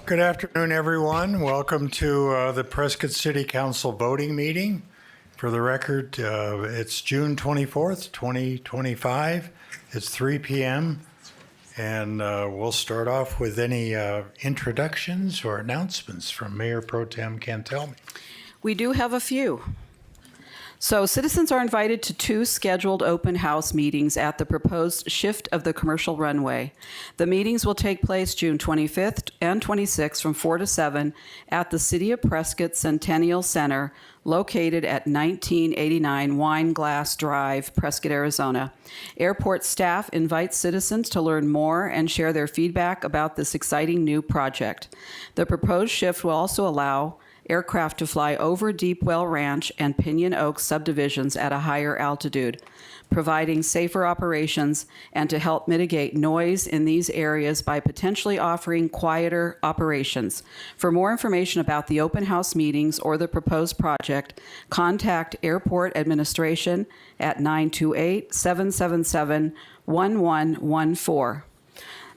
Good afternoon, everyone. Welcome to the Prescott City Council voting meeting. For the record, it's June 24th, 2025. It's 3 p.m. And we'll start off with any introductions or announcements from Mayor Pro Tem Cantelmi. We do have a few. So citizens are invited to 2 scheduled open house meetings at the proposed shift of the commercial runway. The meetings will take place June 25th and 26th from 4 to 7 at the City of Prescott Centennial Center, located at 1989 Wine Glass Drive, Prescott, Arizona. Airport staff invites citizens to learn more and share their feedback about this exciting new project. The proposed shift will also allow aircraft to fly over Deepwell Ranch and Pinion Oak subdivisions at a higher altitude, providing safer operations and to help mitigate noise in these areas by potentially offering quieter operations. For more information about the open house meetings or the proposed project, contact Airport Administration at 928-777-1114.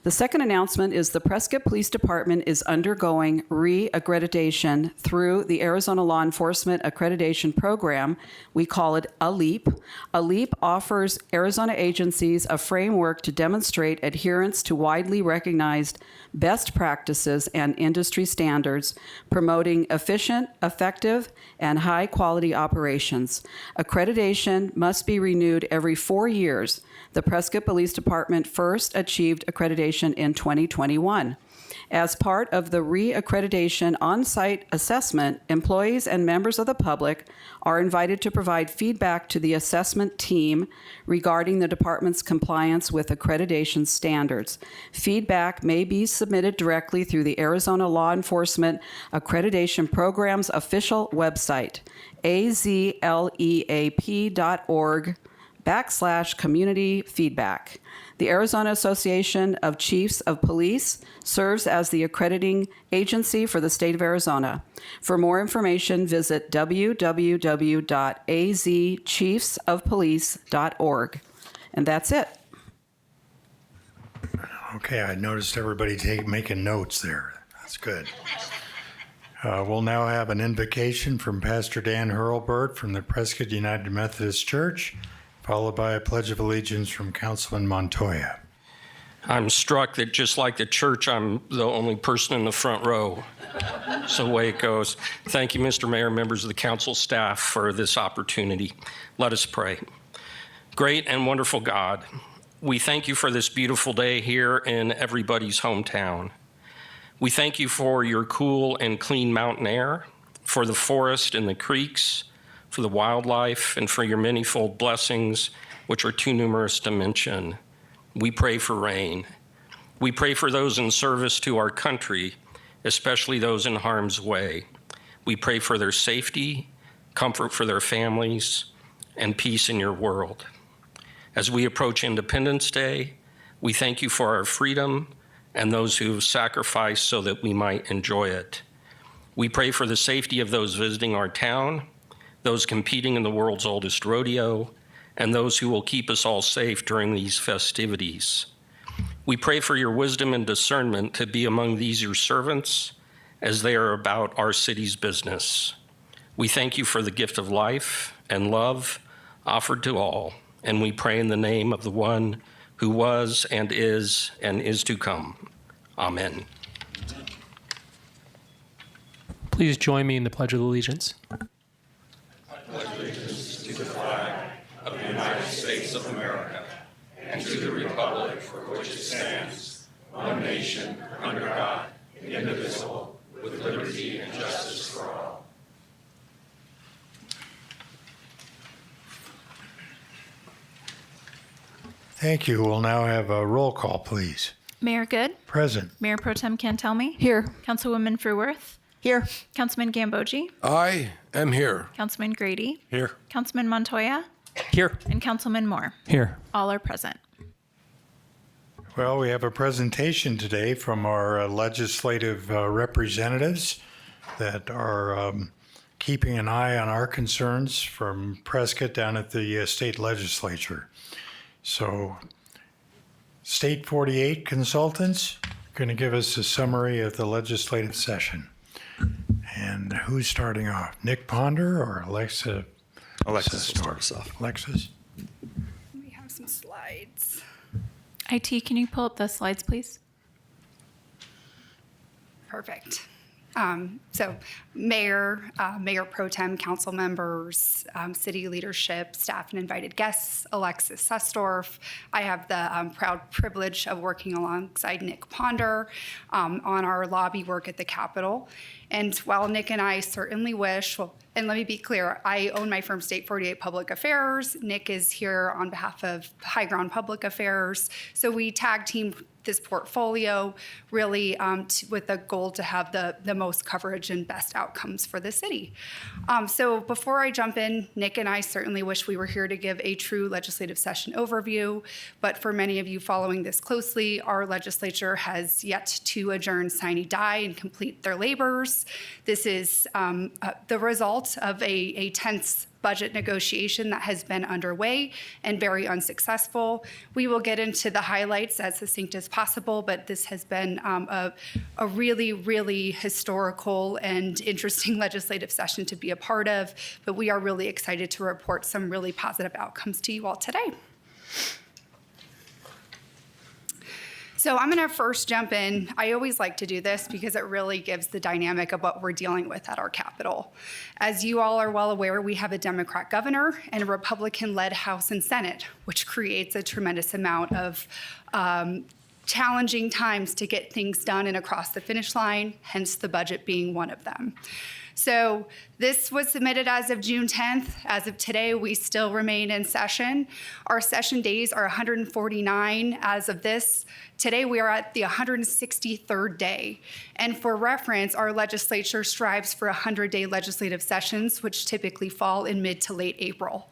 The second announcement is the Prescott Police Department is undergoing re-accreditation through the Arizona Law Enforcement Accreditation Program. We call it ALEAP. ALEAP offers Arizona agencies a framework to demonstrate adherence to widely recognized best practices and industry standards, promoting efficient, effective, and high-quality operations. Accreditation must be renewed every 4 years. The Prescott Police Department first achieved accreditation in 2021. As part of the re-accreditation on-site assessment, employees and members of the public are invited to provide feedback to the assessment team regarding the department's compliance with accreditation standards. Feedback may be submitted directly through the Arizona Law Enforcement Accreditation Program's official website, azleap.org/community feedback. The Arizona Association of Chiefs of Police serves as the accrediting agency for the state of Arizona. For more information, visit www.azchiefsofpolice.org. And that's it. Okay, I noticed everybody making notes there. That's good. We'll now have an invocation from Pastor Dan Hurlburt from the Prescott United Methodist Church, followed by a Pledge of Allegiance from Councilman Montoya. I'm struck that just like the church, I'm the only person in the front row. So away it goes. Thank you, Mr. Mayor, members of the council staff, for this opportunity. Let us pray. Great and wonderful God, we thank you for this beautiful day here in everybody's hometown. We thank you for your cool and clean mountain air, for the forest and the creeks, for the wildlife, and for your manifold blessings, which are too numerous to mention. We pray for rain. We pray for those in service to our country, especially those in harm's way. We pray for their safety, comfort for their families, and peace in your world. As we approach Independence Day, we thank you for our freedom and those who have sacrificed so that we might enjoy it. We pray for the safety of those visiting our town, those competing in the world's oldest rodeo, and those who will keep us all safe during these festivities. We pray for your wisdom and discernment to be among these your servants as they are about our city's business. We thank you for the gift of life and love offered to all, and we pray in the name of the one who was and is to come. Amen. Please join me in the Pledge of Allegiance. Pledge allegiance to the flag of the United States of America and to the republic for which it stands, one nation, under God, indivisible, with liberty and justice for all. Thank you. We'll now have a roll call, please. Mayor Good. Present. Mayor Pro Tem Cantelmi. Here. Councilwoman Fruworth. Here. Councilman Gambogi. I am here. Councilman Grady. Here. Councilman Montoya. Here. And Councilman Moore. Here. All are present. Well, we have a presentation today from our legislative representatives that are keeping an eye on our concerns from Prescott down at the state legislature. So, State 48 consultants, going to give us a summary of the legislative session. And who's starting off? Nick Ponder or Alexis will start us off. Alexis? We have some slides. IT, can you pull up the slides, please? Perfect. So mayor, mayor pro tem, council members, city leadership, staff, and invited guests, Alexis Sussdorf. I have the proud privilege of working alongside Nick Ponder on our lobby work at the Capitol. And while Nick and I certainly wish, well, and let me be clear, I own my firm State 48 Public Affairs. Nick is here on behalf of High Ground Public Affairs. So we tag team this portfolio really with the goal to have the most coverage and best outcomes for the city. So before I jump in, Nick and I certainly wish we were here to give a true legislative session overview, but for many of you following this closely, our legislature has yet to adjourn sine die and complete their labors. This is the result of a tense budget negotiation that has been underway and very unsuccessful. We will get into the highlights as succinct as possible, but this has been a really, really historical and interesting legislative session to be a part of, but we are really excited to report some really positive outcomes to you all today. So I'm going to first jump in. I always like to do this because it really gives the dynamic of what we're dealing with at our Capitol. As you all are well aware, we have a Democrat governor and a Republican-led House and Senate, which creates a tremendous amount of challenging times to get things done and across the finish line, hence the budget being one of them. So this was submitted as of June 10th. As of today, we still remain in session. Our session days are 149 as of this. Today, we are at the 163rd day. And for reference, our legislature strives for 100-day legislative sessions, which typically fall in mid to late April.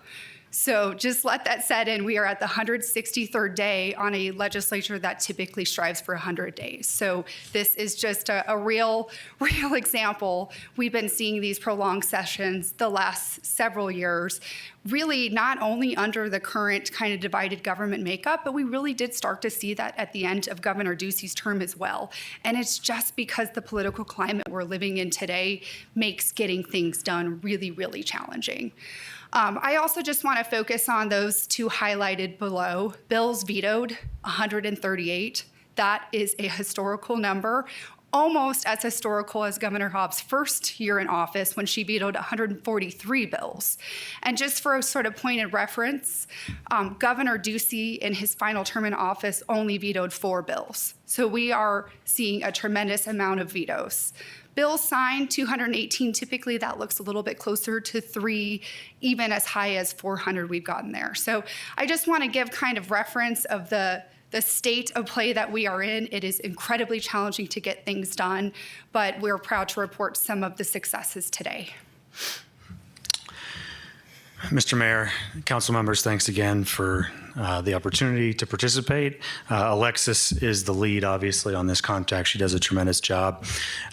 So just let that set in. We are at the 163rd day on a legislature that typically strives for 100 days. So this is just a real example. We've been seeing these prolonged sessions the last several years, really not only under the current kind of divided government makeup, but we really did start to see that at the end of Governor Ducey's term as well. And it's just because the political climate we're living in today makes getting things done really, really challenging. I also just want to focus on those two highlighted below. Bills vetoed, 138. That is a historical number, almost as historical as Governor Hobbs' first year in office when she vetoed 143 bills. And just for a sort of point of reference, Governor Ducey in his final term in office only vetoed 4 bills. So we are seeing a tremendous amount of vetoes. Bills signed, 218. Typically, that looks a little bit closer to 3, even as high as 400 we've gotten there. So I just want to give kind of reference of the state of play that we are in. It is incredibly challenging to get things done, but we're proud to report some of the successes today. Mr. Mayor, council members, thanks again for the opportunity to participate. Alexis is the lead, obviously, on this contract. She does a tremendous job.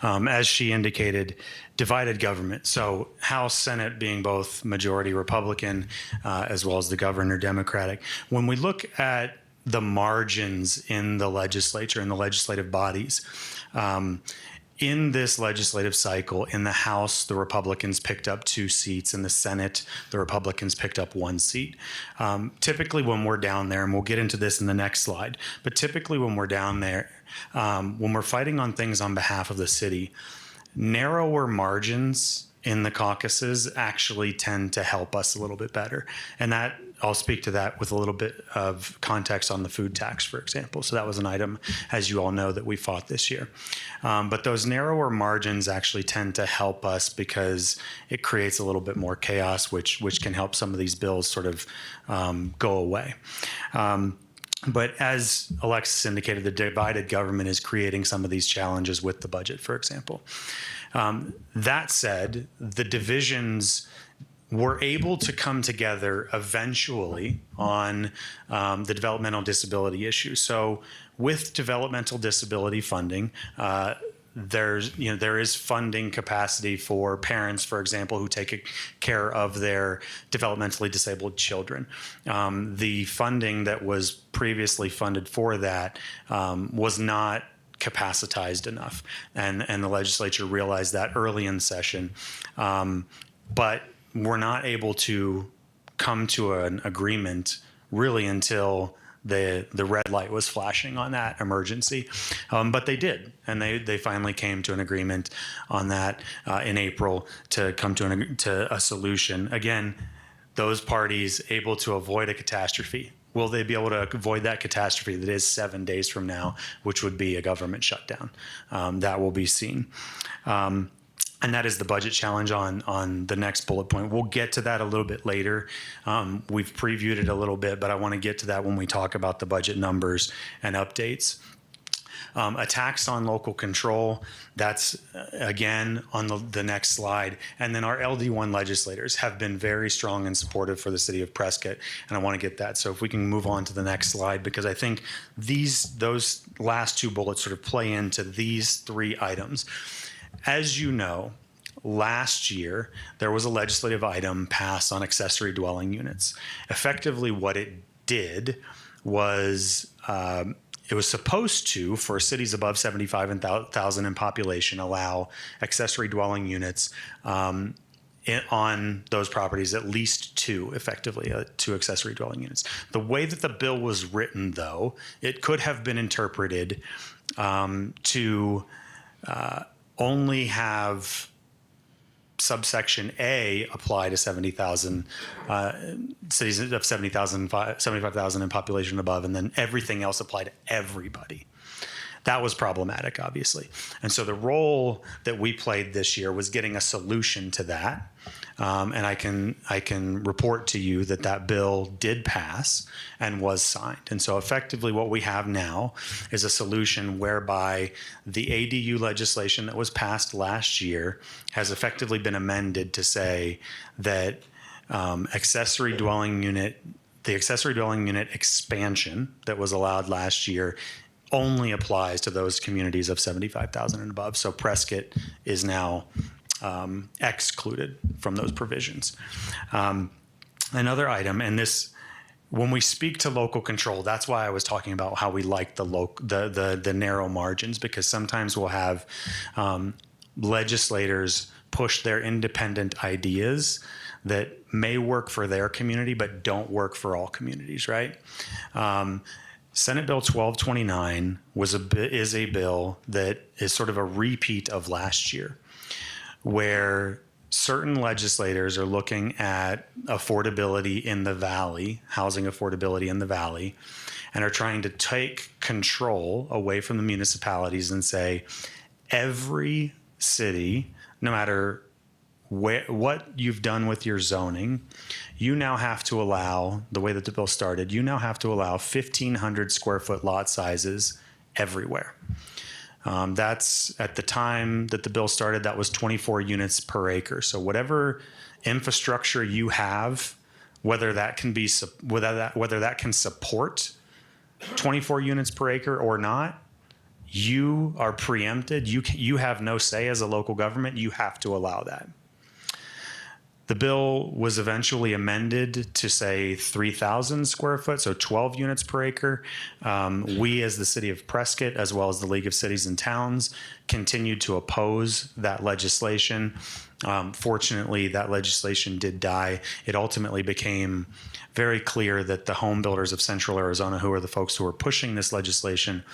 As she indicated, divided government. So House, Senate being both majority Republican as well as the governor Democratic. When we look at the margins in the legislature and the legislative bodies, in this legislative cycle, in the House, the Republicans picked up 2 seats. In the Senate, the Republicans picked up 1 seat. Typically when we're down there, and we'll get into this in the next slide, but typically when we're down there, when we're fighting on things on behalf of the city, narrower margins in the caucuses actually tend to help us a little bit better. And that I'll speak to that with a little bit of context on the food tax, for example. So that was an item, as you all know, that we fought this year. But those narrower margins actually tend to help us because it creates a little bit more chaos, which can help some of these bills sort of go away. But as Alexis indicated, the divided government is creating some of these challenges with the budget, for example. That said, the divisions were able to come together eventually on the developmental disability issue. So with developmental disability funding, there is funding capacity for parents, for example, who take care of their developmentally disabled children. The funding that was previously funded for that was not capacitized enough. And the legislature realized that early in session. But we're not able to come to an agreement really until the red light was flashing on that emergency. But they did, and they finally came to an agreement on that in April to come to a solution. Again, those parties able to avoid a catastrophe. Will they be able to avoid that catastrophe that is 7 days from now, which would be a government shutdown? That will be seen. And that is the budget challenge on the next bullet point. We'll get to that a little bit later. We've previewed it a little bit, but I want to get to that when we talk about the budget numbers and updates. A tax on local control, that's again on the next slide. And then our LD1 legislators have been very strong and supportive for the city of Prescott, and I want to get that. So if we can move on to the next slide, because I think those last two bullets sort of play into these three items. As you know, last year, there was a legislative item passed on accessory dwelling units. Effectively, what it did was it was supposed to, for cities above 75,000 in population, allow accessory dwelling units on those properties, at least two, effectively, two accessory dwelling units. The way that the bill was written, though, it could have been interpreted to only have subsection A apply to 70,000 cities of 75,000 in population above, and then everything else apply to everybody. That was problematic, obviously. And so the role that we played this year was getting a solution to that. And I can report to you that that bill did pass and was signed. And so effectively what we have now is a solution whereby the ADU legislation that was passed last year has effectively been amended to say that the accessory dwelling unit expansion that was allowed last year only applies to those communities of 75,000 and above. So Prescott is now excluded from those provisions. Another item, and this, when we speak to local control, that's why I was talking about how we like the narrow margins, because sometimes we'll have legislators push their independent ideas that may work for their community but don't work for all communities, right? Senate Bill 1229 is a bill that is sort of a repeat of last year, where certain legislators are looking at affordability in the valley, housing affordability in the valley, and are trying to take control away from the municipalities and say every city, no matter what you've done with your zoning, you now have to allow, the way that the bill started, you now have to allow 1,500 square foot lot sizes everywhere. That's, at the time that the bill started, that was 24 units per acre. So whatever infrastructure you have, whether that can support 24 units per acre or not, you are preempted. You have no say as a local government. You have to allow that. The bill was eventually amended to say 3,000 square foot, so 12 units per acre. We, as the city of Prescott, as well as the League of Cities and Towns, continued to oppose that legislation. Fortunately, that legislation did die. It ultimately became very clear that the home builders of Central Arizona, who are the folks who were pushing this legislation,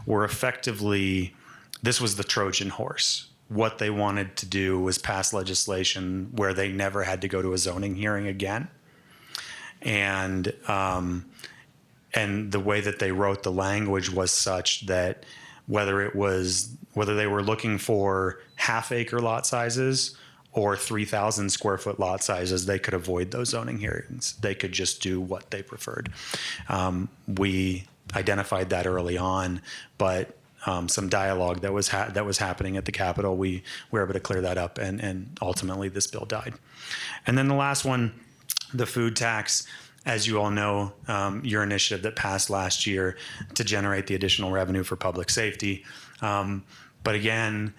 were effectively, this was the Trojan horse. What they wanted to do was pass legislation where they never had to go to a zoning hearing again. And the way that they wrote the language was such that whether they were looking for half-acre lot sizes or 3,000 square foot lot sizes, they could avoid those zoning hearings. They could just do what they preferred. We identified that early on, but some dialogue that was happening at the Capitol, we were able to clear that up, and ultimately this bill died. And then the last one, the food tax, as you all know, your initiative that passed last year to generate the additional revenue for public safety. But again,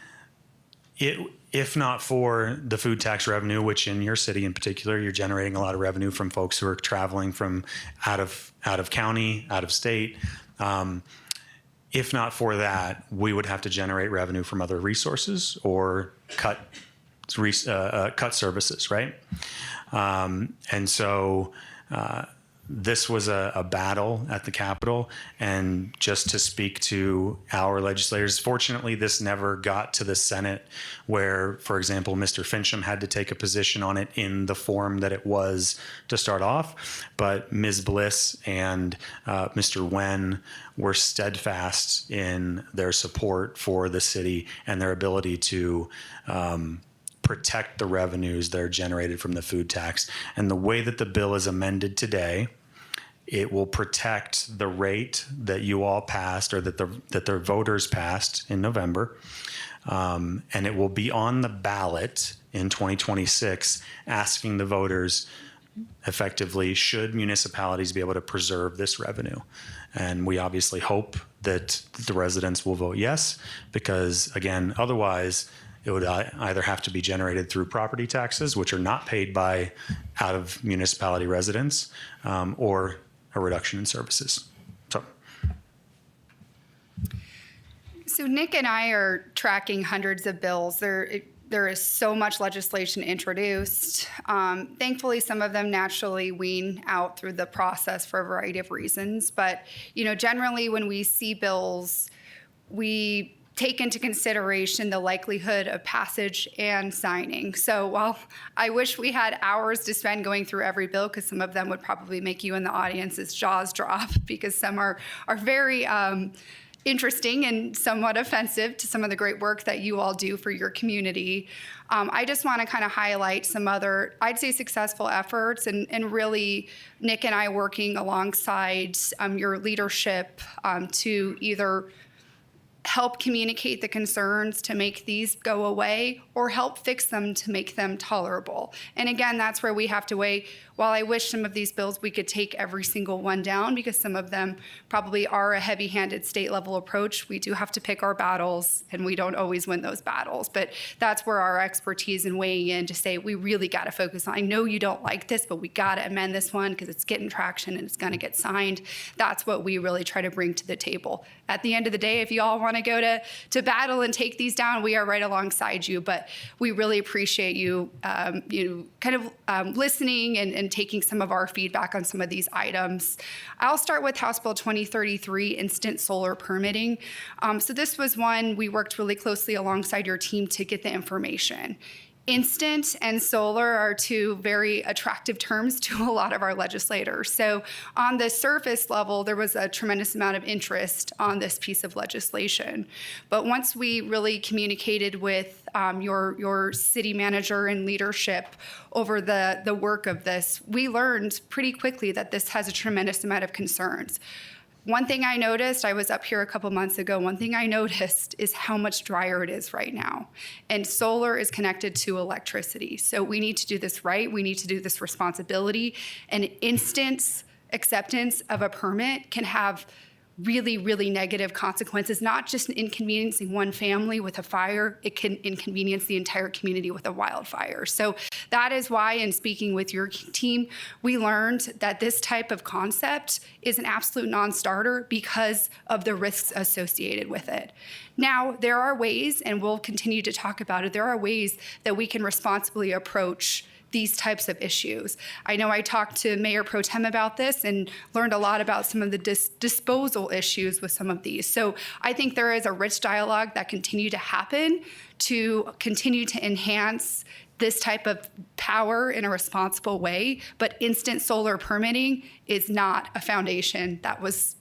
if not for the food tax revenue, which in your city in particular, you're generating a lot of revenue from folks who are traveling from out of county, out of state. If not for that, we would have to generate revenue from other resources or cut services, right? And so this was a battle at the Capitol. And just to speak to our legislators, fortunately, this never got to the Senate where, for example, Mr. Fincham had to take a position on it in the form that it was to start off. But Ms. Bliss and Mr. Wen were steadfast in their support for the city and their ability to protect the revenues that are generated from the food tax. And the way that the bill is amended today, it will protect the rate that you all passed, or that the voters passed in November. And it will be on the ballot in 2026, asking the voters effectively, should municipalities be able to preserve this revenue? And we obviously hope that the residents will vote yes, because again, otherwise, it would either have to be generated through property taxes, which are not paid by out of municipality residents, or a reduction in services. So Nick and I are tracking hundreds of bills. There is so much legislation introduced. Thankfully, some of them naturally wean out through the process for a variety of reasons. But, generally when we see bills, we take into consideration the likelihood of passage and signing. So while I wish we had hours to spend going through every bill, because some of them would probably make you in the audience's jaws drop, because some are very interesting and somewhat offensive to some of the great work that you all do for your community. I just want to kind of highlight some other, I'd say, successful efforts, and really Nick and I working alongside your leadership to either help communicate the concerns to make these go away, or help fix them to make them tolerable. And again, that's where we have to weigh. While I wish some of these bills we could take every single one down, because some of them probably are a heavy-handed state-level approach, we do have to pick our battles, and we don't always win those battles. But that's where our expertise in weighing in to say, we really got to focus on, I know you don't like this, but we got to amend this one because it's getting traction and it's going to get signed. That's what we really try to bring to the table. At the end of the day, if you all want to go to battle and take these down, we are right alongside you. But we really appreciate you, listening and taking some of our feedback on some of these items. I'll start with House Bill 2033, instant solar permitting. So this was one we worked really closely alongside your team to get the information. Instant and solar are two very attractive terms to a lot of our legislators. So on the surface level, there was a tremendous amount of interest on this piece of legislation. But once we really communicated with your city manager and leadership over the work of this, we learned pretty quickly that this has a tremendous amount of concerns. One thing I noticed, I was up here a couple months ago, one thing I noticed is how much drier it is right now. And solar is connected to electricity. So we need to do this right. We need to do this responsibility. And instant acceptance of a permit can have really, really negative consequences, not just inconveniencing one family with a fire, it can inconvenience the entire community with a wildfire. So that is why, in speaking with your team, we learned that this type of concept is an absolute non-starter because of the risks associated with it. Now, there are ways, and we'll continue to talk about it, there are ways that we can responsibly approach these types of issues. I know I talked to Mayor Pro Tem about this and learned a lot about some of the disposal issues with some of these. So I think there is a rich dialogue that continue to happen to continue to enhance this type of power in a responsible way, but instant solar permitting is not a foundation that was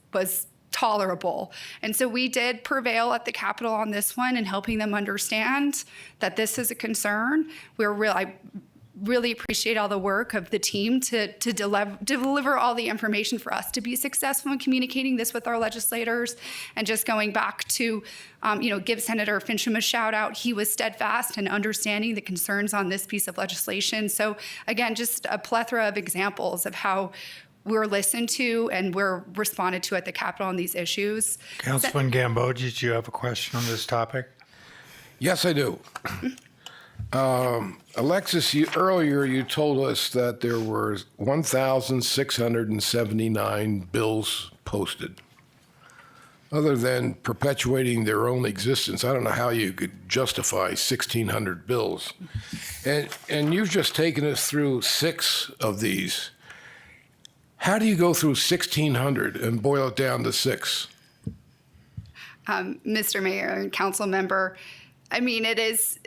tolerable. And so we did prevail at the Capitol on this one and helping them understand that this is a concern. I really appreciate all the work of the team to deliver all the information for us to be successful in communicating this with our legislators. And just going back to, give Senator Fincham a shout out. He was steadfast in understanding the concerns on this piece of legislation. So again, just a plethora of examples of how we're listened to and we're responded to at the Capitol on these issues. Councilman Gamboa, did you have a question on this topic? Yes, I do. Alexis, earlier you told us that there were 1,679 bills posted. other than perpetuating their own existence. I don't know how you could justify 1,600 bills. And you've just taken us through 6 of these. How do you go through 1,600 and boil it down to 6? Mr. Mayor and council member, I mean, it is,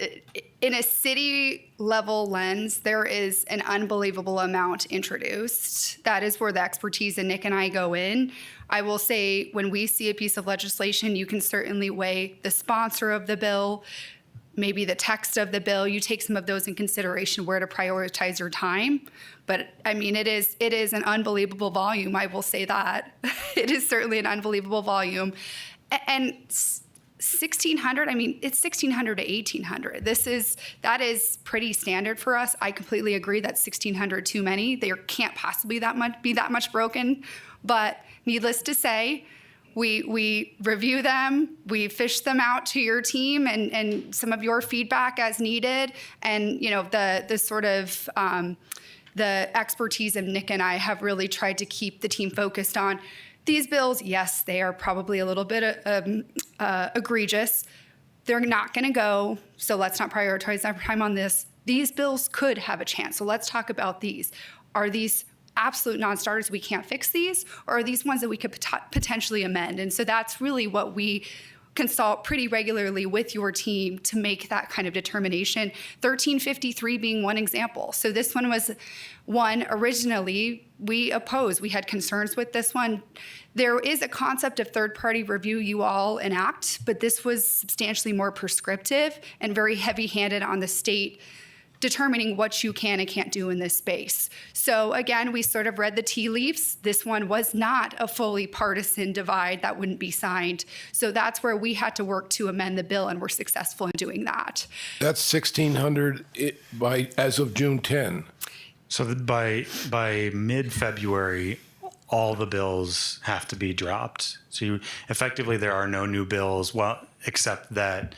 in a city level lens, there is an unbelievable amount introduced. That is where the expertise in Nick and I go in. I will say, when we see a piece of legislation, you can certainly weigh the sponsor of the bill, maybe the text of the bill. You take some of those in consideration, where to prioritize your time. But I mean, it is an unbelievable volume. I will say that. It is certainly an unbelievable volume. And 1,600, I mean, it's 1,600 to 1,800. That is pretty standard for us. I completely agree that's 1,600 too many. There can't possibly be that much broken. But needless to say, we review them, we fish them out to your team and some of your feedback as needed. And, you know, the sort of the expertise of Nick and I have really tried to keep the team focused on these bills. Yes, they are probably a little bit egregious. They're not going to go, so let's not prioritize our time on this. These bills could have a chance, so let's talk about these. Are these absolute non-starters, we can't fix these, or are these ones that we could potentially amend? And so that's really what we consult pretty regularly with your team to make that kind of determination. 1353 being one example. So this one was one originally we opposed. We had concerns with this one. There is a concept of third-party review you all enact, but this was substantially more prescriptive and very heavy-handed on the state determining what you can and can't do in this space. So again, we sort of read the tea leaves. This one was not a fully partisan divide that wouldn't be signed. So that's where we had to work to amend the bill, and we're successful in doing that. That's 1,600 as of June 10. So by mid-February, all the bills have to be dropped. So effectively, there are no new bills, well, except that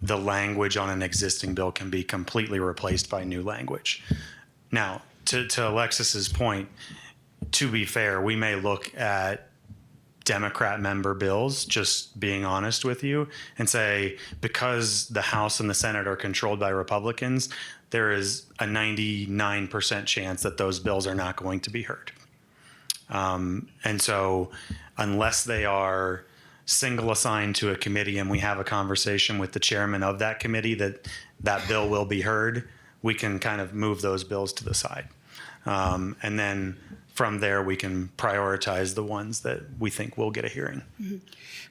the language on an existing bill can be completely replaced by new language. Now, to Alexis's point, to be fair, we may look at Democrat member bills, just being honest with you, and say, because the House and the Senate are controlled by Republicans, there is a 99% chance that those bills are not going to be heard. And so unless they are single assigned to a committee and we have a conversation with the chairman of that committee that bill will be heard, we can kind of move those bills to the side. And then from there, we can prioritize the ones that we think will get a hearing. Mm-hmm.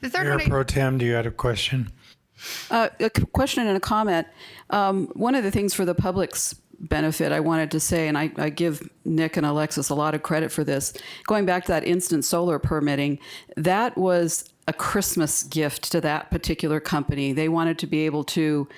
The third Mayor one, Pro Tem, do you have a question? A question and a comment. One of the things for the public's benefit I wanted to say, and I give Nick and Alexis a lot of credit for this, going back to that instant solar permitting, that was a Christmas gift to that particular company. They wanted to be able to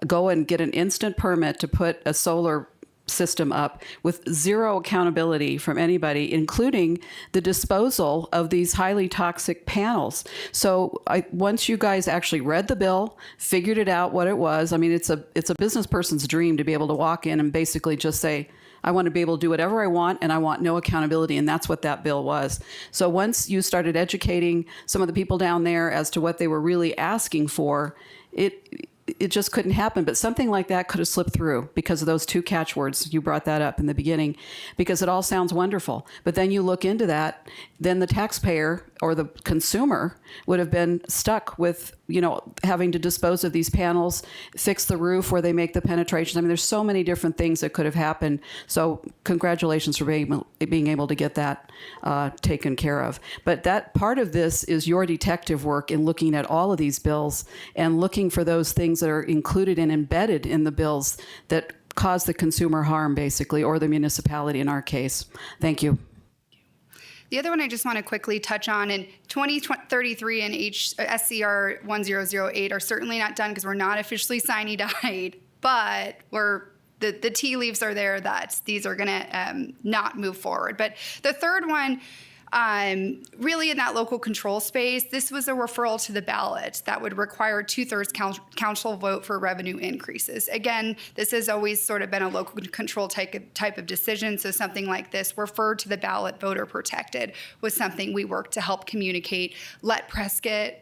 go and get an instant permit to put a solar system up with zero accountability from anybody, including the disposal of these highly toxic panels. So once you guys actually read the bill, figured it out what it was, I mean, it's a business person's dream to be able to walk in and basically just say, I want to be able to do whatever I want, and I want no accountability, and that's what that bill was. So once you started educating some of the people down there as to what they were really asking for, it just couldn't happen. But something like that could have slipped through because of those two catchwords. You brought that up in the beginning, because it all sounds wonderful. But then you look into that, then the taxpayer or the consumer would have been stuck with, having to dispose of these panels, fix the roof where they make the penetrations. I mean, there's so many different things that could have happened. So congratulations for being able to get that taken care of. But that part of this is your detective work in looking at all of these bills and looking for those things that are included and embedded in the bills that cause the consumer harm, basically, or the municipality in our case. Thank you. the other one I just want to quickly touch on, and 2033 and SCR 1008 are certainly not done because we're not officially sine-died, but the tea leaves are there that these are going to not move forward. But the third one, Really in that local control space, this was a referral to the ballot that would require 2/3 council vote for revenue increases. Again, this has always sort of been a local control type of decision, so something like this referred to the ballot, voter protected, was something we worked to help communicate, let Prescott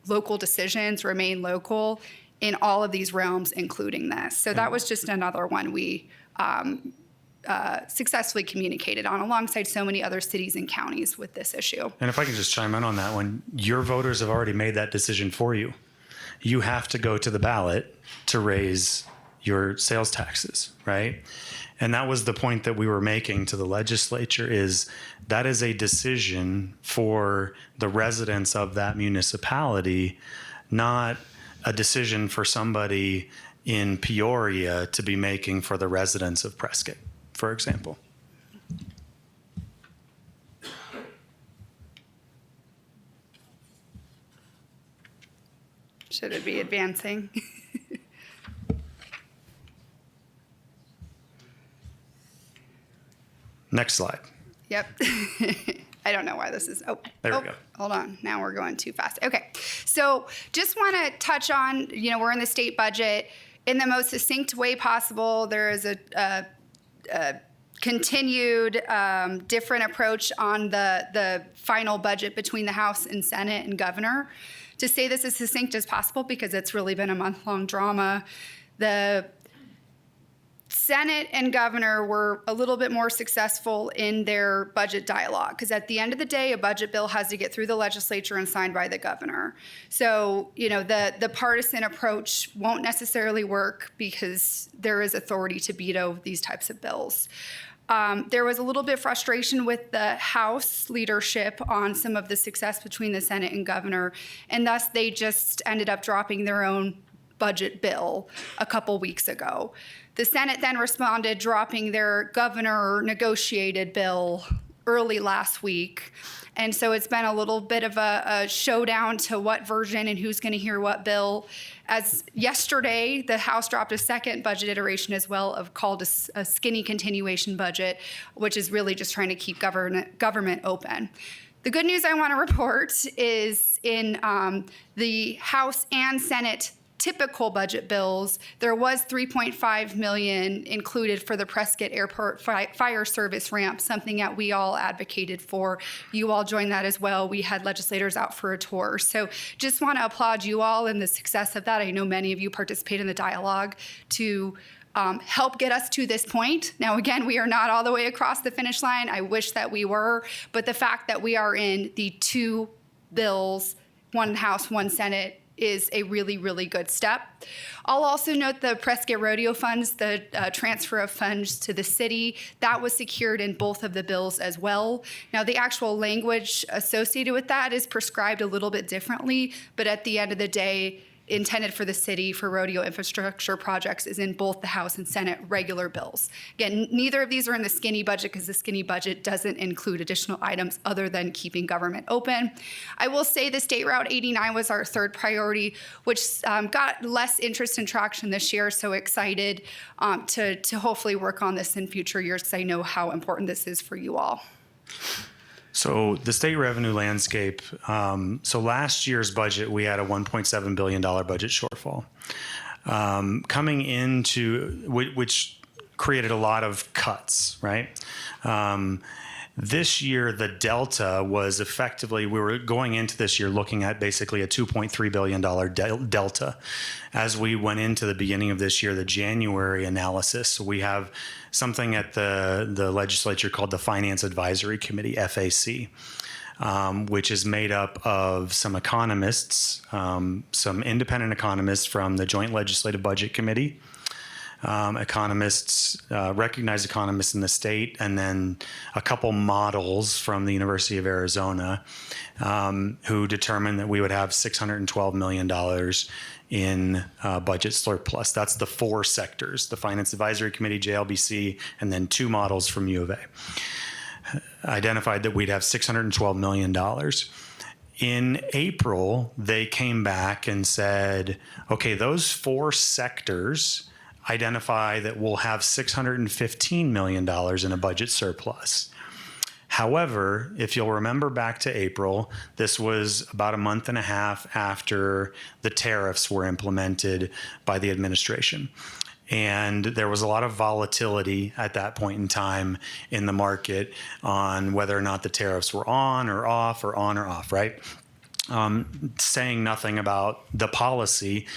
local decisions remain local in all of these realms, including this. So that was just another one we successfully communicated on alongside so many other cities and counties with this issue. And if I can just chime in on that one, your voters have already made that decision for you. You have to go to the ballot to raise your sales taxes, right? And that was the point that we were making to the legislature, is that is a decision for the residents of that municipality, not a decision for somebody in Peoria to be making for the residents of Prescott, for example. Should it be advancing? Next slide. Yep. I don't know why this is. There we go. Hold on. Now we're going too fast. Okay. So just want to touch on, we're in the state budget in the most succinct way possible. There is a continued different approach on the final budget between the House and Senate and governor. To say this as succinct as possible, because it's really been a month-long drama. The Senate and governor were a little bit more successful in their budget dialogue, because at the end of the day, a budget bill has to get through the legislature and signed by the governor. So, the partisan approach won't necessarily work because there is authority to veto these types of bills. There was a little bit of frustration with the House leadership on some of the success between the Senate and governor, and thus they just ended up dropping their own budget bill a couple weeks ago. The Senate then responded, dropping their governor negotiated bill early last week. And so it's been a little bit of a showdown to what version and who's going to hear what bill. As yesterday, the House dropped a second budget iteration as well, called a skinny continuation budget, which is really just trying to keep government open. The good news I want to report is in the House and Senate typical budget bills, there was $3.5 million included for the Prescott Airport Fire Service ramp, something that we all advocated for. You all joined that as well. We had legislators out for a tour. So just want to applaud you all in the success of that. I know many of you participate in the dialogue to help get us to this point. Now, again, we are not all the way across the finish line. I wish that we were, but the fact that we are in the two bills, one House, one Senate, is a really, really good step. I'll also note the Prescott Rodeo funds, the transfer of funds to the city, that was secured in both of the bills as well. Now, the actual language associated with that is prescribed a little bit differently, but at the end of the day, intended for the city for rodeo infrastructure projects is in both the House and Senate regular bills. Again, neither of these are in the skinny budget because the skinny budget doesn't include additional items other than keeping government open. I will say the State Route 89 was our third priority, which got less interest and traction this year, so excited to hopefully work on this in future years because I know how important this is for you all. So the state revenue landscape, so last year's budget, we had a $1.7 billion budget shortfall. Coming into, which created a lot of cuts, right? This year, the delta was effectively, we were going into this year looking at basically a $2.3 billion delta. As we went into the beginning of this year, the January analysis, so we have something at the legislature called the Finance Advisory Committee, FAC, which is made up of some economists, some independent economists from the Joint Legislative Budget Committee, economists, recognized economists in the state, and then a couple models from the University of Arizona who determined that we would have $612 million in budget surplus. That's the four sectors, the Finance Advisory Committee, JLBC, and then two models from U of A. Identified that we'd have $612 million. In April, they came back and said, okay, those four sectors identify that we'll have $615 million in a budget surplus. However, if you'll remember back to April, this was about a month and a half after the tariffs were implemented by the administration. And there was a lot of volatility at that point in time in the market on whether or not the tariffs were on or off, right? Saying nothing about the policy,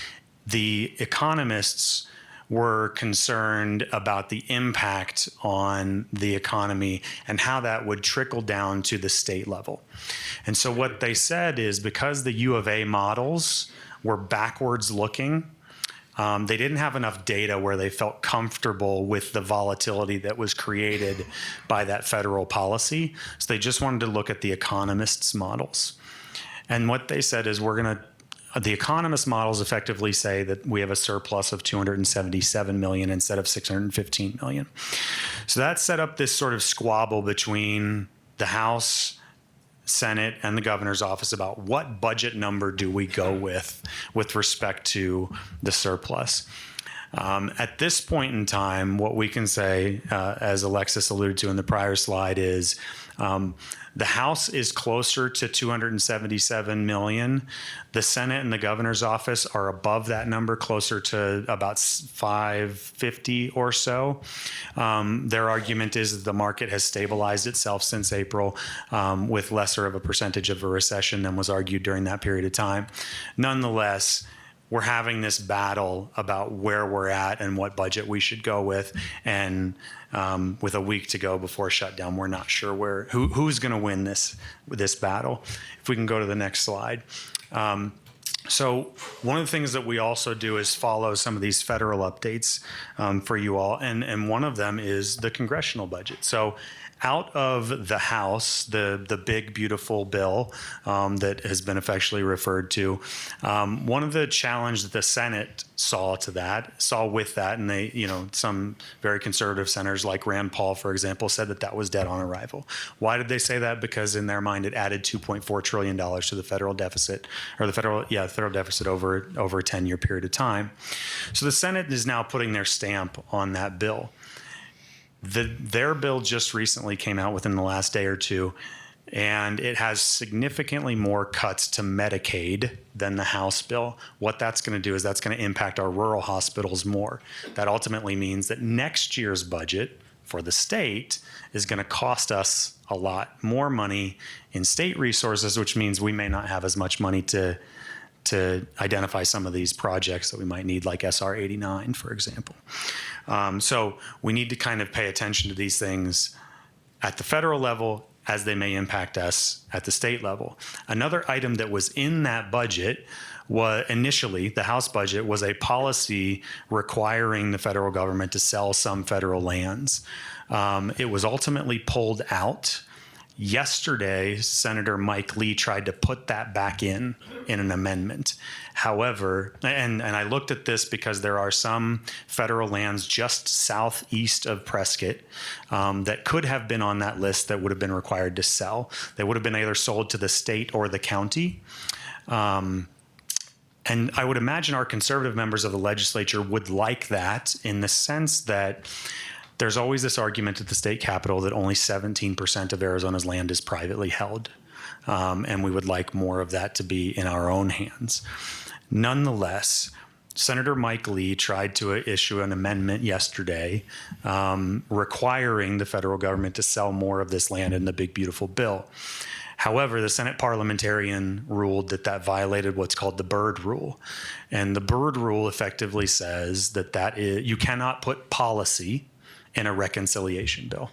the economists were concerned about the impact on the economy and how that would trickle down to the state level. And so what they said is, because the U of A models were backwards looking, they didn't have enough data where they felt comfortable with the volatility that was created by that federal policy. So they just wanted to look at the economists' models. And what they said is, the economist models effectively say that we have a surplus of 277 million instead of 615 million. So that set up this sort of squabble between the House, Senate, and the governor's office about what budget number do we go with respect to the surplus. At this point in time, what we can say, as Alexis alluded to in the prior slide, is the House is closer to 277 million. The Senate and the governor's office are above that number, closer to about 550 or so. Their argument is that the market has stabilized itself since April, with lesser of a percentage of a recession than was argued during that period of time. Nonetheless, we're having this battle about where we're at and what budget we should go with. And with a week to go before shutdown, we're not sure who's going to win this battle. If we can go to the next slide. So one of the things that we also do is follow some of these federal updates for you all. And one of them is the congressional budget. So out of the House, the big, beautiful bill that has been affectionately referred to, one of the challenges that the Senate saw with that, and they, some very conservative senators like Rand Paul, for example, said that was dead on arrival. Why did they say that? Because in their mind, it added $2.4 trillion to the federal deficit, or the federal deficit over a 10-year period of time. So the Senate is now putting their stamp on that bill. Their bill just recently came out within the last day or two, and it has significantly more cuts to Medicaid than the House bill. What that's going to do is that's going to impact our rural hospitals more. That ultimately means that next year's budget for the state is going to cost us a lot more money in state resources, which means we may not have as much money to identify some of these projects that we might need, like SR 89, for example. So we need to kind of pay attention to these things at the federal level as they may impact us at the state level. Another item that was in that budget was initially, the House budget was a policy requiring the federal government to sell some federal lands. It was ultimately pulled out. Yesterday, Senator Mike Lee tried to put that back in an amendment. However, and I looked at this because there are some federal lands just southeast of Prescott that could have been on that list that would have been required to sell. They would have been either sold to the state or the county. And I would imagine our conservative members of the legislature would like that, in the sense that there's always this argument at the state capitol that only 17% of Arizona's land is privately held. And we would like more of that to be in our own hands. Nonetheless, Senator Mike Lee tried to issue an amendment yesterday requiring the federal government to sell more of this land in the big, beautiful bill. However, the Senate parliamentarian ruled that violated what's called the Byrd Rule. And the Byrd Rule effectively says that you cannot put policy in a reconciliation bill.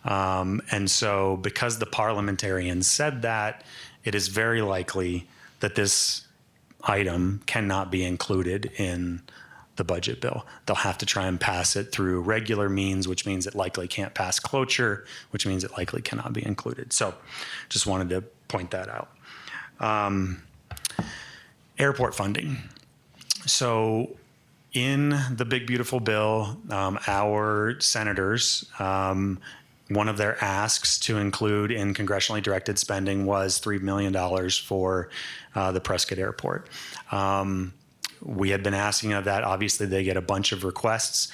And so because the parliamentarian said that, it is very likely that this item cannot be included in the budget bill. They'll have to try and pass it through regular means, which means it likely can't pass cloture, which means it likely cannot be included. So just wanted to point that out. Airport funding. So in the big, beautiful bill, our senators, one of their asks to include in congressionally directed spending was $3 million for the Prescott Airport. we had been asking of that. Obviously, they get a bunch of requests.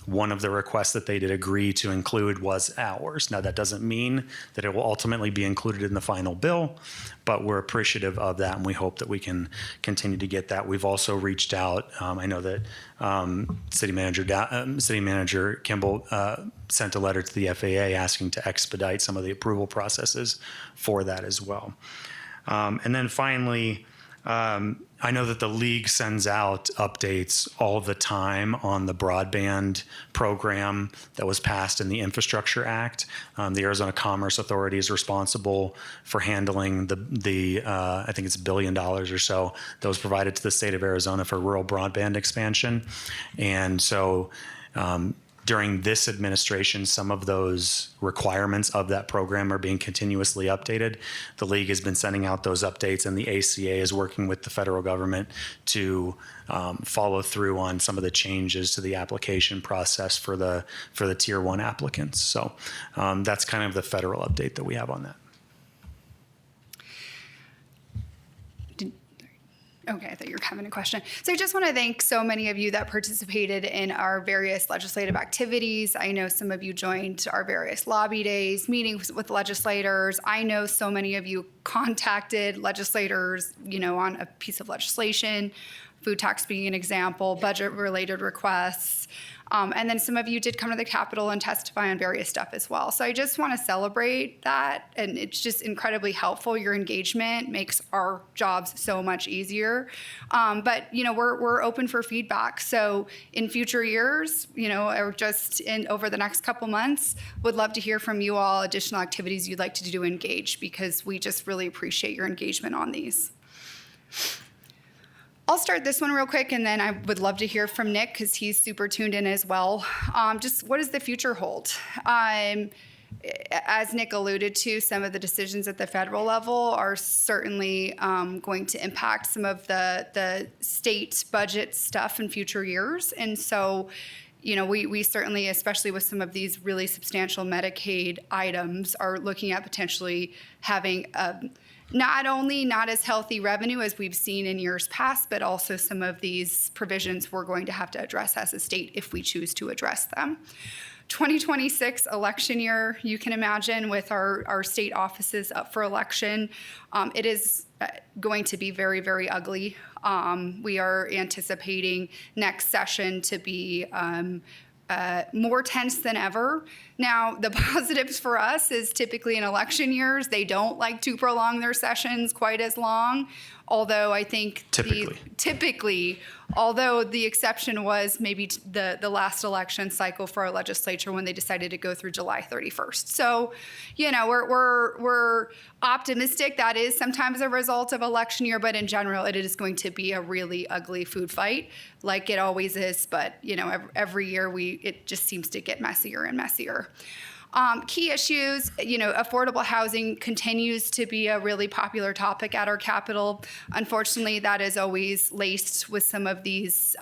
One of the requests that they did agree to include was ours. Now, that doesn't mean that it will ultimately be included in the final bill, but we're appreciative of that, and we hope that we can continue to get that. We've also reached out. I know that City Manager Kimball sent a letter to the FAA asking to expedite some of the approval processes for that as well. And then finally, I know that the league sends out updates all the time on the broadband program that was passed in the Infrastructure Act. The Arizona Commerce Authority is responsible for handling the I think it's $1 billion or so that was provided to the state of Arizona for rural broadband expansion. And so during this administration, some of those requirements of that program are being continuously updated. The league has been sending out those updates, and the ACA is working with the federal government to follow through on some of the changes to the application process for the Tier 1 applicants. So that's kind of the federal update that we have on that. Okay, I thought you were having a question. So I just want to thank so many of you that participated in our various legislative activities. I know some of you joined our various lobby days, meetings with legislators. I know so many of you contacted legislators, on a piece of legislation, food tax being an example, budget-related requests. And then some of you did come to the Capitol and testify on various stuff as well. So I just want to celebrate that. And it's just incredibly helpful. Your engagement makes our jobs so much easier. But, we're open for feedback. So in future years, or just over the next couple months, would love to hear from you all additional activities you'd like to do to engage, because we just really appreciate your engagement on these. I'll start this one real quick, and then I would love to hear from Nick, because he's super tuned in as well. Just what does the future hold? As Nick alluded to, some of the decisions at the federal level are certainly going to impact some of the state budget stuff in future years. And so, we certainly, especially with some of these really substantial Medicaid items, are looking at potentially having not only not as healthy revenue as we've seen in years past, but also some of these provisions we're going to have to address as a state if we choose to address them. 2026 election year, you can imagine, with our state offices up for election, it is going to be very, very ugly. We are anticipating next session to be more tense than ever. Now, the positives for us is typically in election years, they don't like to prolong their sessions quite as long. Although I think typically, although the exception was maybe the last election cycle for our legislature when they decided to go through July 31st. So, we're optimistic. That is sometimes a result of election year, but in general, it is going to be a really ugly food fight, like it always is. But every year it just seems to get messier and messier. Key issues, affordable housing continues to be a really popular topic at our Capitol. Unfortunately, that is always laced with some of these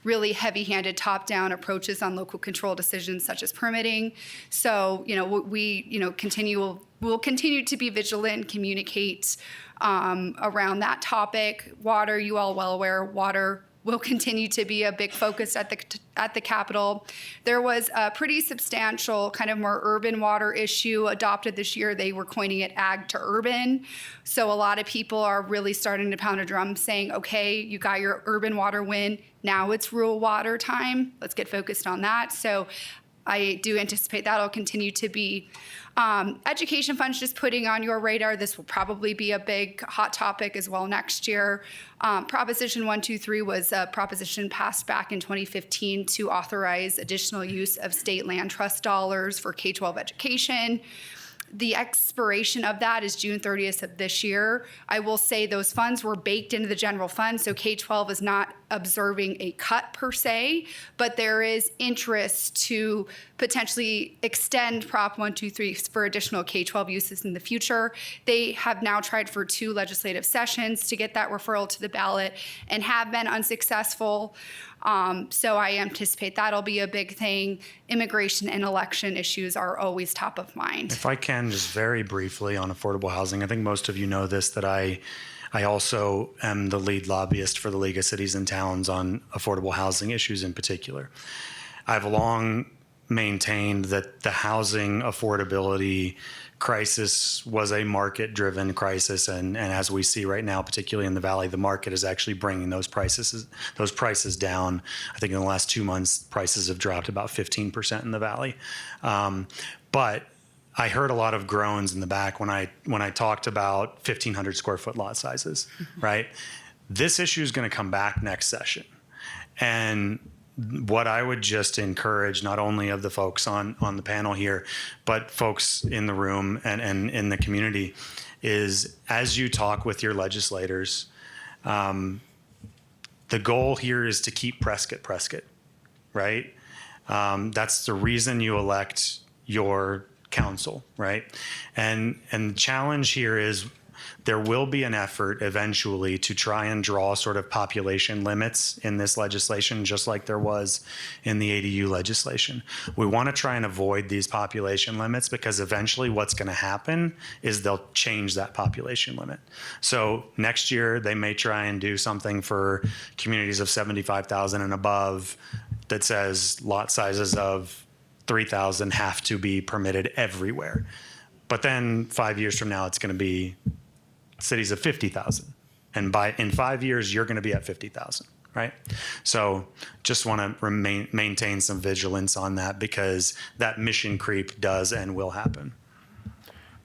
really heavy-handed top-down approaches on local control decisions, such as permitting. So, we'll continue to be vigilant and communicate around that topic. Water, you all well aware, water will continue to be a big focus at the Capitol. There was a pretty substantial kind of more urban water issue adopted this year. They were coining it ag to urban. So a lot of people are really starting to pound a drum saying, okay, you got your urban water win. Now it's rural water time. Let's get focused on that. So I do anticipate that'll continue to be. Education funds, just putting on your radar, this will probably be a big hot topic as well next year. Proposition 123 was a proposition passed back in 2015 to authorize additional use of state land trust dollars for K-12 education. The expiration of that is June 30th of this year. I will say those funds were baked into the general fund, so K-12 is not observing a cut per se, but there is interest to potentially extend Prop 123 for additional K-12 uses in the future. They have now tried for 2 legislative sessions to get that referral to the ballot and have been unsuccessful. So I anticipate that'll be a big thing. Immigration and election issues are always top of mind. If I can, just very briefly on affordable housing, I think most of you know this, that I I also am the lead lobbyist for the League of Cities and Towns on affordable housing issues in particular. I've long maintained that the housing affordability crisis was a market-driven crisis, and as we see right now, particularly in the Valley, the market is actually bringing those prices down. I think in the last 2 months, prices have dropped about 15% in the Valley. But I heard a lot of groans in the back when I talked about 1,500 square foot lot sizes, right? This issue is going to come back next session, and what I would just encourage, not only of the folks on the panel here, but folks in the room and in the community, is as you talk with your legislators, the goal here is to keep Prescott, right? That's the reason you elect your council, right? And the challenge here is there will be an effort eventually to try and draw sort of population limits in this legislation, just like there was in the ADU legislation. We want to try and avoid these population limits because eventually what's going to happen is they'll change that population limit. So next year they may try and do something for communities of 75,000 and above that says lot sizes of 3,000 have to be permitted everywhere. But then 5 years from now, it's going to be cities of 50,000. And in 5 years, you're going to be at 50,000, right? So just want to maintain some vigilance on that because that mission creep does and will happen.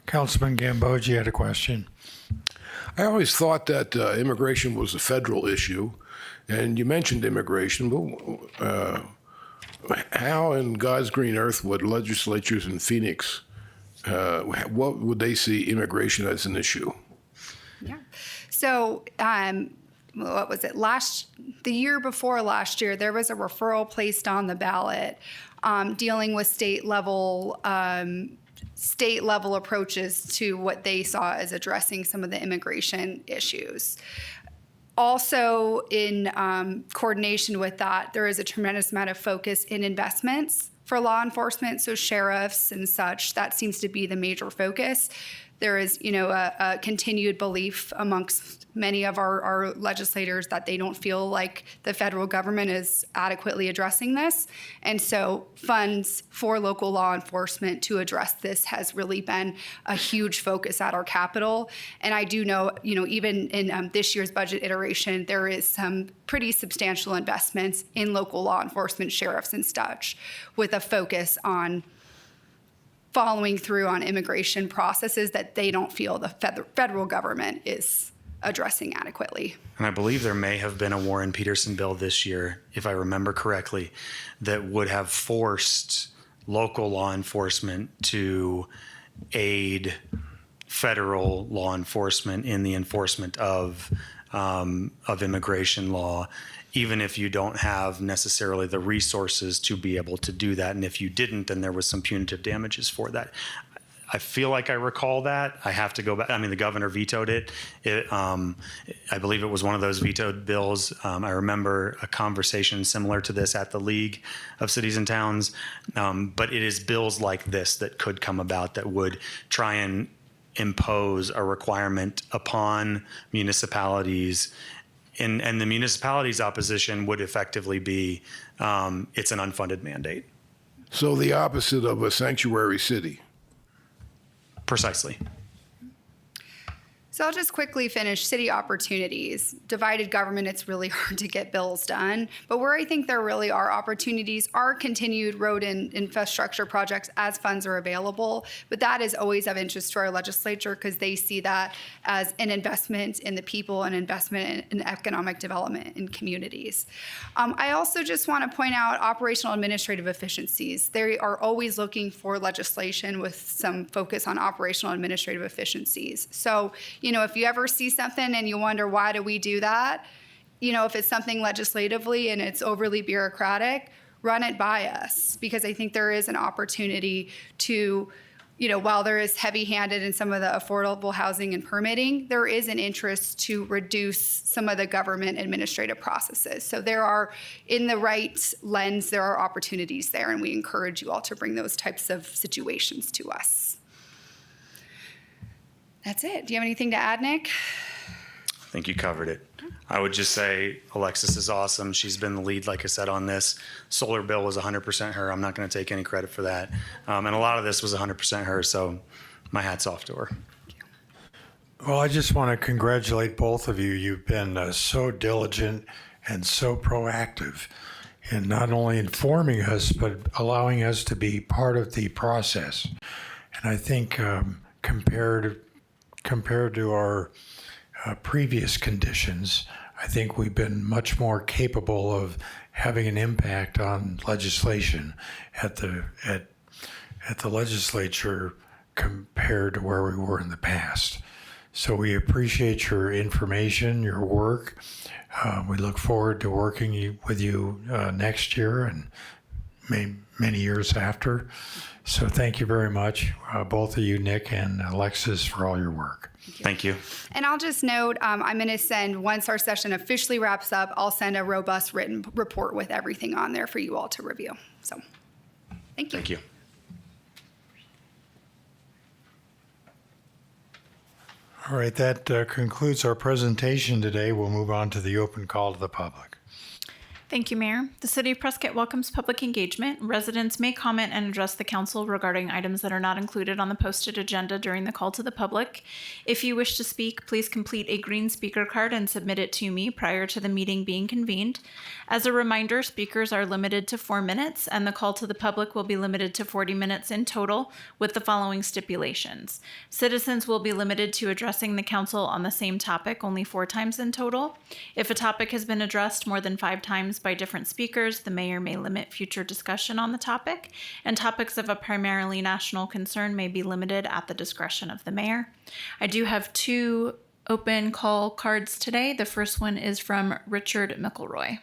Councilman Gambogi had a question. I always thought that immigration was a federal issue, and you mentioned immigration, but how in God's green earth would legislatures in Phoenix, what would they see immigration as an issue? Yeah. So, what was it? The year before last year, there was a referral placed on the ballot dealing with state level approaches to what they saw as addressing some of the immigration issues. Also, in coordination with that, there is a tremendous amount of focus in investments for law enforcement, so sheriffs and such. That seems to be the major focus. There is, a continued belief amongst many of our legislators that they don't feel like the federal government is adequately addressing this. And so funds for local law enforcement to address this has really been a huge focus at our Capitol. And I do know, even in this year's budget iteration, there is some pretty substantial investments in local law enforcement, sheriffs and such, with a focus on following through on immigration processes that they don't feel the federal government is addressing adequately. And I believe there may have been a Warren Peterson bill this year, if I remember correctly, that would have forced local law enforcement to aid federal law enforcement in the enforcement of immigration law, even if you don't have necessarily the resources to be able to do that. And if you didn't, then there was some punitive damages for that. I feel like I recall that. I have to go back. I mean, the governor vetoed it. I believe it was one of those vetoed bills. I remember a conversation similar to this at the League of Cities and Towns. But it is bills like this that could come about that would try and impose a requirement upon municipalities. And the municipality's opposition would effectively be it's an unfunded mandate. So the opposite of a sanctuary city. Precisely. So I'll just quickly finish city opportunities. Divided government, it's really hard to get bills done. But where I think there really are opportunities are continued road and infrastructure projects as funds are available. But that is always of interest to our legislature because they see that as an investment in the people and investment in economic development in communities. I also just want to point out operational administrative efficiencies. They are always looking for legislation with some focus on operational administrative efficiencies. So, if you ever see something and you wonder, why do we do that? If it's something legislatively and it's overly bureaucratic, run it by us because I think there is an opportunity to, while there is heavy-handed in some of the affordable housing and permitting, there is an interest to reduce some of the government administrative processes. So there are, in the right lens, there are opportunities there, and we encourage you all to bring those types of situations to us. That's it. Do you have anything to add, Nick? think you covered it. I would just say Alexis is awesome. She's been the lead, like I said, on this. Solar bill was 100% her. I'm not going to take any credit for that. And a lot of this was 100% her, so my hat's off to her. Well, I just want to congratulate both of you. You've been so diligent and so proactive in not only informing us, but allowing us to be part of the process. And I think compared to our previous conditions, I think we've been much more capable of having an impact on legislation at the legislature compared to where we were in the past. So we appreciate your information, your work. We look forward to working with you next year and many years after. So thank you very much, both of you, Nick and Alexis, for all your work. Thank you. And I'll just note, I'm going to send, once our session officially wraps up, I'll send a robust written report with everything on there for you all to review. So thank you. Thank you. All right, that concludes our presentation today. We'll move on to the open call to the public. Thank you, Mayor. The City of Prescott welcomes public engagement. Residents may comment and address the council regarding items that are not included on the posted agenda during the call to the public. If you wish to speak, please complete a green speaker card and submit it to me prior to the meeting being convened. As a reminder, speakers are limited to 4 minutes, and the call to the public will be limited to 40 minutes in total with the following stipulations. Citizens will be limited to addressing the council on the same topic only 4 times in total. If a topic has been addressed more than 5 times by different speakers, the mayor may limit future discussion on the topic, and topics of a primarily national concern may be limited at the discretion of the mayor. I do have 2 open call cards today. The first one is from Richard McElroy.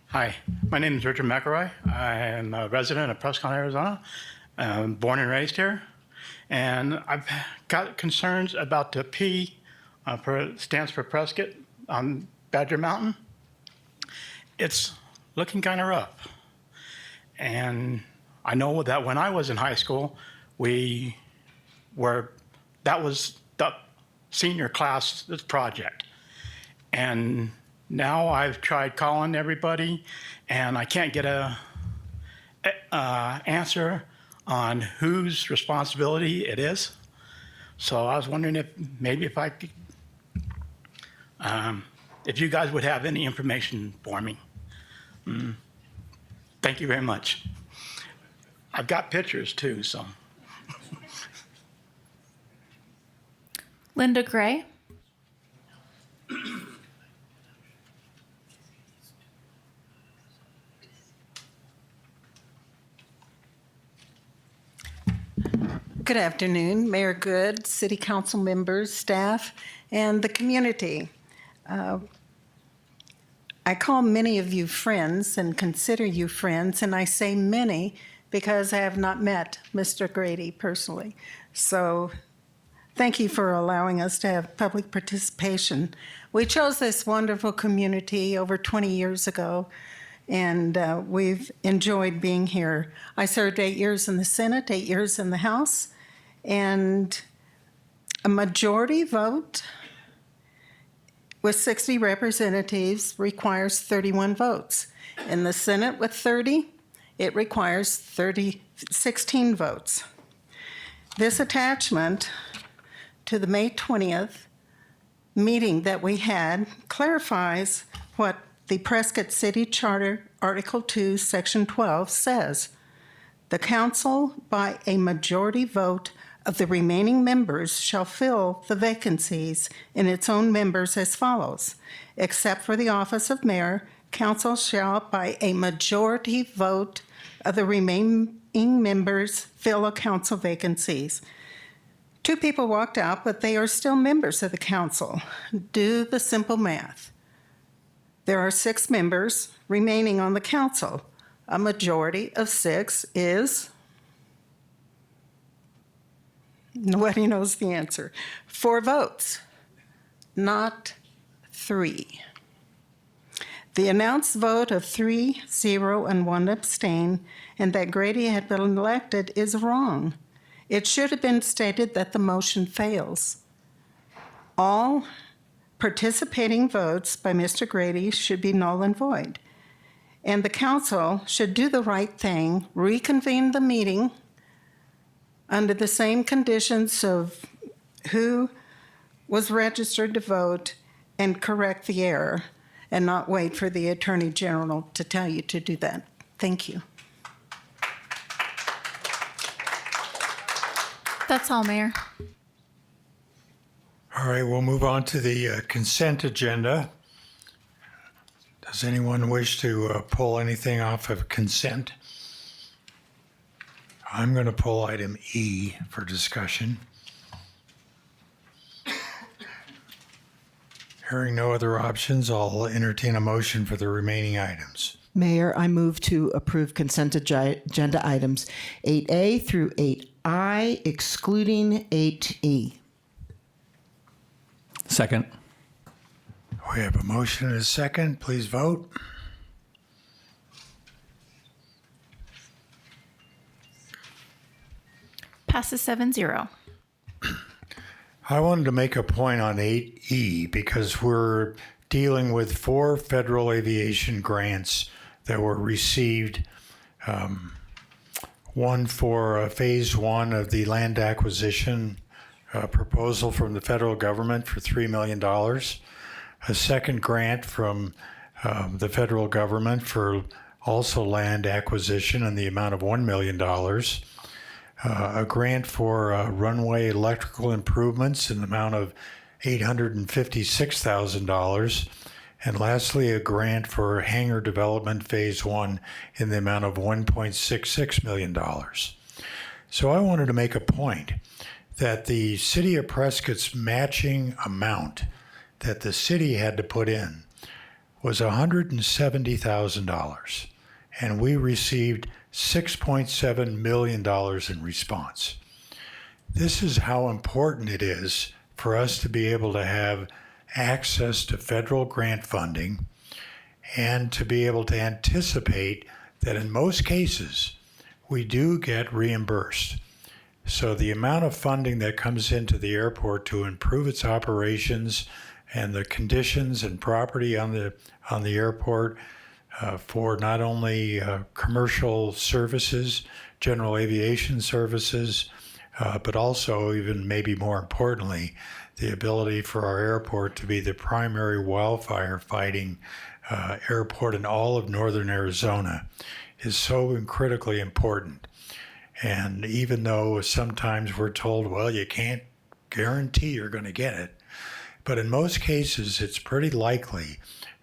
Hi, my name is Richard McElroy. I am a resident of Prescott, Arizona. I'm born and raised here. And I've got concerns about the P, stands for Prescott, on Badger Mountain. It's looking kind of rough. And I know that when I was in high school, that was the senior class project. And now I've tried calling everybody, and I can't get a answer on whose responsibility it is. So I was wondering if I could, if you guys would have any information for me. Thank you very much. I've got pictures too, so. Linda Gray. Good afternoon, Mayor Good, City Council members, staff, and the community. I call many of you friends and consider you friends, and I say many because I have not met Mr. Grady personally. So thank you for allowing us to have public participation. We chose this wonderful community over 20 years ago, and we've enjoyed being here. I served 8 years in the Senate, 8 years in the House, and a majority vote with 60 representatives requires 31 votes. In the Senate with 30, it requires 16 votes. This attachment to the May 20th meeting that we had clarifies what the Prescott City Charter, Article 2, Section 12 says. The council, by a majority vote of the remaining members, shall fill the vacancies in its own members as follows. Except for the office of mayor, council shall, by a majority vote of the remaining members, fill a council vacancies. 2 people walked out, but they are still members of the council. Do the simple math. There are 6 members remaining on the council. A majority of 6 is, nobody knows the answer, 4 votes, not 3. The announced vote of 3-0 and 1 abstain, and that Grady had been elected, is wrong. It should have been stated that the motion fails. All participating votes by Mr. Grady should be null and void. And the council should do the right thing, reconvene the meeting under the same conditions of who was registered to vote and correct the error, and not wait for the Attorney General to tell you to do that. Thank you. That's all, Mayor. All right, we'll move on to the consent agenda. Does anyone wish to pull anything off of consent? I'm going to pull item E for discussion. Hearing no other options, I'll entertain a motion for the remaining items. Mayor, I move to approve consent agenda items 8A through 8I, excluding 8E. Second. We have a motion and a second. Please vote. Passes 7-0. I wanted to make a point on 8E because we're dealing with 4 federal aviation grants that were received. One for phase 1 of the land acquisition proposal from the federal government for $3 million. A second grant from the federal government for also land acquisition in the amount of $1 million. A grant for runway electrical improvements in the amount of $856,000. And lastly, a grant for hangar development phase 1 in the amount of $1.66 million. So I wanted to make a point that the city of Prescott's matching amount that the city had to put in was $170,000. And we received $6.7 million in response. This is how important it is for us to be able to have access to federal grant funding and to be able to anticipate that in most cases we do get reimbursed. So the amount of funding that comes into the airport to improve its operations and the conditions and property on the airport for not only commercial services, general aviation services, but also even maybe more importantly, the ability for our airport to be the primary wildfire fighting airport in all of northern Arizona is so critically important. And even though sometimes we're told, well, you can't guarantee you're going to get it, but in most cases, it's pretty likely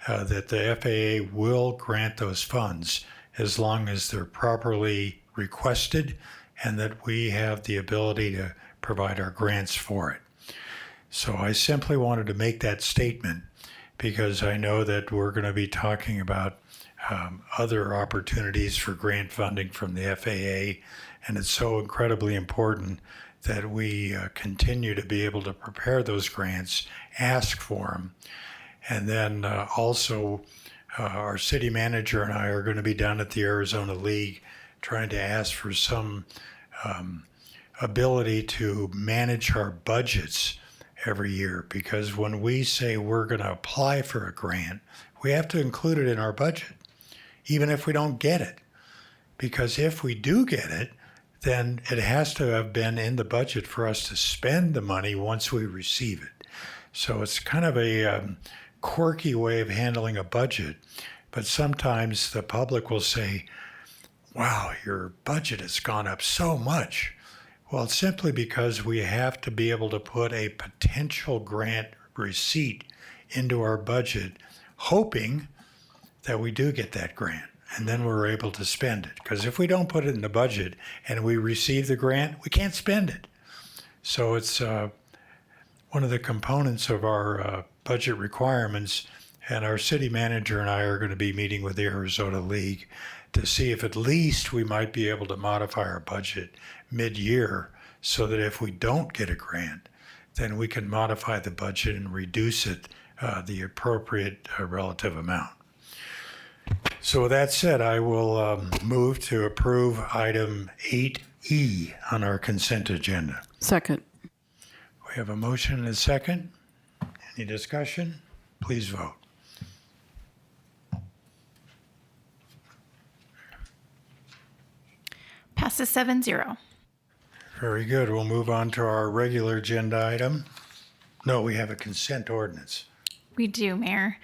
that the FAA will grant those funds as long as they're properly requested and that we have the ability to provide our grants for it. So I simply wanted to make that statement because I know that we're going to be talking about other opportunities for grant funding from the FAA, and it's so incredibly important that we continue to be able to prepare those grants, ask for them, and then also our city manager and I are going to be down at the Arizona League trying to ask for some ability to manage our budgets every year, because when we say we're going to apply for a grant, we have to include it in our budget, even if we don't get it. Because if we do get it, then it has to have been in the budget for us to spend the money once we receive it. So it's kind of a quirky way of handling a budget, but sometimes the public will say, wow, your budget has gone up so much. Well, it's simply because we have to be able to put a potential grant receipt into our budget, hoping that we do get that grant, and then we're able to spend it. Because if we don't put it in the budget and we receive the grant, we can't spend it. So it's one of the components of our budget requirements, and our city manager and I are going to be meeting with the Arizona League to see if at least we might be able to modify our budget mid-year so that if we don't get a grant, then we can modify the budget and reduce it the appropriate relative amount. So with that said, I will move to approve item 8E on our consent agenda. Second. We have a motion and a second. Any discussion? Please vote. Passes 7-0. Very good. We'll move on to our regular agenda item. No, we have a consent ordinance. We do, Mayor.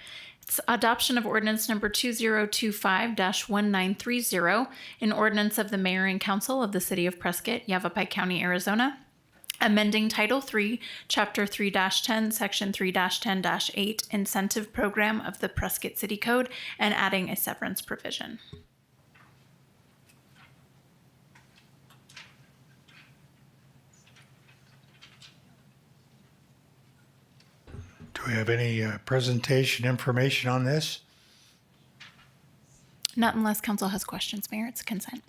It's adoption of ordinance number 2025-1930, an ordinance of the Mayor and Council of the City of Prescott, Yavapai County, Arizona, amending Title 3, Chapter 3-10, Section 3-10-8, Incentive Program of the Prescott City Code, and adding a severance provision. Do we have any presentation information on this? Not unless council has questions, Mayor. It's consent.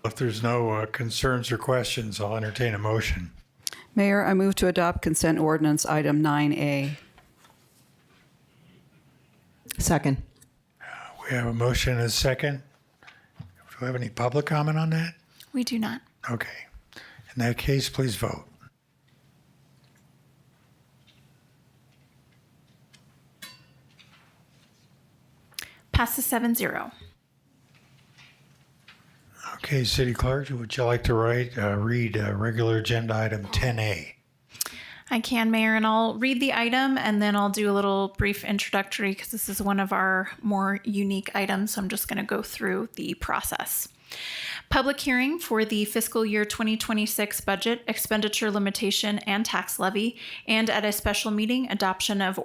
If there's no concerns or questions, I'll entertain a motion. Mayor, I move to adopt consent ordinance item 9A. Second. We have a motion and a second. Do we have any public comment on that? We do not. Okay. In that case, please vote. Passes 7-0. Okay, City Clerk, would you like to read regular agenda item 10A? I can, Mayor, and I'll read the item and then I'll do a little brief introductory because this is one of our more unique items. So I'm just going to go through the process. Public hearing for the fiscal year 2026 budget, expenditure limitation, and tax levy, and at a special meeting, adoption of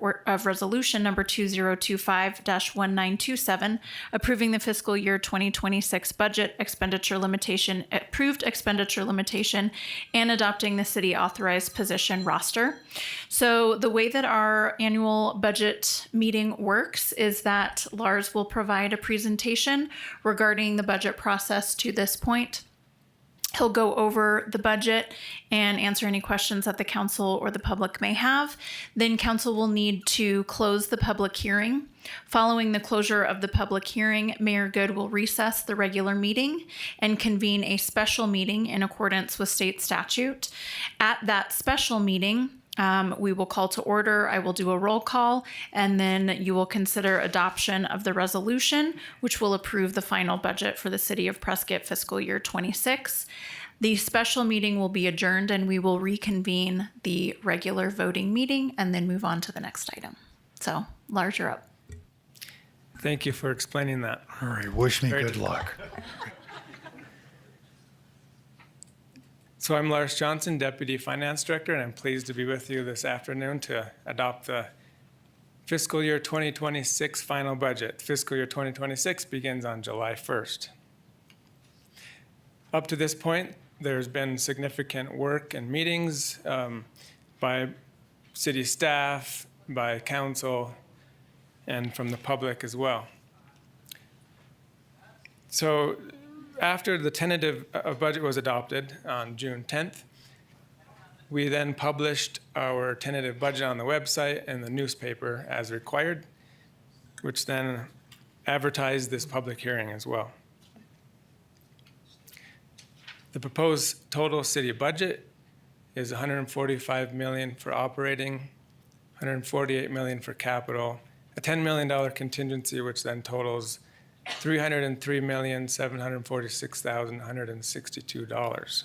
resolution number 2025-1927, approving the fiscal year 2026 budget, expenditure limitation, approved expenditure limitation, and adopting the city authorized position roster. So the way that our annual budget meeting works is that Lars will provide a presentation regarding the budget process to this point. He'll go over the budget and answer any questions that the council or the public may have. Then council will need to close the public hearing. Following the closure of the public hearing, Mayor Good will recess the regular meeting and convene a special meeting in accordance with state statute. At that special meeting, we will call to order. I will do a roll call, and then you will consider adoption of the resolution, which will approve the final budget for the City of Prescott fiscal year 26. The special meeting will be adjourned, and we will reconvene the regular voting meeting and then move on to the next item. So, Lars, you're up. Thank you for explaining that. All right, wish me Very good difficult. luck. So I'm Lars Johnson, Deputy Finance Director, and I'm pleased to be with you this afternoon to adopt the fiscal year 2026 final budget. Fiscal year 2026 begins on July 1st. Up to this point, there's been significant work and meetings by city staff, by council, and from the public as well. So after the tentative budget was adopted on June 10th, we then published our tentative budget on the website and the newspaper as required, which then advertised this public hearing as well. The proposed total city budget is $145 million for operating, $148 million for capital, a $10 million contingency, which then totals $303,746,162.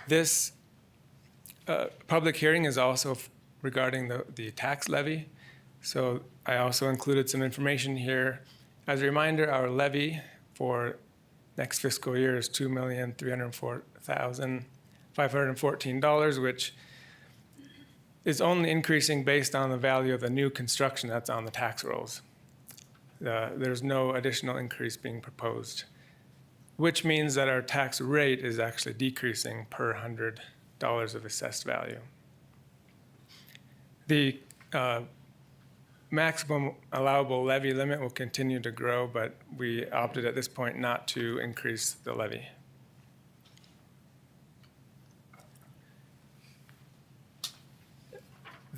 This public hearing is also regarding the tax levy. So I also included some information here. As a reminder, our levy for next fiscal year is $2,304,514, which is only increasing based on the value of the new construction that's on the tax rolls. There's no additional increase being proposed, which means that our tax rate is actually decreasing per $100 of assessed value. The maximum allowable levy limit will continue to grow, but we opted at this point not to increase the levy.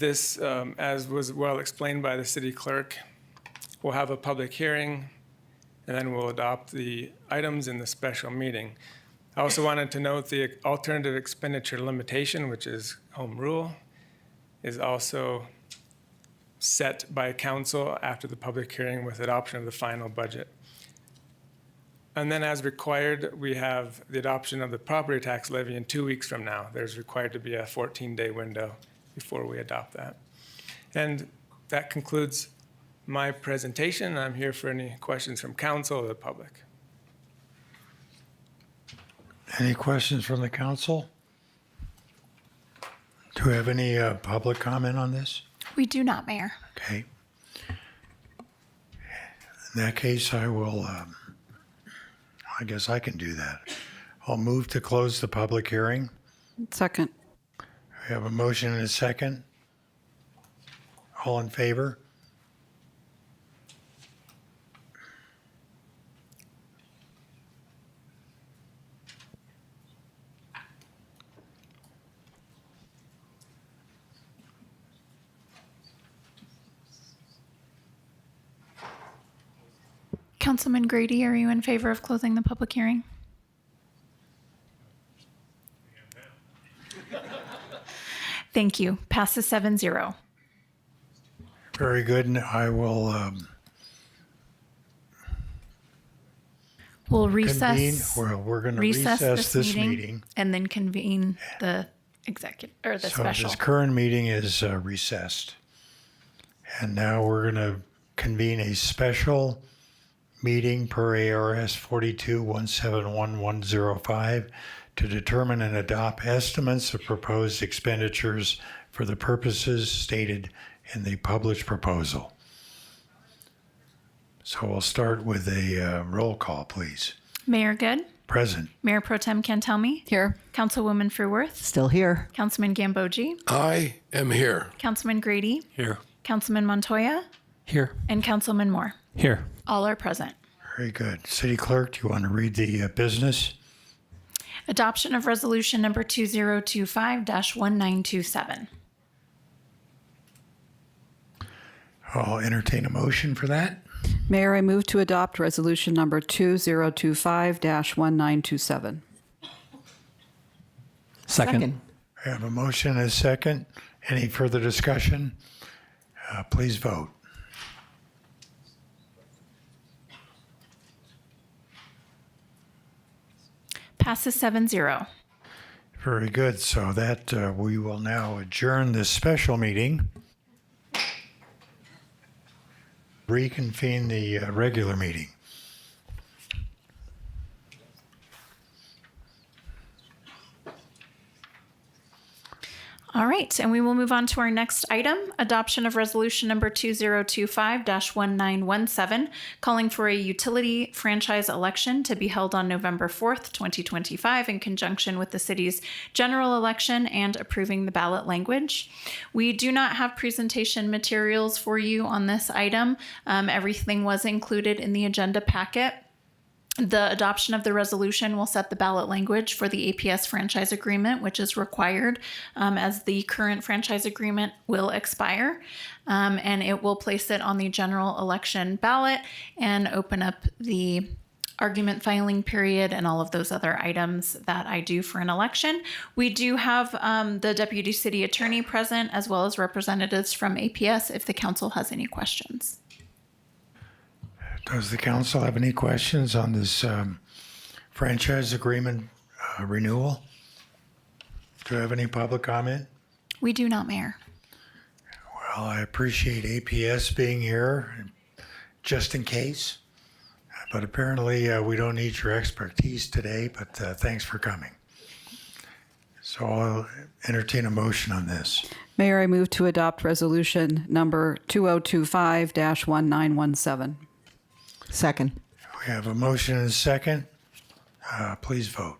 This, as was well explained by the city clerk, we'll have a public hearing, and then we'll adopt the items in the special meeting. I also wanted to note the alternative expenditure limitation, which is home rule, is also set by council after the public hearing with adoption of the final budget. And then as required, we have the adoption of the property tax levy in 2 weeks from now. There's required to be a 14-day window before we adopt that. And that concludes my presentation. I'm here for any questions from council or the public. Any questions from the council? Do we have any public comment on this? We do not, Mayor. Okay. In that case, I will, I guess I can do that. I'll move to close the public hearing. Second. We have a motion and a second. All in favor? Councilman Grady, are you in favor of closing the public hearing? Thank you. Passes 7-0. Very good. And I will We'll convene. recess. Well, we're going to recess recess this meeting. and then convene the executive or the So special. this current meeting is recessed. And now we're going to convene a special meeting per ARS 42-171-105 to determine and adopt estimates of proposed expenditures for the purposes stated in the published proposal. So we'll start with a roll call, please. Mayor Good, Present. Mayor Pro Tem Cantelmi, Here. Councilwoman Fruworth, Still here. Councilman Gambogi, I am here. Councilman Grady, Here. Councilman Montoya, Here. and Councilman Moore. Here. All are present. Very good. City Clerk, do you want to read the business? Adoption of resolution number 2025-1927. I'll entertain a motion for that. Mayor, I move to adopt resolution number 2025-1927. Second. I have a motion and a second. Any further discussion? Please vote. Passes 7-0. Very good. So that we will now adjourn this special meeting. Reconvene the regular meeting. All right, and we will move on to our next item, adoption of resolution number 2025-1917, calling for a utility franchise election to be held on November 4th, 2025, in conjunction with the city's general election and approving the ballot language. We do not have presentation materials for you on this item. Everything was included in the agenda packet. The adoption of the resolution will set the ballot language for the APS franchise agreement, which is required as the current franchise agreement will expire. And it will place it on the general election ballot and open up the argument filing period and all of those other items that I do for an election. We do have the Deputy City Attorney present, as well as representatives from APS if the council has any questions. Does the council have any questions on this franchise agreement renewal? Do you have any public comment? We do not, Mayor. Well, I appreciate APS being here, just in case. But apparently, we don't need your expertise today, but thanks for coming. So I'll entertain a motion on this. Mayor, I move to adopt resolution number 2025-1917. Second. We have a motion and a second. Please vote.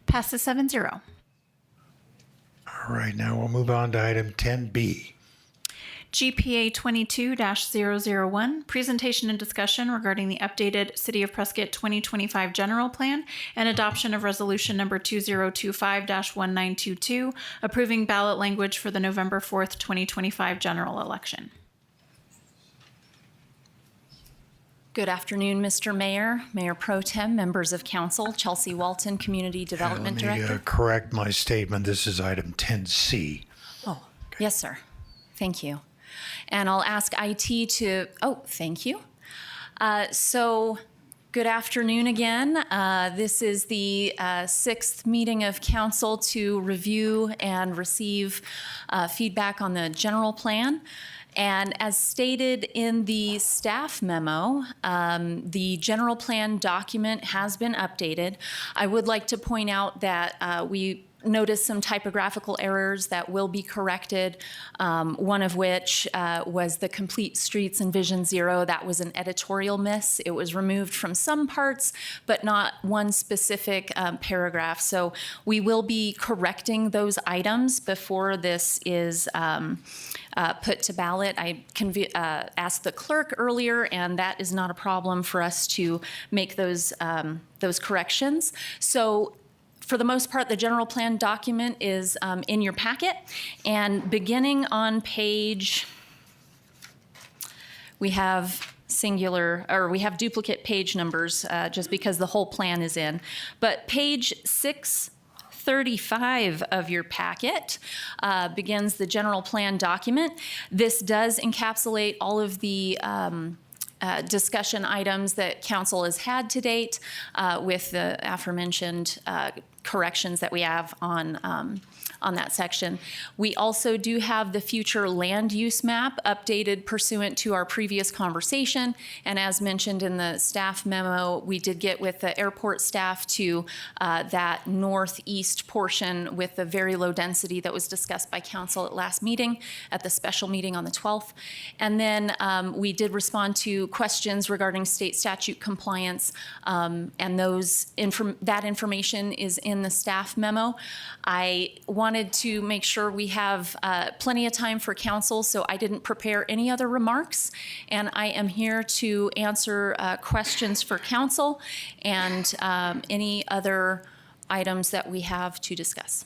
Passes 7-0. All right, now we'll move on to item 10B. GPA 22-001, presentation and discussion regarding the updated City of Prescott 2025 general plan and adoption of resolution number 2025-1922, approving ballot language for the November 4th, 2025 general election. Good afternoon, Mr. Mayor, Mayor Pro Tem, members of council, Chelsea Walton, Community Development Let me Director. correct my statement. This is item 10C. Oh, yes, sir. Thank you. And I'll ask IT to, thank you. So good afternoon again. This is the sixth meeting of council to review and receive feedback on the general plan. And as stated in the staff memo, the general plan document has been updated. I would like to point out that we noticed some typographical errors that will be corrected, one of which was the complete streets and Vision Zero. That was an editorial miss. It was removed from some parts, but not one specific paragraph. So we will be correcting those items before this is put to ballot. I asked the clerk earlier, and that is not a problem for us to make those corrections. So for the most part, the general plan document is in your packet, and beginning on page, we have duplicate page numbers just because the whole plan is in. But page 635 of your packet begins the general plan document. This does encapsulate all of the discussion items that council has had to date with the aforementioned corrections that we have on that section. We also do have the future land use map updated pursuant to our previous conversation. And as mentioned in the staff memo, we did get with the airport staff to that northeast portion with the very low density that was discussed by council at last meeting, at the special meeting on the 12th. And then we did respond to questions regarding state statute compliance, and that information is in the staff memo. I wanted to make sure we have plenty of time for council, so I didn't prepare any other remarks, and I am here to answer questions for council and any other items that we have to discuss.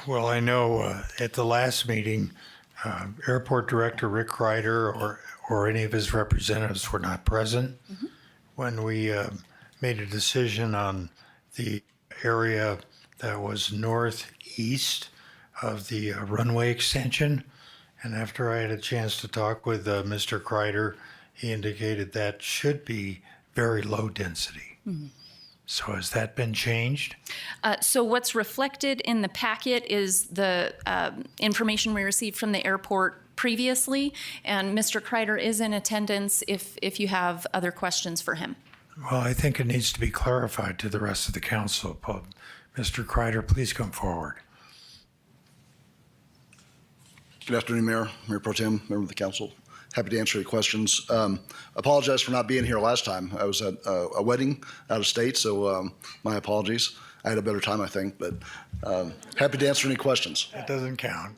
Well, I know at the last meeting, Airport Director Rick Kreider or any of his representatives were not present when we made a decision on the area that was northeast of the runway extension. And after I had a chance to talk with Mr. Kreider, he indicated that should be very low density. So has that been changed? So what's reflected in the packet is the information we received from the airport previously, and Mr. Kreider is in attendance if you have other questions for him. Well, I think it needs to be clarified to the rest of the council. Mr. Kreider, please come forward. Good afternoon, Mayor, Mayor Pro Tem, member of the council. Happy to answer your questions. Apologize for not being here last time. I was at a wedding out of state, so my apologies. I had a better time, I think, but happy to answer any questions. That doesn't count.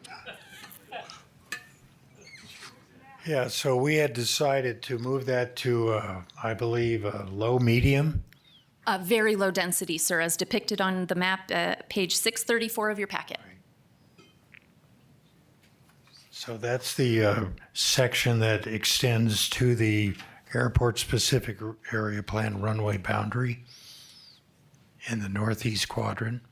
Yeah, so we had decided to move that to, I believe, low medium. Very low density, sir, as depicted on the map, page 634 of your packet. So that's the section that extends to the airport-specific area plan runway boundary in the northeast quadrant.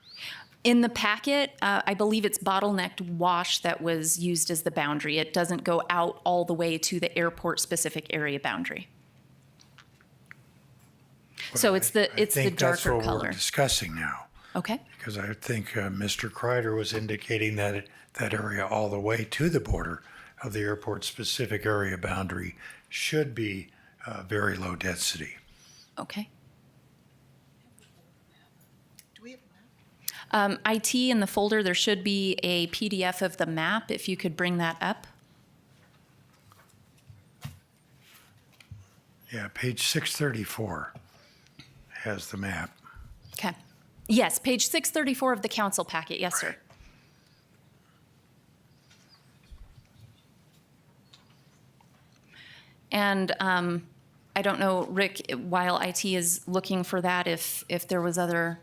In the packet, I believe it's bottlenecked wash that was used as the boundary. It doesn't go out all the way to the airport-specific area boundary. So it's the I think that's darker what color. we're discussing now. Okay. Because I think Mr. Kreider was indicating that that area all the way to the border of the airport-specific area boundary should be very low density. Okay. IT in the folder, there should be a PDF of the map, if you could bring that up. Yeah, page 634 has the map. Okay. Yes, page 634 of the council packet. Yes, sir. And I don't know, Rick, while IT is looking for that, if there was other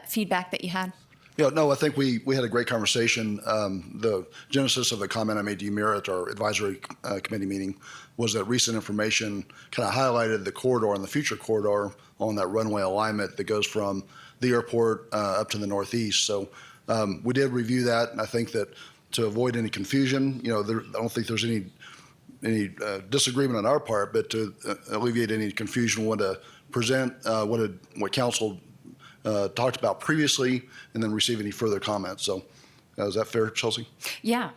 feedback that you had. Yeah, no, I think we had a great conversation. The genesis of the comment I made to you, Mayor, at our advisory committee meeting was that recent information kind of highlighted the corridor and the future corridor on that runway alignment that goes from the airport up to the northeast. So we did review that, and I think that to avoid any confusion, I don't think there's any disagreement on our part, but to alleviate any confusion, we want to present what council talked about previously, and then receive any further comments. So is that fair, Chelsea? Yeah.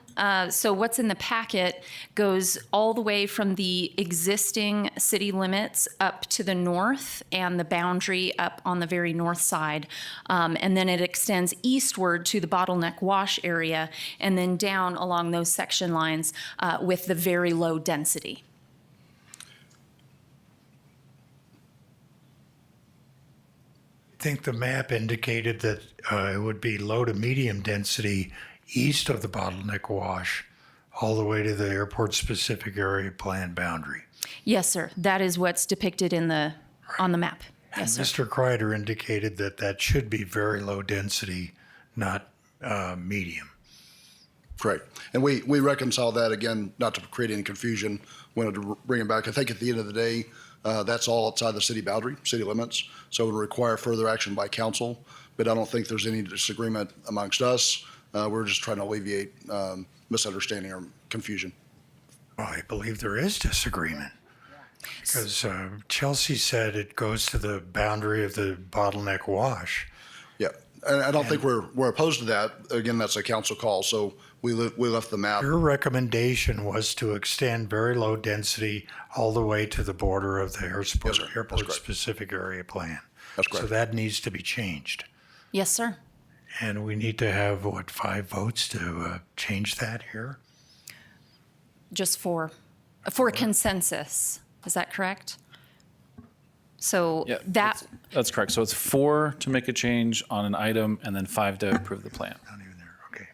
So what's in the packet goes all the way from the existing city limits up to the north and the boundary up on the very north side. And then it extends eastward to the Bottleneck Wash area and then down along those section lines with the very low density. I think the map indicated that it would be low to medium density east of the Bottleneck Wash, all the way to the airport specific area plan boundary. Yes, sir. That is what's depicted on the map. Yes, sir. Mr. Kreider indicated that that should be very low density, not medium. Great. And we reconcile that, again, not to create any confusion, wanted to bring it back. I think at the end of the day, that's all outside the city boundary, city limits, so it would require further action by council, but I don't think there's any disagreement amongst us. We're just trying to alleviate misunderstanding or confusion. Well, I believe there is disagreement, because Chelsea said it goes to the boundary of the Bottleneck Wash. Yeah, and I don't think we're opposed to that. Again, that's a council call, so we left the map. Your recommendation was to extend very low density all the way to the border of the Yes, sir. That's airport correct. specific area plan. That's correct. So that needs to be changed. Yes, sir. And we need to have, 5 votes to change that here? Just for consensus. Is that correct? So Yeah, that's correct. So it's 4 to make a change on an item and then 5 to approve the plan. Not even there, okay.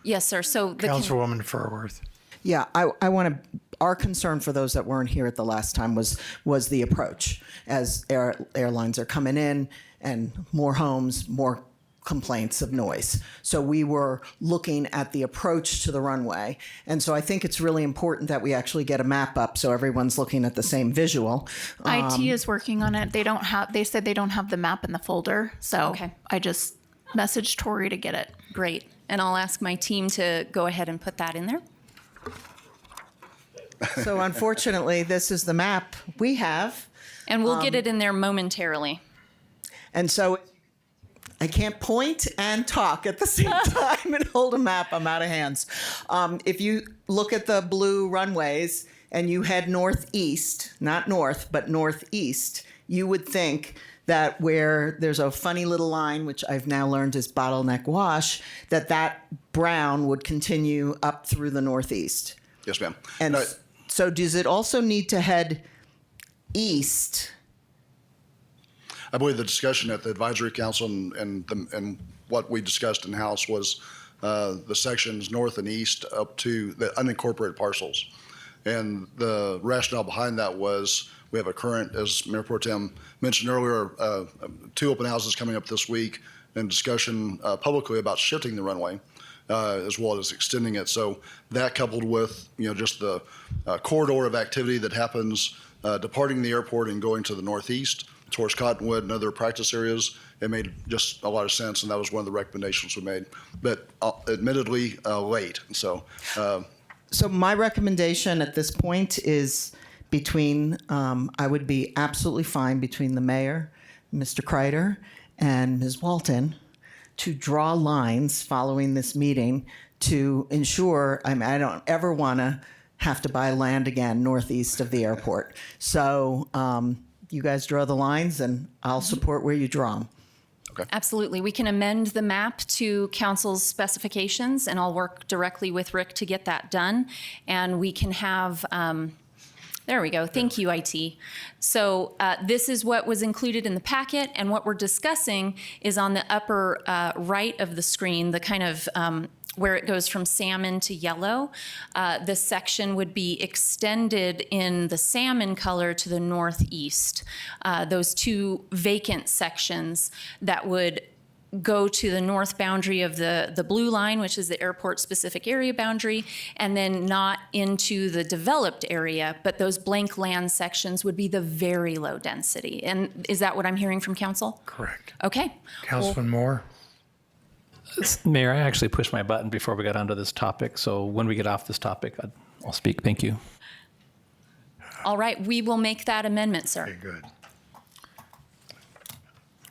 yes, sir. So the Councilwoman Furworth. Yeah, I want to. Our concern for those that weren't here at the last time was the approach as airlines are coming in and more homes, more complaints of noise. So we were looking at the approach to the runway. And so I think it's really important that we actually get a map up so everyone's looking at the same visual. IT is working on it. They said they don't have the map in the folder. So Okay. I just messaged Tori to get it. great. And I'll ask my team to go ahead and put that in there. So unfortunately, this is the map we have. And we'll get it in there momentarily. And so I can't point and talk at the same time and hold a map. I'm out of hands. If you look at the blue runways and you head northeast, not north, but northeast, you would think that where there's a funny little line, which I've now learned is Bottleneck Wash, that brown would continue up through the northeast. Yes, ma'am. And so does it also need to head east? I believe the discussion at the advisory council and what we discussed in house was the sections north and east up to the unincorporated parcels. And the rationale behind that was we have a current, as Mayor Pro Tem mentioned earlier, 2 open houses coming up this week and discussion publicly about shifting the runway as well as extending it. So that coupled with, just the corridor of activity that happens departing the airport and going to the northeast towards Cottonwood and other practice areas, it made just a lot of sense, and that was one of the recommendations we made. But admittedly, late. So my recommendation at this point is between, I would be absolutely fine between the mayor, Mr. Kreider, and Ms. Walton to draw lines following this meeting to ensure, I don't ever want to have to buy land again northeast of the airport. So you guys draw the lines and I'll support where you draw them. Absolutely. We can amend the map to council's specifications, and I'll work directly with Rick to get that done. And we can have, there we go. Thank you, IT. So this is what was included in the packet, and what we're discussing is on the upper right of the screen, the kind of where it goes from salmon to yellow. The section would be extended in the salmon color to the northeast. Those two vacant sections that would go to the north boundary of the blue line, which is the airport specific area boundary, and then not into the developed area, but those blank land sections would be the very low density. And is that what I'm hearing from council? Correct. Okay. Councilman Moore? Mayor, I actually pushed my button before we got onto this topic, so when we get off this topic, I'll speak. Thank you. All right, we will make that amendment, Very sir. good.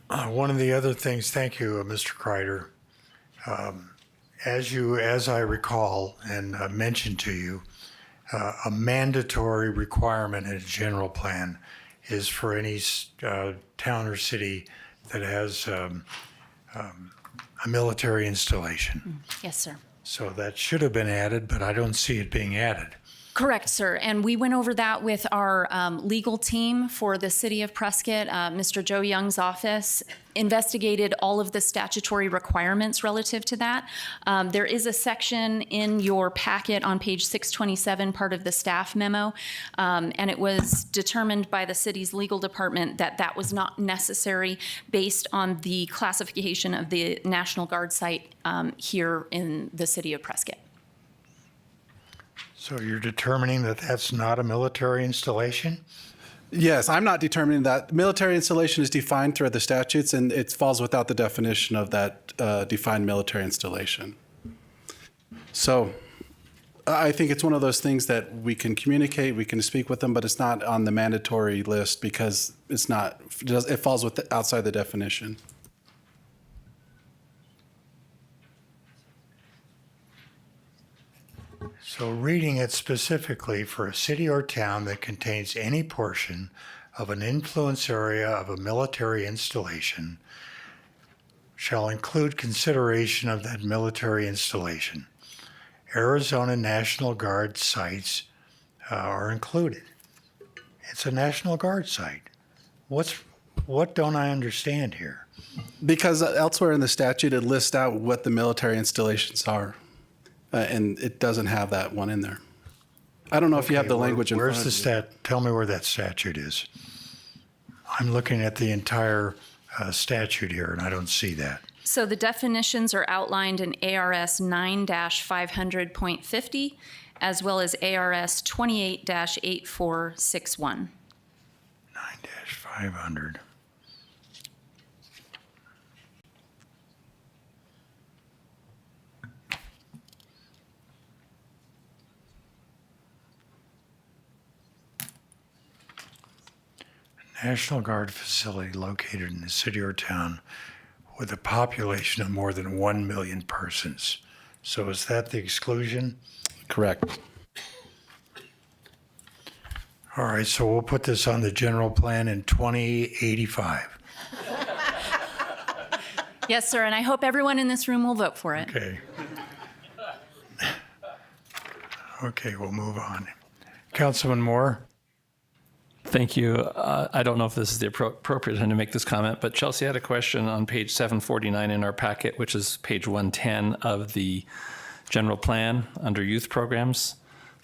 One of the other things, thank you, Mr. Kreider. As I recall and mentioned to you, a mandatory requirement in a general plan is for any town or city that has a military installation. Yes, sir. So that should have been added, but I don't see it being added. Correct, sir. And we went over that with our legal team for the city of Prescott. Mr. Joe Young's office investigated all of the statutory requirements relative to that. There is a section in your packet on page 627, part of the staff memo, and it was determined by the city's legal department that that was not necessary based on the classification of the National Guard site here in the city of Prescott. So you're determining that that's not a military installation? Yes, I'm not determining that. Military installation is defined through the statutes, and it falls without the definition of that defined military installation. So I think it's one of those things that we can communicate, we can speak with them, but it's not on the mandatory list because it's not, it falls outside the definition. So reading it specifically, for a city or town that contains any portion of an influence area of a military installation shall include consideration of that military installation. Arizona National Guard sites are included. It's a National Guard site. What don't I understand here? Because elsewhere in the statute, it lists out what the military installations are. And it doesn't have that one in there. I don't know if you have the language in front of you. Where's the tell me where that statute is. I'm looking at the entire statute here and I don't see that. So the definitions are outlined in ARS 9-500.50 as well as ARS 28-8461. 9-500. National Guard facility located in the city or town with a population of more than 1 million persons. So is that the exclusion? Correct. All right, so we'll put this on the general plan in 2085. Yes, sir, and I hope everyone in this room will vote for it. Okay. Okay, we'll move on. Councilman Moore? Thank you. I don't know if this is the appropriate time to make this comment, but Chelsea had a question on page 749 in our packet, which is page 110 of the general plan under youth programs.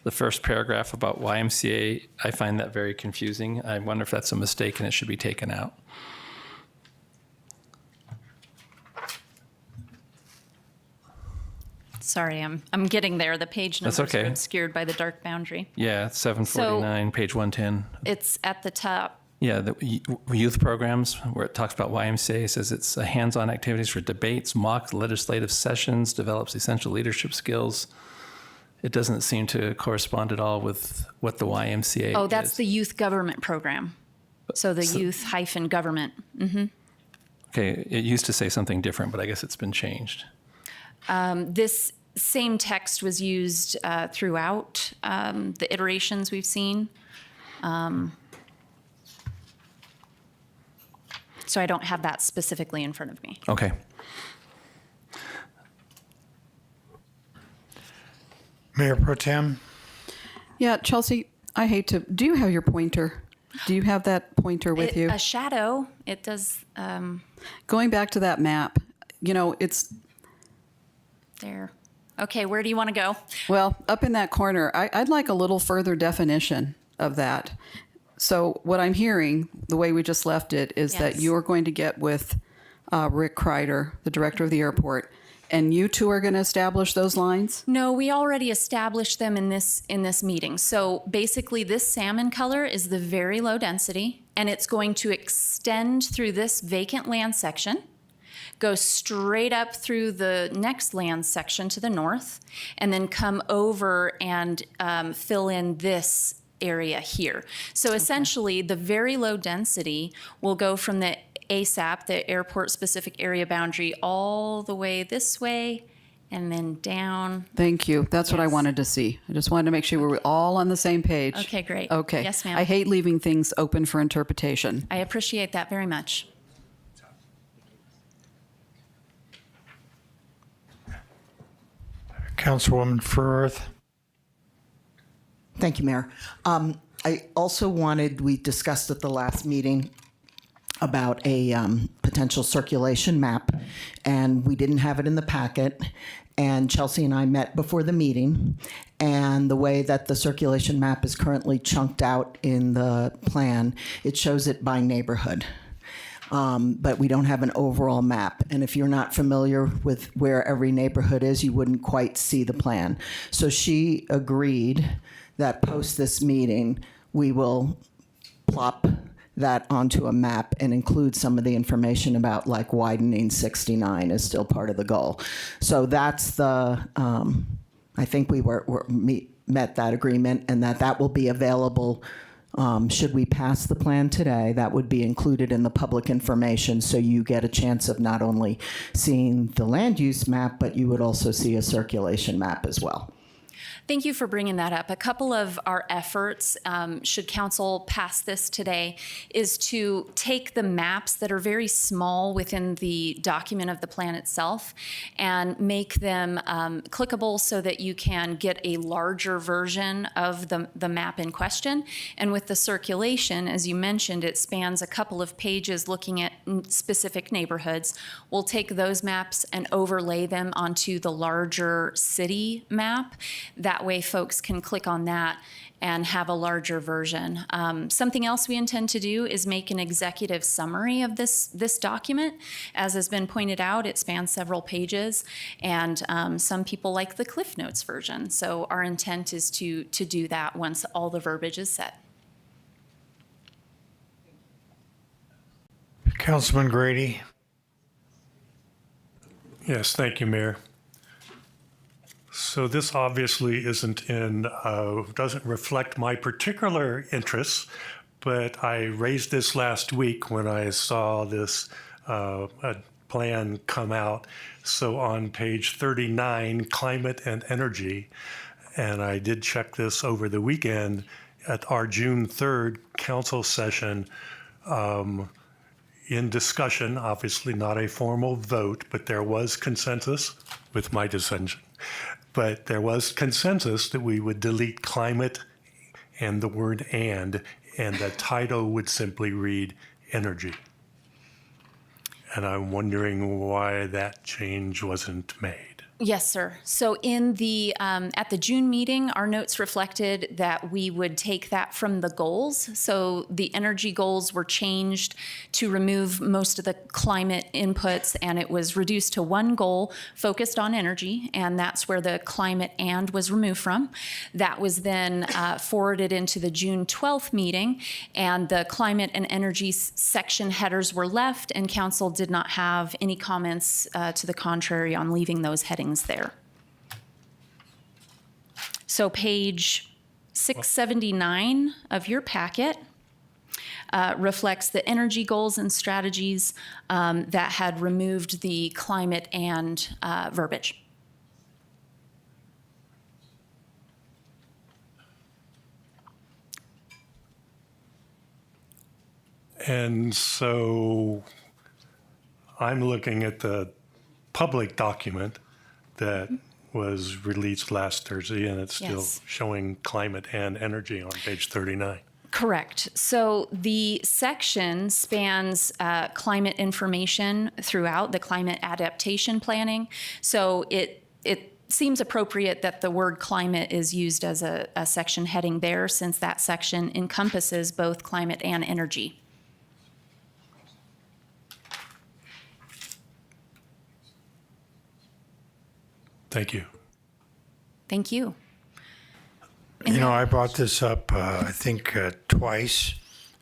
The first paragraph about YMCA, I find that very confusing. I wonder if that's a mistake and it should be taken out. Sorry, I'm getting there. The page That's numbers okay. are obscured by the dark boundary. Yeah, it's 749, page 110. It's at the top. Yeah, the youth programs where it talks about YMCA says it's a hands-on activities for debates, mock legislative sessions, develops essential leadership skills. It doesn't seem to correspond at all with what the YMCA Oh, that's is. the youth government program. So the youth-government. Mm-hmm. Okay, it used to say something different, but I guess it's been changed. This same text was used throughout the iterations we've seen. So I don't have that specifically in front of me. Okay. Mayor Pro Tem? Yeah, Chelsea, I hate to. Do you have your pointer? Do you have that pointer with you? A shadow, it does, Going back to that map, you know, it's there. Okay, where do you want to go? Well, up in that corner, I'd like a little further definition of that. So what I'm hearing, the way we just left it, is that Yes. you're going to get with Rick Kreider, the director of the airport, and you two are going to establish those lines? No, we already established them in this meeting. So basically, this salmon color is the very low density, and it's going to extend through this vacant land section, go straight up through the next land section to the north, and then come over and fill in this area here. So essentially, the very low density will go from the ASAP, the airport specific area boundary, all the way this way and then down. Thank you. That's what I Yes. wanted to see. I just wanted to make sure we were all on the same page. Okay, great. Okay. Yes, ma'am. I hate leaving things open for interpretation. I appreciate that very much. Councilwoman Firth. Thank you, Mayor. I also we discussed at the last meeting about a potential circulation map, and we didn't have it in the packet. And Chelsea and I met before the meeting, and the way that the circulation map is currently chunked out in the plan, it shows it by neighborhood. But we don't have an overall map. And if you're not familiar with where every neighborhood is, you wouldn't quite see the plan. So she agreed that post this meeting, we will plop that onto a map and include some of the information about like widening 69 is still part of the goal. So that's the, I think we met that agreement, and that will be available. Should we pass the plan today, that would be included in the public information, so you get a chance of not only seeing the land use map, but you would also see a circulation map as well. Thank you for bringing that up. A couple of our efforts, should council pass this today, is to take the maps that are very small within the document of the plan itself and make them clickable so that you can get a larger version of the map in question. And with the circulation, as you mentioned, it spans a couple of pages looking at specific neighborhoods. We'll take those maps and overlay them onto the larger city map. That way folks can click on that and have a larger version. Something else we intend to do is make an executive summary of this document. As has been pointed out, it spans several pages, and some people like the Cliff Notes version. So our intent is to do that once all the verbiage is set. Councilman Grady. Yes, thank you, Mayor. So this obviously doesn't reflect my particular interests, but I raised this last week when I saw this plan come out. So on page 39, climate and energy, and I did check this over the weekend at our June 3rd council session. In discussion, obviously not a formal vote, but there was consensus with my dissension. But there was consensus that we would delete climate and the word and the title would simply read energy. And I'm wondering why that change wasn't made. Yes, sir. So in the at the June meeting, our notes reflected that we would take that from the goals. So the energy goals were changed to remove most of the climate inputs, and it was reduced to one goal focused on energy, and that's where the climate and was removed from. That was then forwarded into the June 12th meeting, and the climate and energy section headers were left, and council did not have any comments to the contrary on leaving those headings there. So page 679 of your packet reflects the energy goals and strategies that had removed the climate and verbiage. And so I'm looking at the public document that was released last Thursday, and it's still Yes. showing climate and energy on page 39. Correct. So the section spans climate information throughout the climate adaptation planning. So it seems appropriate that the word climate is used as a section heading there, since that section encompasses both climate and energy. Thank you. Thank you. You know, I brought this up, I think, twice,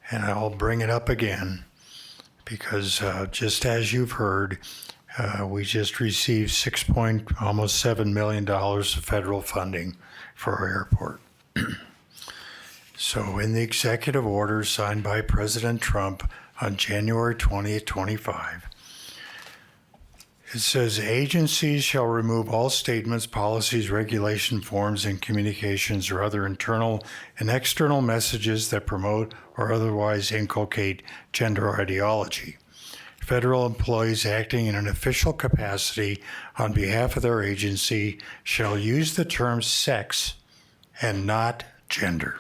and I'll bring it up again because just as you've heard, we just received almost $7 million of federal funding for our airport. So in the executive order signed by President Trump on January 20th, 25, it says agencies shall remove all statements, policies, regulation forms, and communications or other internal and external messages that promote or otherwise inculcate gender ideology. Federal employees acting in an official capacity on behalf of their agency shall use the term sex and not gender.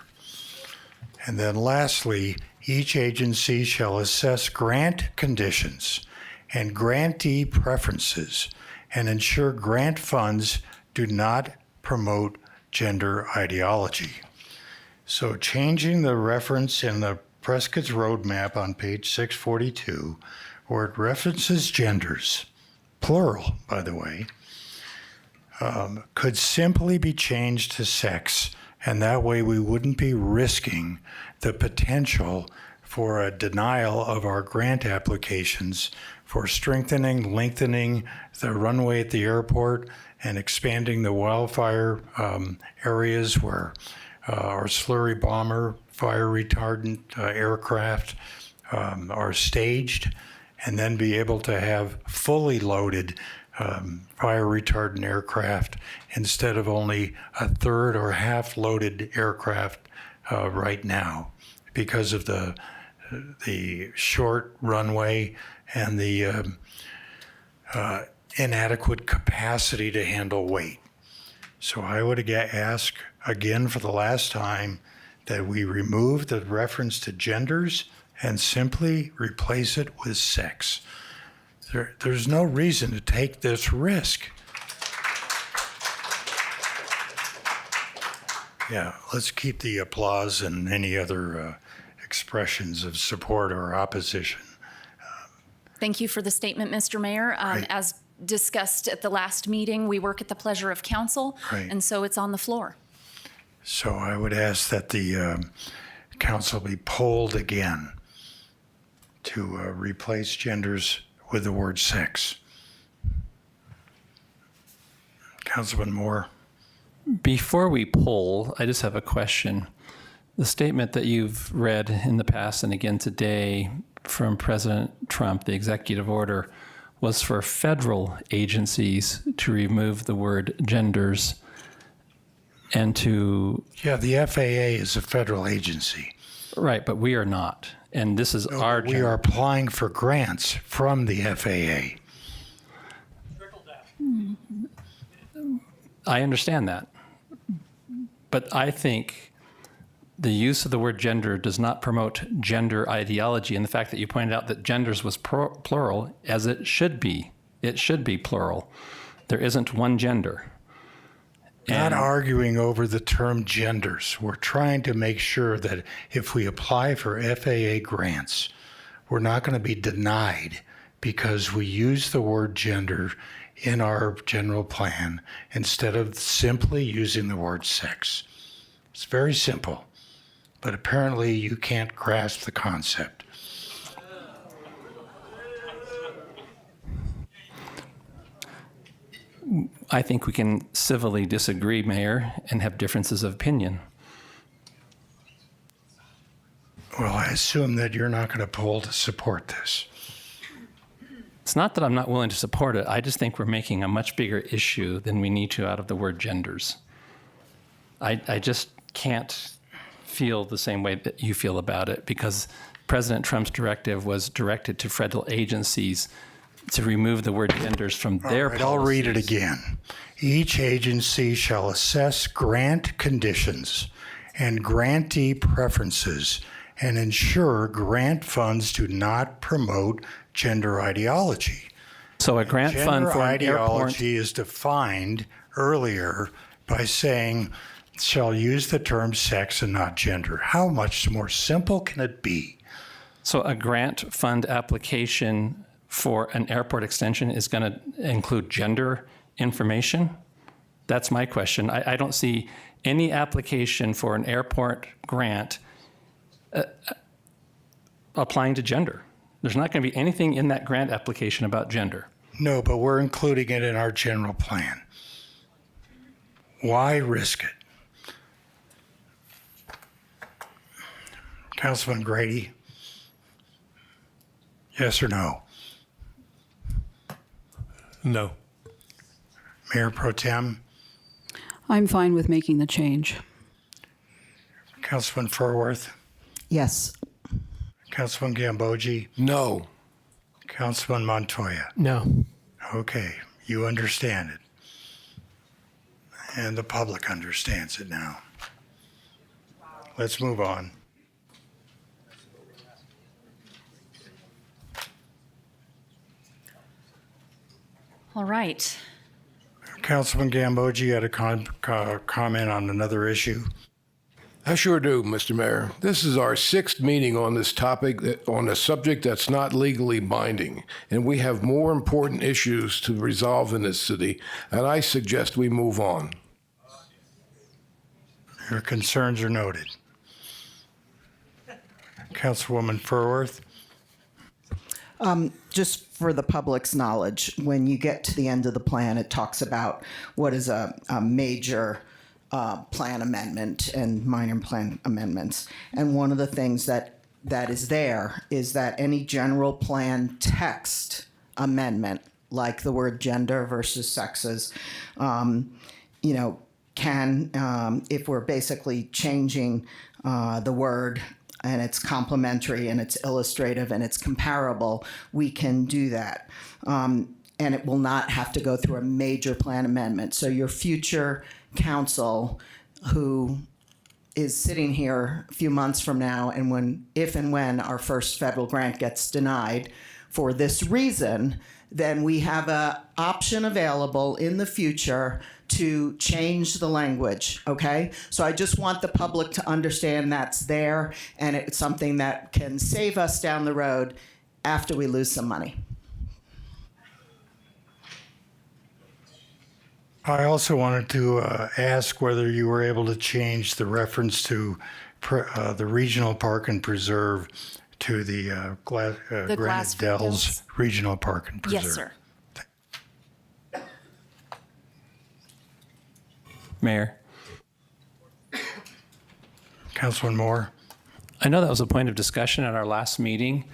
And then lastly, each agency shall assess grant conditions and grantee preferences and ensure grant funds do not promote gender ideology. So changing the reference in the Prescott's roadmap on page 642, where it references genders, plural, by the way, could simply be changed to sex, and that way we wouldn't be risking the potential for a denial of our grant applications for strengthening, lengthening the runway at the airport and expanding the wildfire areas where our slurry bomber, fire retardant aircraft are staged, and then be able to have fully loaded fire retardant aircraft instead of only a third or half loaded aircraft right now because of the short runway and the inadequate capacity to handle weight. So I would ask again for the last time that we remove the reference to genders and simply replace it with sex. There's no reason to take this risk. Yeah, let's keep the applause and any other expressions of support or opposition. Thank you for the statement, Mr. Mayor. Right. As discussed at the last meeting, we work at the pleasure of council, Right. and so it's on the floor. So I would ask that the council be polled again to replace genders with the word sex. Councilman Moore. Before we poll, I just have a question. The statement that you've read in the past and again today from President Trump, the executive order, was for federal agencies to remove the word genders and to... Yeah, the FAA is a federal agency. Right, but we are not. And this is our... We are applying for grants from the FAA. I understand that. But I think the use of the word gender does not promote gender ideology. And the fact that you pointed out that genders was plural, as it should be plural. There isn't one gender. Not arguing over the term genders. We're trying to make sure that if we apply for FAA grants, we're not going to be denied because we use the word gender in our general plan instead of simply using the word sex. It's very simple, but apparently you can't grasp the concept. I think we can civilly disagree, Mayor, and have differences of opinion. Well, I assume that you're not going to poll to support this. It's not that I'm not willing to support it. I just think we're making a much bigger issue than we need to out of the word genders. I just can't feel the same way that you feel about it because President Trump's directive was directed to federal agencies to remove the word genders from their policies. I'll read it again. Each agency shall assess grant conditions and grantee preferences and ensure grant funds do not promote gender ideology. So a grant fund Gender for an airport... ideology is defined earlier by saying, shall use the term sex and not gender. How much more simple can it be? So a grant fund application for an airport extension is going to include gender information? That's my question. I don't see any application for an airport grant applying to gender. There's not going to be anything in that grant application about gender. No, but we're including it in our general plan. Why risk it? Councilman Grady? Yes or no? No. Mayor Pro Tem? I'm fine with making the change. Councilman Furworth? Yes. Councilman Gambogi? No. Councilman Montoya? No. Okay, you understand it. And the public understands it now. Let's move on. All right. Councilman Gambogi had a comment on another issue. I sure do, Mr. Mayor. This is our 6th meeting on this topic, on a subject that's not legally binding, and we have more important issues to resolve in this city, and I suggest we move on. Your concerns are noted. Councilwoman Furworth? Just for the public's knowledge, when you get to the end of the plan, it talks about what is a major plan amendment and minor plan amendments. And one of the things that is there is that any general plan text amendment, like the word gender versus sexes, can, if we're basically changing the word and it's complementary and it's illustrative and it's comparable, we can do that. And it will not have to go through a major plan amendment. So your future council who is sitting here a few months from now, and if and when our first federal grant gets denied for this reason, then we have an option available in the future to change the language, okay? So I just want the public to understand that's there, and it's something that can save us down the road after we lose some money. I also wanted to ask whether you were able to change the reference to the Regional Park and Preserve to the Granite Glassford Dells Dells. Regional Park and Preserve. Yes, sir. Mayor, Councilman Moore? I know that was a point of discussion at our last meeting,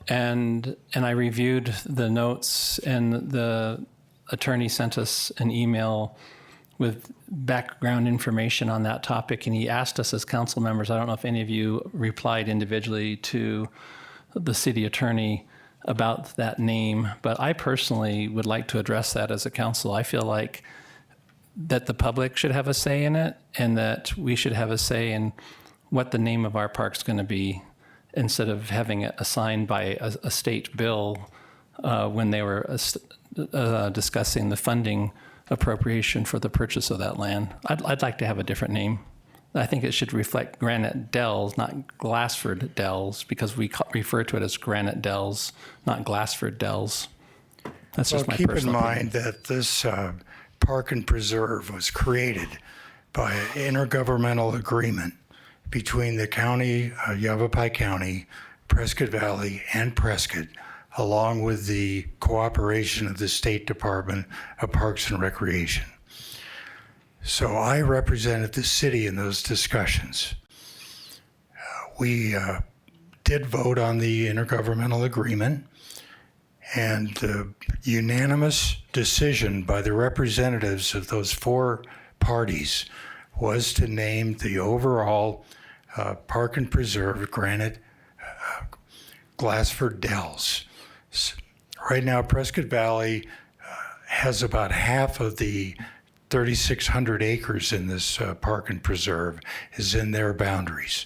and I reviewed the notes, and the attorney sent us an email with background information on that topic, and he asked us as council members, I don't know if any of you replied individually to the city attorney about that name, but I personally would like to address that as a council. I feel like that the public should have a say in it, and that we should have a say in what the name of our park's going to be, instead of having it assigned by a state bill when they were discussing the funding appropriation for the purchase of that land. I'd like to have a different name. I think it should reflect Granite Dells, not Glassford Dells, because we refer to it as Granite Dells, not Glassford Dells. That's just my keep in personal mind opinion. that this Park and Preserve was created by an intergovernmental agreement between the county, Yavapai County, Prescott Valley, and Prescott, along with the cooperation of the State Department of Parks and Recreation. So I represented the city in those discussions. We did vote on the intergovernmental agreement, and the unanimous decision by the representatives of those 4 parties was to name the overall Park and Preserve Granite Glassford Dells. Right now, Prescott Valley has about half of the 3,600 acres in this Park and Preserve is in their boundaries.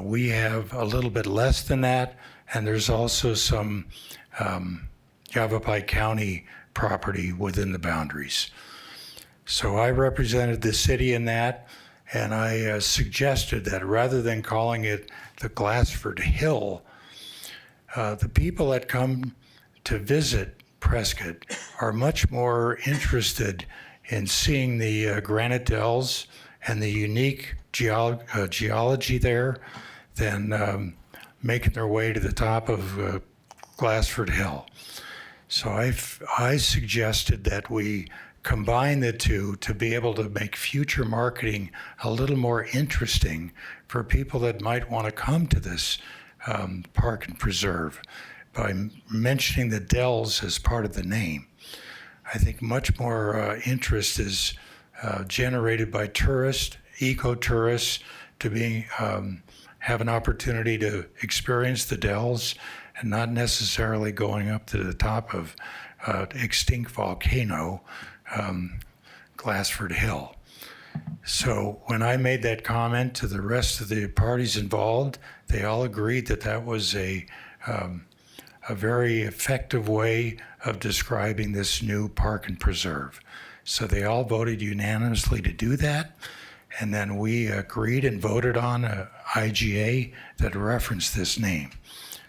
We have a little bit less than that, and there's also some Yavapai County property within the boundaries. So I represented the city in that, and I suggested that rather than calling it the Glassford Hill, the people that come to visit Prescott are much more interested in seeing the granite dells and the unique geology there than making their way to the top of Glassford Hill. So I suggested that we combine the two to be able to make future marketing a little more interesting for people that might want to come to this park and preserve by mentioning the dells as part of the name. I think much more interest is generated by tourists, eco-tourists, to have an opportunity to experience the dells and not necessarily going up to the top of extinct volcano, Glassford Hill. So when I made that comment to the rest of the parties involved, they all agreed that that was a very effective way of describing this new park and preserve. So they all voted unanimously to do that. And then we agreed and voted on a IGA that referenced this name.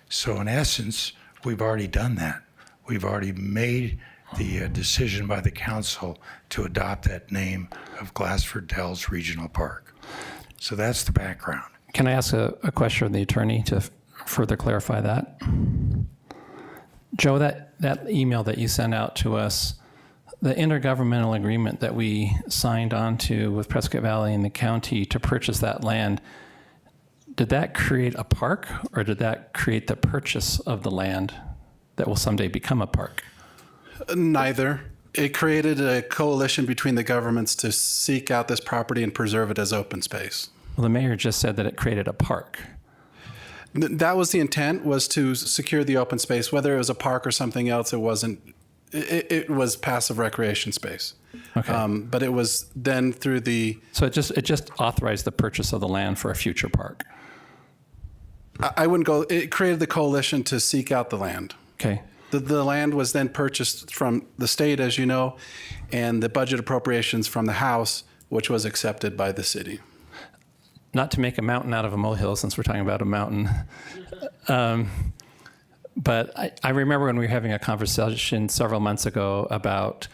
So in essence, we've already done that. We've already made the decision by the council to adopt that name of Glassford Dells Regional Park. So that's the background. Can I ask a question of the attorney to further clarify that? Joe, that email that you sent out to us, the intergovernmental agreement that we signed on to with Prescott Valley and the county to purchase that land, did that create a park, or did that create the purchase of the land that will someday become a park? Neither. It created a coalition between the governments to seek out this property and preserve it as open space. Well, the mayor just said that it created a park. That was the intent, was to secure the open space. Whether it was a park or something else, it wasn't. It was passive recreation space. Okay. But it was then through the. So it just authorized the purchase of the land for a future park. I wouldn't go. It created the coalition to seek out the land. Okay. The land was then purchased from the state, as you know, and the budget appropriations from the House, which was accepted by the city. Not to make a mountain out of a molehill, since we're talking about a mountain. But I remember when we were having a conversation several months ago about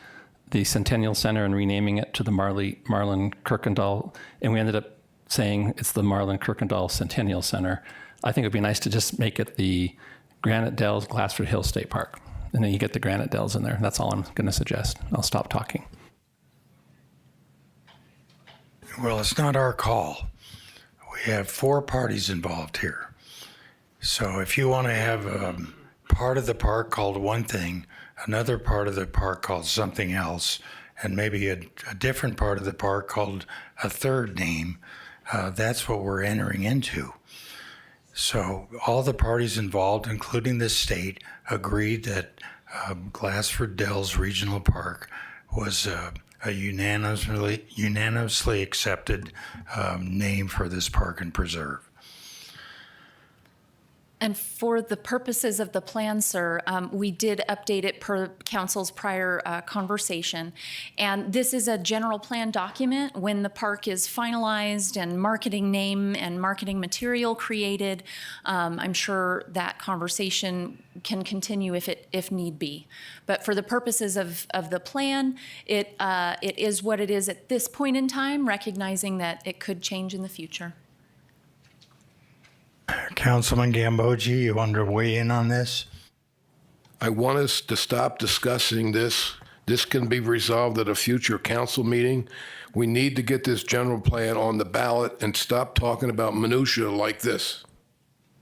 the Centennial Center and renaming it to the Marlin Kirkendall, and we ended up saying it's the Marlin Kirkendall Centennial Center. I think it would be nice to just make it the Granite Dells Glassford Hill State Park. And then you get the Granite Dells in there. That's all I'm going to suggest. I'll stop talking. Well, it's not our call. We have 4 parties involved here. So if you want to have part of the park called one thing, another part of the park called something else, and maybe a different part of the park called a third name, that's what we're entering into. So all the parties involved, including the state, agreed that Glassford Dells Regional Park was a unanimously accepted name for this park and preserve. And for the purposes of the plan, sir, we did update it per council's prior conversation. And this is a general plan document. When the park is finalized and marketing name and marketing material created, I'm sure that conversation can continue if need be. But for the purposes of the plan, it is what it is at this point in time, recognizing that it could change in the future. Councilman Gambogi, you want to weigh in on this? I want us to stop discussing this. This can be resolved at a future council meeting. We need to get this general plan on the ballot and stop talking about minutia like this.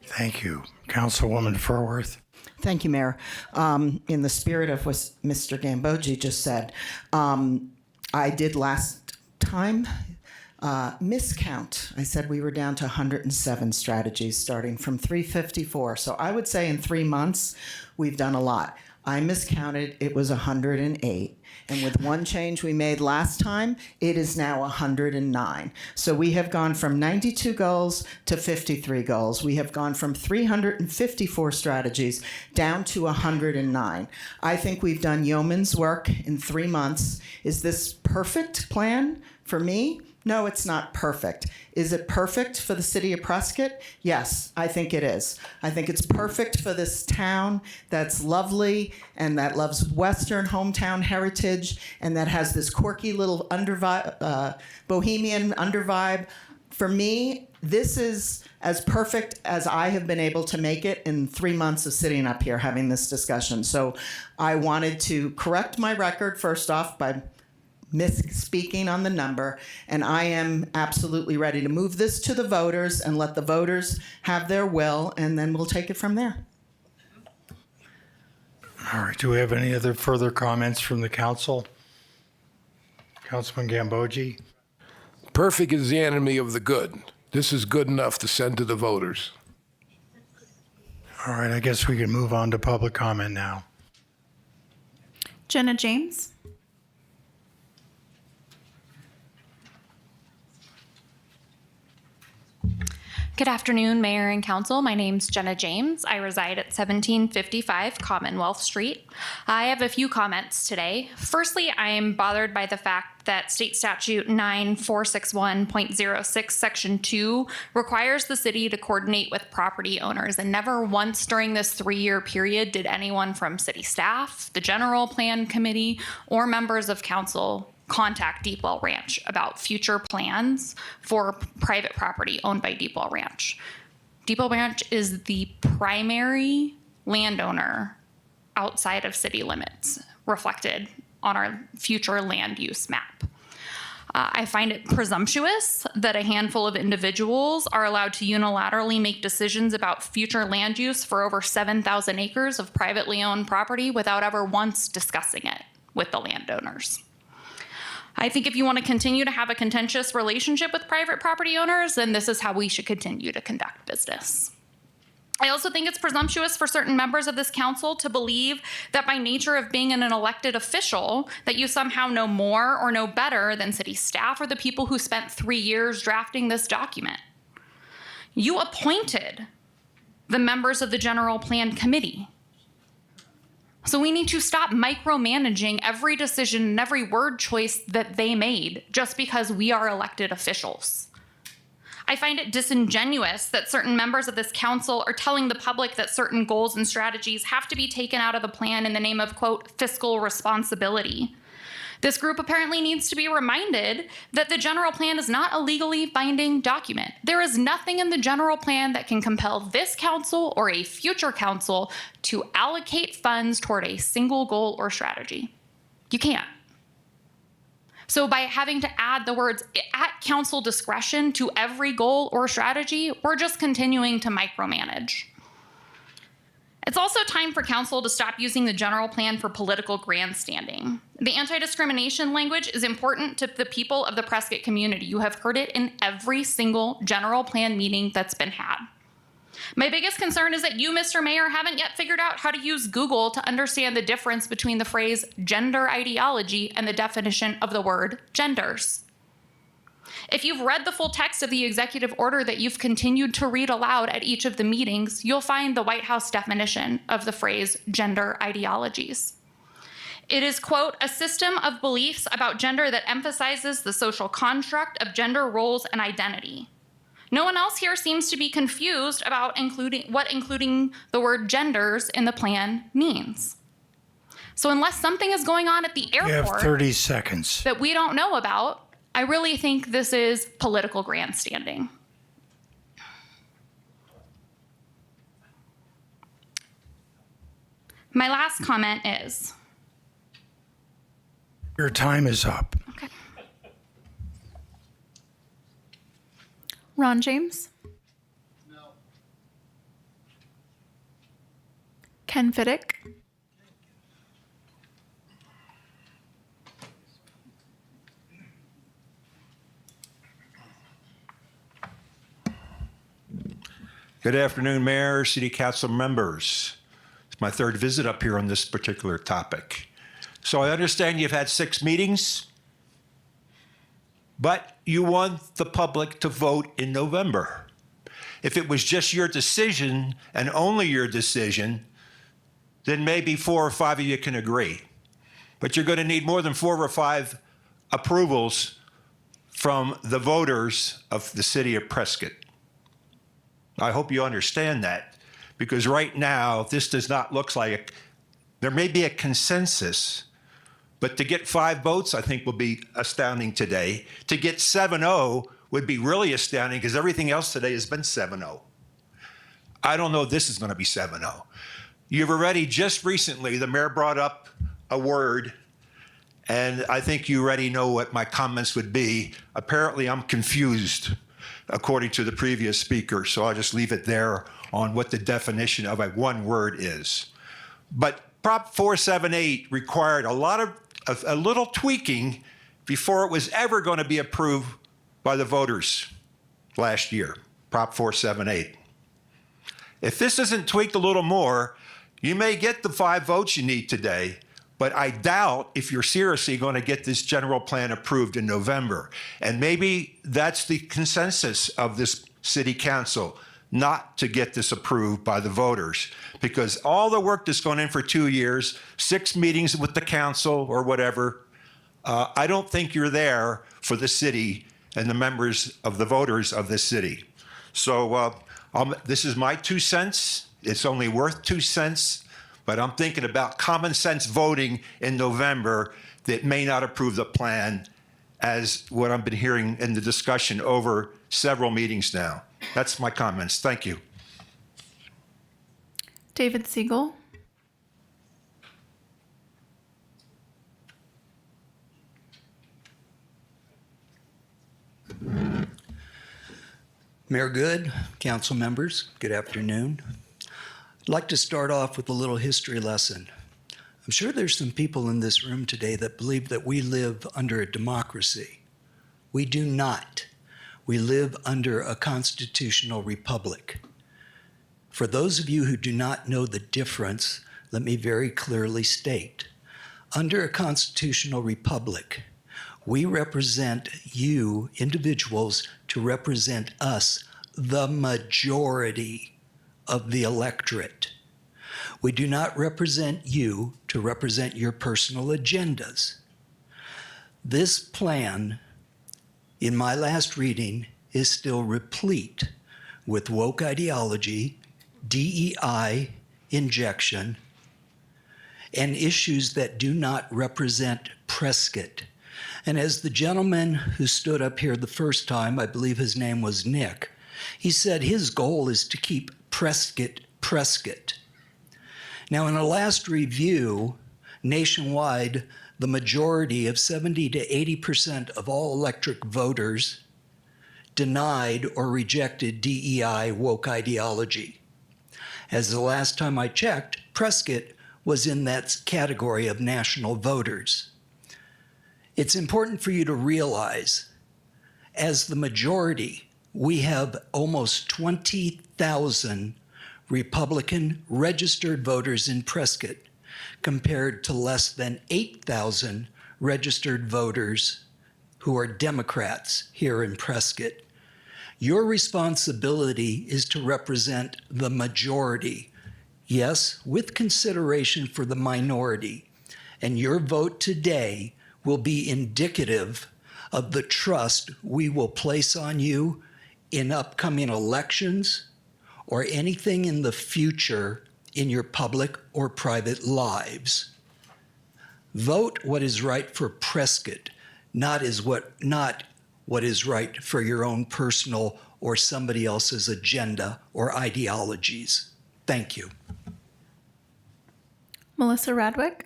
Thank you. Councilwoman Furworth. Thank you, Mayor. In the spirit of what Mr. Gambogi just said, I did last time miscount. I said we were down to 107 strategies starting from 354. So I would say in 3 months, we've done a lot. I miscounted. It was 108. And with one change we made last time, it is now 109. So we have gone from 92 goals to 53 goals. We have gone from 354 strategies down to 109. I think we've done yeoman's work in 3 months. Is this perfect plan for me? No, it's not perfect. Is it perfect for the city of Prescott? Yes, I think it is. I think it's perfect for this town that's lovely and that loves Western hometown heritage and that has this quirky little bohemian undervibe. For me, this is as perfect as I have been able to make it in 3 months of sitting up here having this discussion. So I wanted to correct my record first off by misspeaking on the number, and I am absolutely ready to move this to the voters and let the voters have their will, and then we'll take it from there. All right, do we have any other further comments from the council? Councilman Gambogi? Perfect is the enemy of the good. This is good enough to send to the voters. All right, I guess we can move on to public comment now. Jenna James. Good afternoon, Mayor and Council. My name's Jenna James. I reside at 1755 Commonwealth Street. I have a few comments today. Firstly, I am bothered by the fact that State Statute 9461.06 Section 2 requires the city to coordinate with property owners, and never once during this 3-year period did anyone from city staff, the General Plan Committee, or members of council contact Deepwell Ranch about future plans for private property owned by Deepwell Ranch. Deepwell Ranch is the primary landowner outside of city limits reflected on our future land use map. I find it presumptuous that a handful of individuals are allowed to unilaterally make decisions about future land use for over 7,000 acres of privately owned property without ever once discussing it with the landowners. I think if you want to continue to have a contentious relationship with private property owners, then this is how we should continue to conduct business. I also think it's presumptuous for certain members of this council to believe that by nature of being an elected official, that you somehow know more or know better than city staff or the people who spent 3 years drafting this document. You appointed the members of the General Plan Committee. So we need to stop micromanaging every decision and every word choice that they made just because we are elected officials. I find it disingenuous that certain members of this council are telling the public that certain goals and strategies have to be taken out of the plan in the name of, quote, fiscal responsibility. This group apparently needs to be reminded that the general plan is not a legally binding document. There is nothing in the general plan that can compel this council or a future council to allocate funds toward a single goal or strategy. You can't. So by having to add the words at council discretion to every goal or strategy, we're just continuing to micromanage. It's also time for council to stop using the general plan for political grandstanding. The anti-discrimination language is important to the people of the Prescott community. You have heard it in every single general plan meeting that's been had. My biggest concern is that you, Mr. Mayor, haven't yet figured out how to use Google to understand the difference between the phrase gender ideology and the definition of the word genders. If you've read the full text of the executive order that you've continued to read aloud at each of the meetings, you'll find the White House definition of the phrase gender ideologies. It is, quote, a system of beliefs about gender that emphasizes the social construct of gender roles and identity. No one else here seems to be confused about including the word genders in the plan means. So unless something is going on at the airport You have 30 seconds. that we don't know about, I really think this is political grandstanding. My last comment is... Your time is up. Okay. Ron James? No. Ken Fiddick? Good afternoon, Mayor, City Council members. It's my third visit up here on this particular topic. So I understand you've had 6 meetings, but you want the public to vote in November. If it was just your decision and only your decision, then maybe 4 or 5 of you can agree. But you're going to need more than 4 or 5 approvals from the voters of the city of Prescott. I hope you understand that, because right now, this does not look like there may be a consensus, but to get 5 votes, I think, will be astounding today. To get 7-0 would be really astounding, because everything else today has been 7-0. I don't know if this is going to be 7-0. You've already, just recently, the mayor brought up a word, and I think you already know what my comments would be. Apparently, I'm confused, according to the previous speaker, so I'll just leave it there on what the definition of a one word is. But Prop 478 required a little tweaking before it was ever going to be approved by the voters last year, Prop 478. If this isn't tweaked a little more, you may get the 5 votes you need today, but I doubt if you're seriously going to get this general plan approved in November. And maybe that's the consensus of this city council, not to get this approved by the voters, because all the work that's gone in for 2 years, 6 meetings with the council or whatever, I don't think you're there for the city and the members of the voters of this city. So this is my 2 cents. It's only worth 2 cents. But I'm thinking about common sense voting in November that may not approve the plan, as what I've been hearing in the discussion over several meetings now. That's my comments. Thank you. David Siegel. Mayor Good, council members, good afternoon. I'd like to start off with a little history lesson. I'm sure there's some people in this room today that believe that we live under a democracy. We do not. We live under a constitutional republic. For those of you who do not know the difference, let me very clearly state. Under a constitutional republic, we represent you, individuals, to represent us, the majority of the electorate. We do not represent you to represent your personal agendas. This plan, in my last reading, is still replete with woke ideology, DEI injection, and issues that do not represent Prescott. And as the gentleman who stood up here the first time, I believe his name was Nick, he said his goal is to keep Prescott, Prescott. Now, in a last review, nationwide, the majority of 70 to 80% of all electric voters denied or rejected DEI woke ideology. As the last time I checked, Prescott was in that category of national voters. It's important for you to realize, as the majority, we have almost 20,000 Republican registered voters in Prescott compared to less than 8,000 registered voters who are Democrats here in Prescott. Your responsibility is to represent the majority, yes, with consideration for the minority. And your vote today will be indicative of the trust we will place on you in upcoming elections or anything in the future in your public or private lives. Vote what is right for Prescott, not what is right for your own personal or somebody else's agenda or ideologies. Thank you. Melissa Radwick.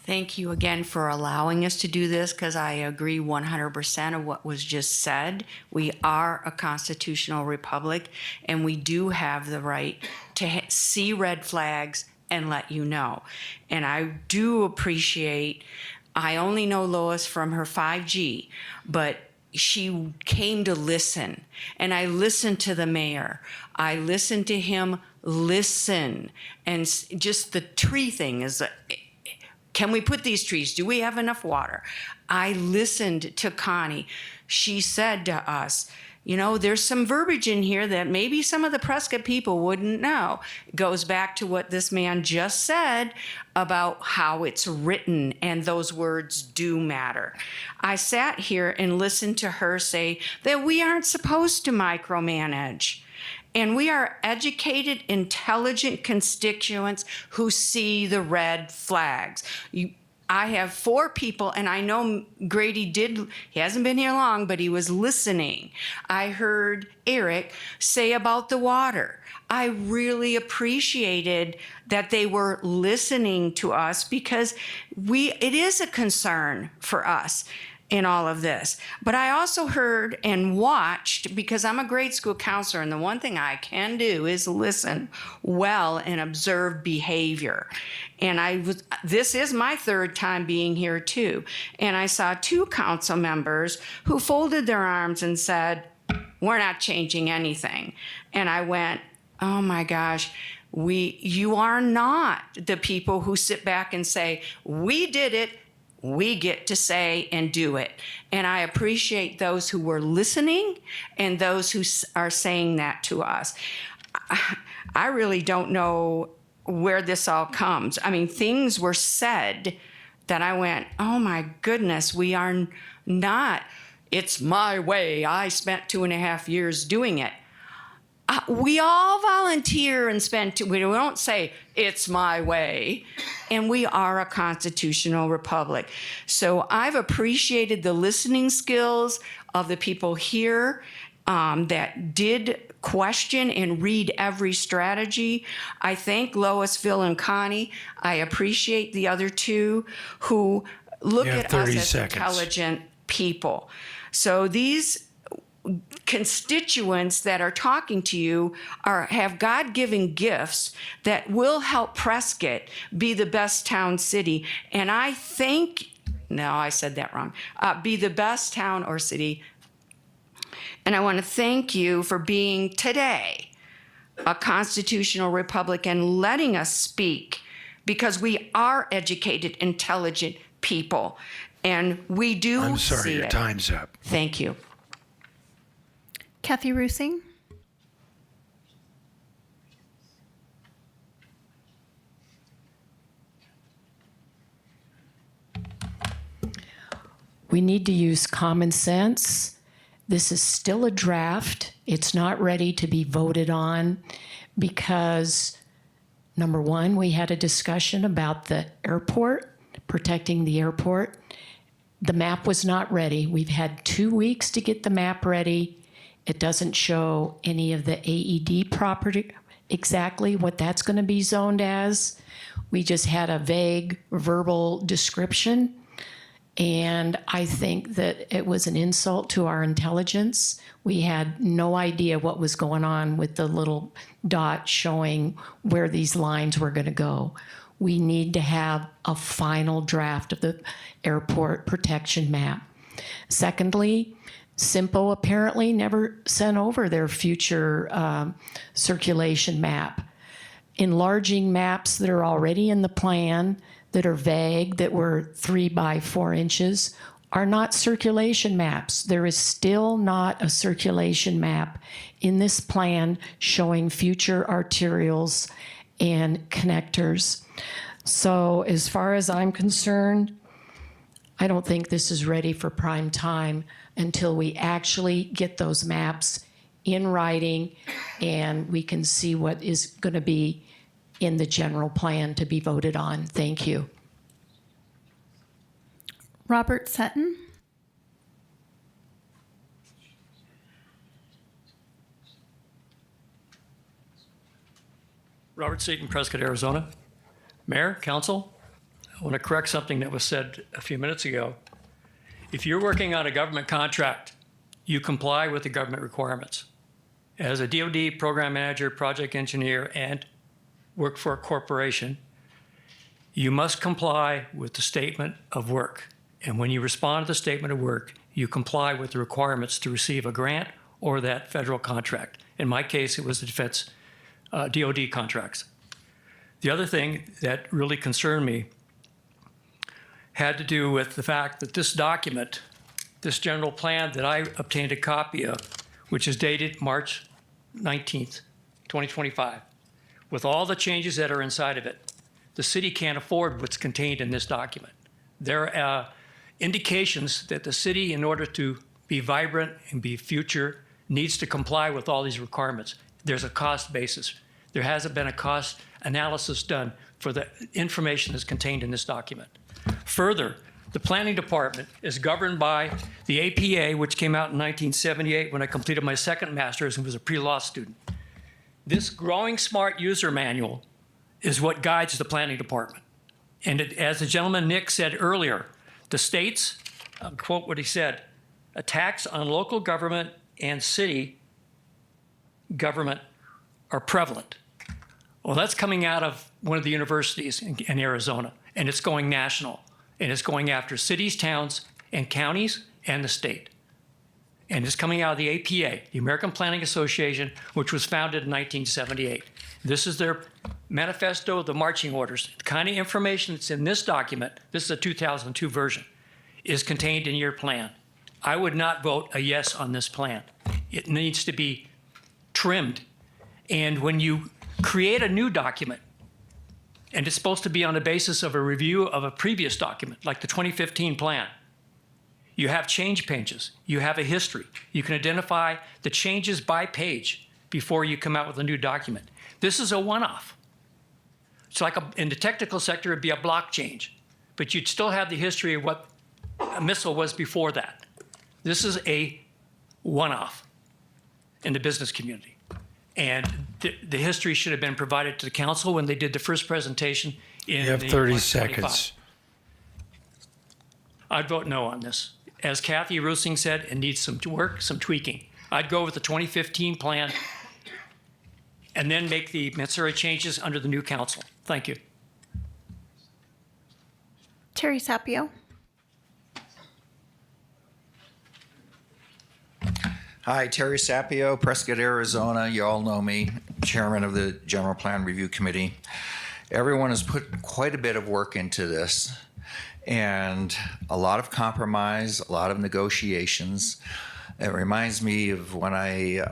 Thank you again for allowing us to do this, because I agree 100% of what was just said. We are a constitutional republic, and we do have the right to see red flags and let you know. And I do appreciate I only know Lois from her 5G, but she came to listen. And I listened to the mayor. I listened to him listen. And just the tree thing is, can we put these trees? Do we have enough water? I listened to Connie. She said to us, you know, there's some verbiage in here that maybe some of the Prescott people wouldn't know. It goes back to what this man just said about how it's written, and those words do matter. I sat here and listened to her say that we aren't supposed to micromanage. And we are educated, intelligent constituents who see the red flags. I have 4 people, and I know Grady he hasn't been here long, but he was listening. I heard Eric say about the water. I really appreciated that they were listening to us, because it is a concern for us in all of this. But I also heard and watched, because I'm a grade school counselor, and the one thing I can do is listen well and observe behavior. And this is my 3rd time being here too. And I saw 2 council members who folded their arms and said, we're not changing anything. And I went, oh my gosh, you are not the people who sit back and say, we did it. We get to say and do it. And I appreciate those who were listening and those who are saying that to us. I really don't know where this all comes. I mean, things were said that I went, oh my goodness, we are not, it's my way. I spent 2.5 years doing it. We all volunteer and we don't say, it's my way. And we are a constitutional republic. So I've appreciated the listening skills of the people here that did question and read every strategy. I thank Lois, Phil, and Connie. I appreciate the other 2 who look at us as intelligent people. So these constituents that are talking to you have God-given gifts that will help Prescott be the best town city. And I think, no, I said that wrong, be the best town or city. And I want to thank you for being today a constitutional republic and letting us speak, because we are educated, intelligent people. And we do I'm sorry, see your it. time's up. Thank you. Kathy Rusing. We need to use common sense. This is still a draft. It's not ready to be voted on because, number one, we had a discussion about the airport, protecting the airport. The map was not ready. We've had 2 weeks to get the map ready. It doesn't show any of the AED property, exactly what that's going to be zoned as. We just had a vague verbal description. And I think that it was an insult to our intelligence. We had no idea what was going on with the little dot showing where these lines were going to go. We need to have a final draft of the airport protection map. Secondly, SIMPO apparently never sent over their future circulation map. Enlarging maps that are already in the plan that are vague, that were 3 by 4 inches, are not circulation maps. There is still not a circulation map in this plan showing future arterials and connectors. So as far as I'm concerned, I don't think this is ready for prime time until we actually get those maps in writing and we can see what is going to be in the general plan to be voted on. Thank you. Robert Sutton. Robert Seaton, Prescott, Arizona. Mayor, council, I want to correct something that was said a few minutes ago. If you're working on a government contract, you comply with the government requirements. As a DoD program manager, project engineer, and work for a corporation, you must comply with the statement of work. And when you respond to the statement of work, you comply with the requirements to receive a grant or that federal contract. In my case, it was the defense DOD contracts. The other thing that really concerned me had to do with the fact that this document, this general plan that I obtained a copy of, which is dated March 19th, 2025, with all the changes that are inside of it, the city can't afford what's contained in this document. There are indications that the city, in order to be vibrant and be future, needs to comply with all these requirements. There's a cost basis. There hasn't been a cost analysis done for the information that's contained in this document. Further, the planning department is governed by the APA, which came out in 1978 when I completed my second master's and was a pre-law student. This Growing Smart User Manual is what guides the planning department. And as the gentleman Nick said earlier, the states, I'll quote what he said, attacks on local government and city government are prevalent. Well, that's coming out of one of the universities in Arizona, and it's going national. And it's going after cities, towns, and counties, and the state. And it's coming out of the APA, the American Planning Association, which was founded in 1978. This is their manifesto, the marching orders. The kind of information that's in this document, this is a 2002 version, is contained in your plan. I would not vote a yes on this plan. It needs to be trimmed. And when you create a new document, and it's supposed to be on the basis of a review of a previous document, like the 2015 plan, you have change pages, you have a history. You can identify the changes by page before you come out with a new document. This is a one-off. It's like in the technical sector, it'd be a block change, but you'd still have the history of what a missile was before that. This is a one-off in the business community. And the history should have been provided to the council when they did the first presentation in You have the 30 March 25. seconds. I'd vote no on this. As Kathy Rusing said, it needs some work, some tweaking. I'd go with the 2015 plan and then make the necessary changes under the new council. Thank you. Terry Sapio. Hi, Terry Sapio, Prescott, Arizona. You all know me, chairman of the General Plan Review Committee. Everyone has put quite a bit of work into this and a lot of compromise, a lot of negotiations. It reminds me of when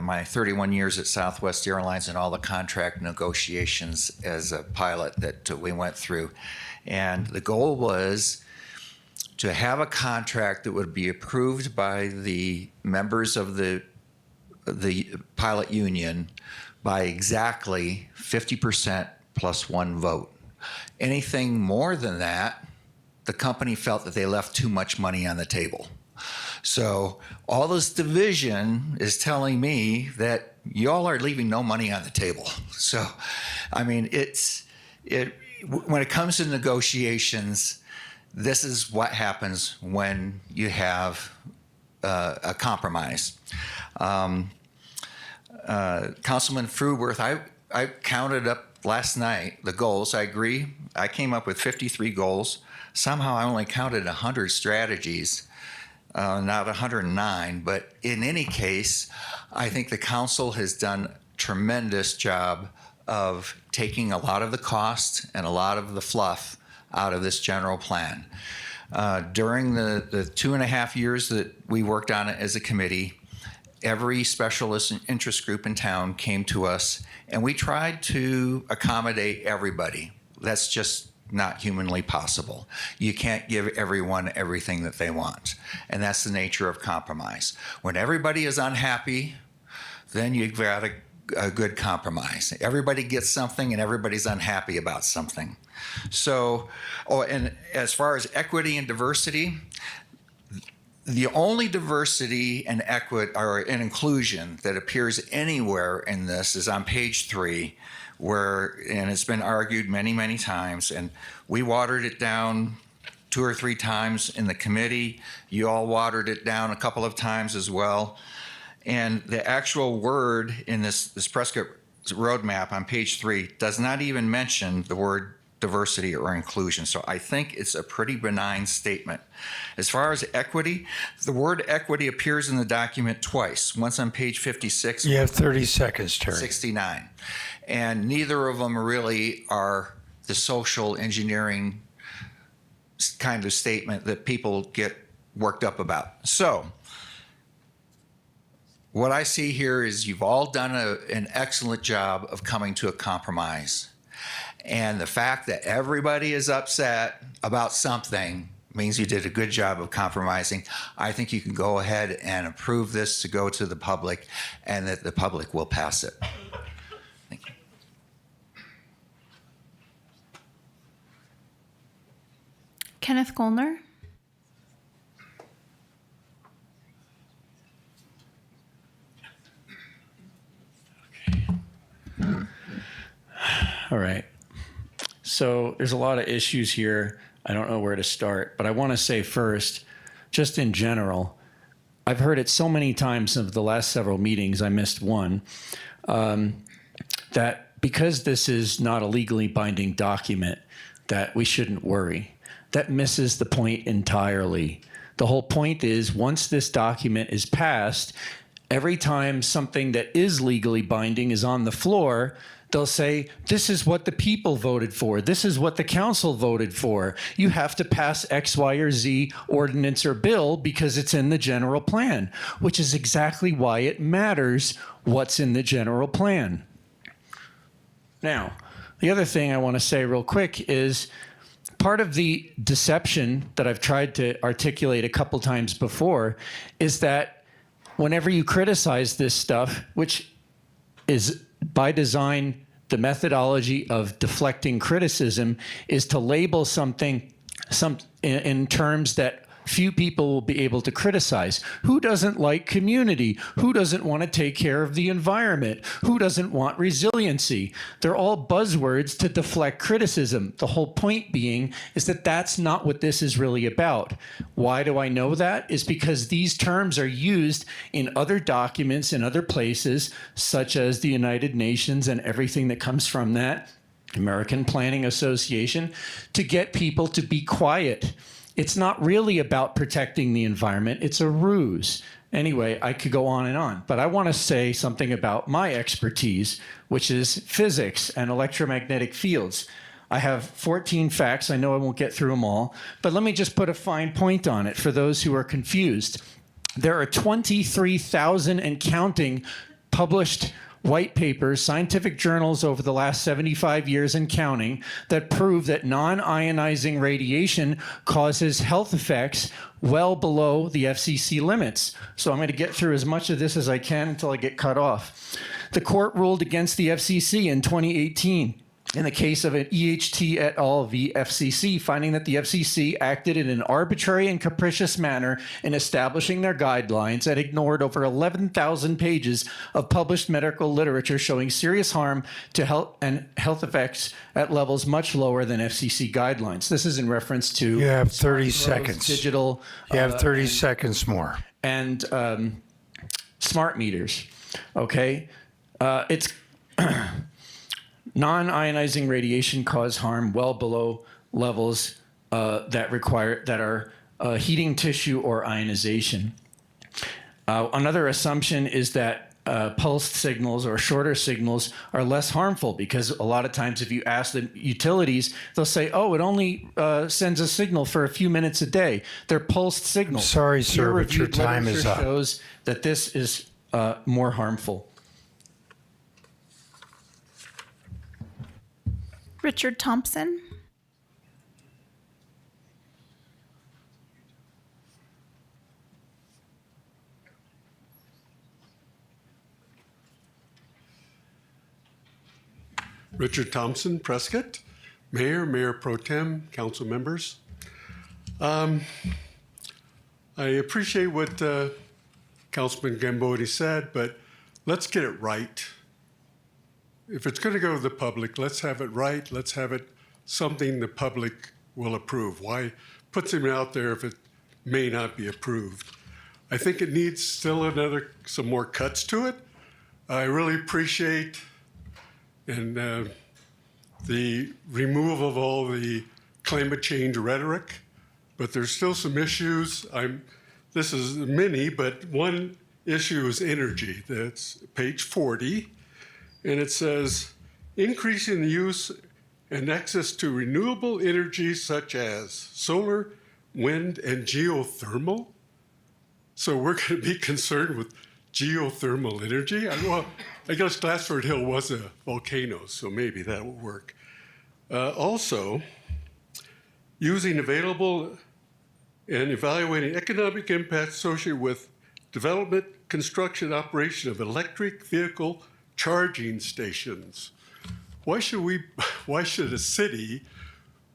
my 31 years at Southwest Airlines and all the contract negotiations as a pilot that we went through. And the goal was to have a contract that would be approved by the members of the pilot union by exactly 50% plus one vote. Anything more than that, the company felt that they left too much money on the table. So all this division is telling me that y'all are leaving no money on the table. So, I mean, when it comes to negotiations, this is what happens when you have a compromise. Councilman Fruworth, I counted up last night the goals. I agree. I came up with 53 goals. Somehow I only counted 100 strategies, not 109. But in any case, I think the council has done a tremendous job of taking a lot of the cost and a lot of the fluff out of this general plan. During the 2.5 years that we worked on it as a committee, every specialist and interest group in town came to us, and we tried to accommodate everybody. That's just not humanly possible. You can't give everyone everything that they want, and that's the nature of compromise. When everybody is unhappy, then you've got a good compromise. Everybody gets something, and everybody's unhappy about something. So, and as far as equity and diversity, the only diversity and equity or and inclusion that appears anywhere in this is on page 3, and it's been argued many, many times, and we watered it down 2 or 3 times in the committee. You all watered it down a couple of times as well. And the actual word in this Prescott roadmap on page 3 does not even mention the word diversity or inclusion. So I think it's a pretty benign statement. As far as equity, the word equity appears in the document twice, once on page 56. You have 30 seconds, Terry. 69. And neither of them really are the social engineering kind of statement that people get worked up about. So what I see here is you've all done an excellent job of coming to a compromise. And the fact that everybody is upset about something means you did a good job of compromising. I think you can go ahead and approve this to go to the public, and that the public will pass it. Thank you. Kenneth Gollner. All right. So there's a lot of issues here. I don't know where to start, but I want to say first, just in general, I've heard it so many times of the last several meetings, I missed one, that because this is not a legally binding document, that we shouldn't worry. That misses the point entirely. The whole point is, once this document is passed, every time something that is legally binding is on the floor, they'll say, this is what the people voted for. This is what the council voted for. You have to pass X, Y, or Z ordinance or bill because it's in the general plan, which is exactly why it matters what's in the general plan. Now, the other thing I want to say real quick is part of the deception that I've tried to articulate a couple times before is that whenever you criticize this stuff, which is by design, the methodology of deflecting criticism is to label something in terms that few people will be able to criticize. Who doesn't like community? Who doesn't want to take care of the environment? Who doesn't want resiliency? They're all buzzwords to deflect criticism. The whole point being is that that's not what this is really about. Why do I know that? Is because these terms are used in other documents in other places, such as the United Nations and everything that comes from that, American Planning Association, to get people to be quiet. It's not really about protecting the environment. It's a ruse. Anyway, I could go on, but I want to say something about my expertise, which is physics and electromagnetic fields. I have 14 facts. I know I won't get through them all, but let me just put a fine point on it for those who are confused. There are 23,000 and counting published white papers, scientific journals over the last 75 years and counting that prove that non-ionizing radiation causes health effects well below the FCC limits. So I'm going to get through as much of this as I can until I get cut off. The court ruled against the FCC in 2018 in the case of an EHT et al. V. FCC, finding that the FCC acted in an arbitrary and capricious manner in establishing their guidelines and ignored over 11,000 pages of published medical literature showing serious harm to health and health effects at levels much lower than FCC guidelines. This is in reference to... You have 30 seconds. Digital... You have 30 seconds more. And smart meters, okay? It's... Non-ionizing radiation cause harm well below levels that are heating tissue or ionization. Another assumption is that pulsed signals or shorter signals are less harmful because a lot of times if you ask the utilities, they'll say, oh, it only sends a signal for a few minutes a day. They're pulsed signals. Sorry, sir, but your Peer-reviewed time is literature up. shows that this is more harmful. Richard Thompson. Richard Thompson, Prescott, Mayor, Mayor Pro Tem, council members. I appreciate what Councilman Gambodi said, but let's get it right. If it's going to go to the public, let's have it right. Let's have it something the public will approve. Why put something out there if it may not be approved? I think it needs still some more cuts to it. I really appreciate and the removal of all the climate change rhetoric, but there's still some issues. This is many, but one issue is energy. That's page 40, and it says, increasing the use and access to renewable energy such as solar, wind, and geothermal. So we're going to be concerned with geothermal energy? I guess Glassford Hill was a volcano, so maybe that will work. Also, using available and evaluating economic impact associated with development, construction, operation of electric vehicle charging stations. Why should a city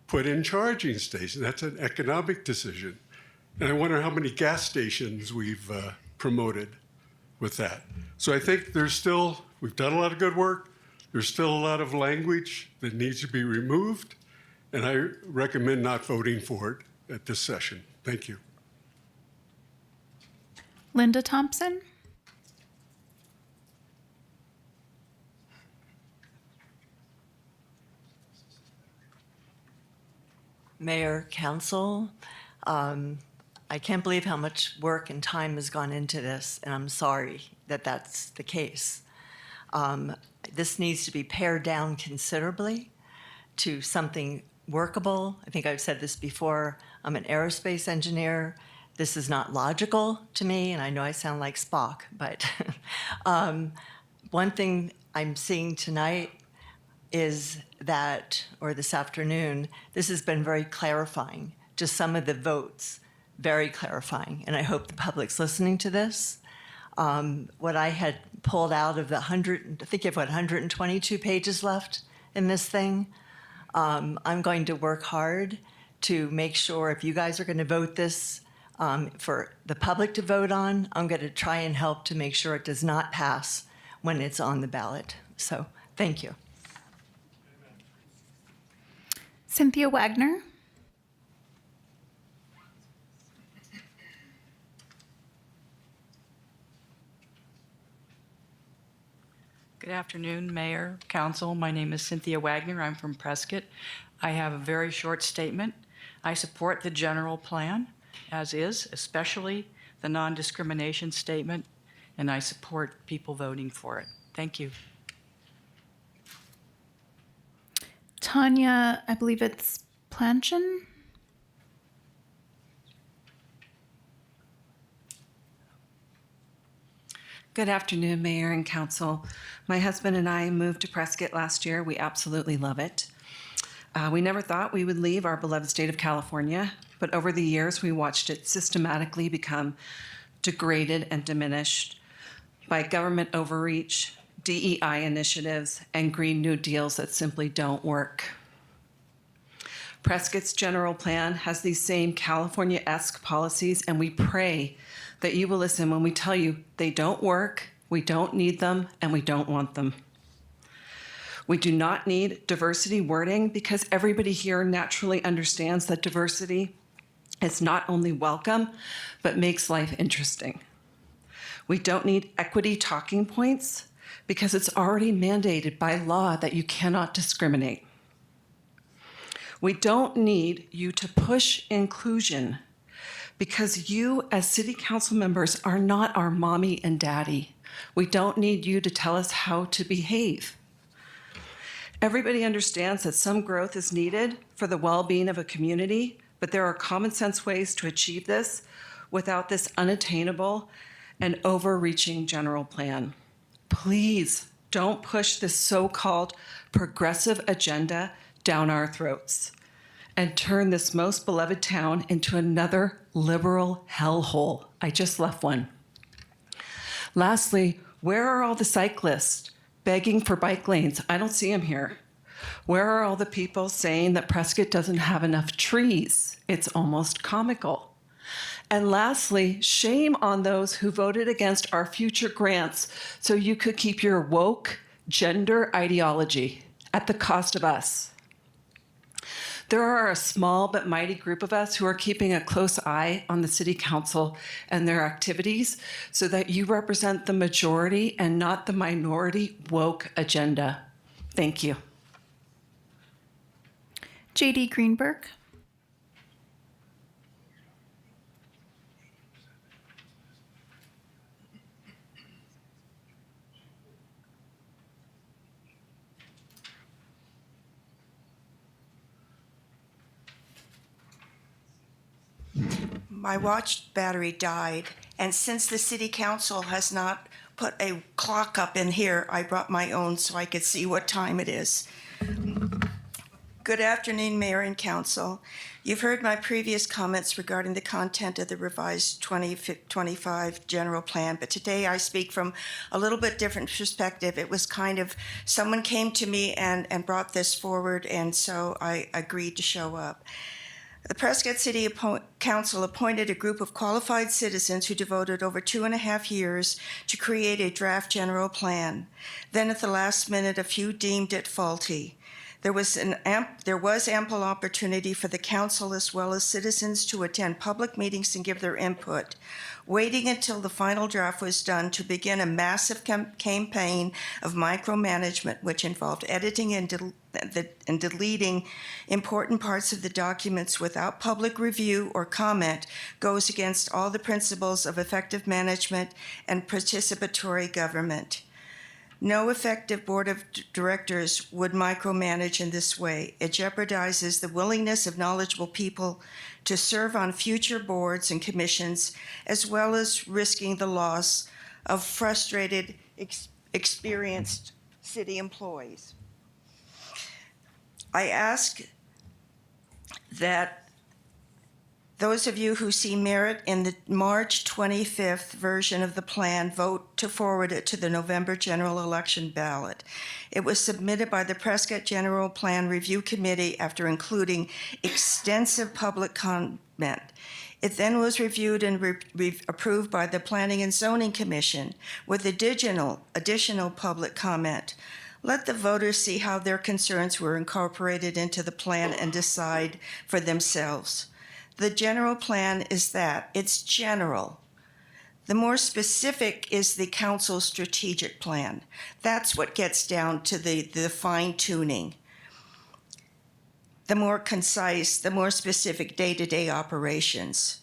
put in charging stations? That's an economic decision. And I wonder how many gas stations we've promoted with that. So I think we've done a lot of good work. There's still a lot of language that needs to be removed, and I recommend not voting for it at this session. Thank you. Linda Thompson. Mayor, Council, I can't believe how much work and time has gone into this, and I'm sorry that that's the case. This needs to be pared down considerably to something workable. I think I've said this before. I'm an aerospace engineer. This is not logical to me, and I know I sound like Spock, but one thing I'm seeing tonight is that, or this afternoon, this has been very clarifying. Just some of the votes, very clarifying, and I hope the public's listening to this. What I had pulled out of the 122 pages left in this thing, I'm going to work hard to make sure if you guys are going to vote this for the public to vote on, I'm going to try and help to make sure it does not pass when it's on the ballot. So thank you. Cynthia Wagner. Good afternoon, Mayor, Council. My name is Cynthia Wagner. I'm from Prescott. I have a very short statement. I support the general plan as is, especially the non-discrimination statement, and I support people voting for it. Thank you. Tanya, I believe it's Planchin. Good afternoon, Mayor and Council. My husband and I moved to Prescott last year. We absolutely love it. We never thought we would leave our beloved state of California, but over the years, we watched it systematically become degraded and diminished by government overreach, DEI initiatives, and Green New Deals that simply don't work. Prescott's general plan has these same California-esque policies, and we pray that you will listen when we tell you they don't work, we don't need them, and we don't want them. We do not need diversity wording because everybody here naturally understands that diversity is not only welcome, but makes life interesting. We don't need equity talking points because it's already mandated by law that you cannot discriminate. We don't need you to push inclusion because you as city council members are not our mommy and daddy. We don't need you to tell us how to behave. Everybody understands that some growth is needed for the well-being of a community, but there are common sense ways to achieve this without this unattainable and overreaching general plan. Please don't push this so-called progressive agenda down our throats and turn this most beloved town into another liberal hellhole. I just left one. Lastly, where are all the cyclists begging for bike lanes? I don't see them here. Where are all the people saying that Prescott doesn't have enough trees? It's almost comical. And lastly, shame on those who voted against our future grants so you could keep your woke gender ideology at the cost of us. There are a small but mighty group of us who are keeping a close eye on the City Council and their activities so that you represent the majority and not the minority woke agenda. Thank you. J.D. Greenberg. My watch battery died, and since the city council has not put a clock up in here, I brought my own so I could see what time it is. Good afternoon, Mayor and Council. You've heard my previous comments regarding the content of the revised 2025 general plan, but today I speak from a little bit different perspective. It was kind of, someone came to me and brought this forward, and so I agreed to show up. The Prescott City Council appointed a group of qualified citizens who devoted over 2.5 years to create a draft general plan. Then at the last minute, a few deemed it faulty. There was ample opportunity for the council as well as citizens to attend public meetings and give their input. Waiting until the final draft was done to begin a massive campaign of micromanagement, which involved editing and deleting important parts of the documents without public review or comment, goes against all the principles of effective management and participatory government. No effective board of directors would micromanage in this way. It jeopardizes the willingness of knowledgeable people to serve on future boards and commissions, as well as risking the loss of frustrated, experienced city employees. I ask that those of you who see merit in the March 25th version of the plan vote to forward it to the November general election ballot. It was submitted by the Prescott General Plan Review Committee after including extensive public comment. It then was reviewed and approved by the Planning and Zoning Commission with additional public comment. Let the voters see how their concerns were incorporated into the plan and decide for themselves. The general plan is that. It's general. The more specific is the council's strategic plan. That's what gets down to the fine-tuning. The more concise, the more specific day-to-day operations.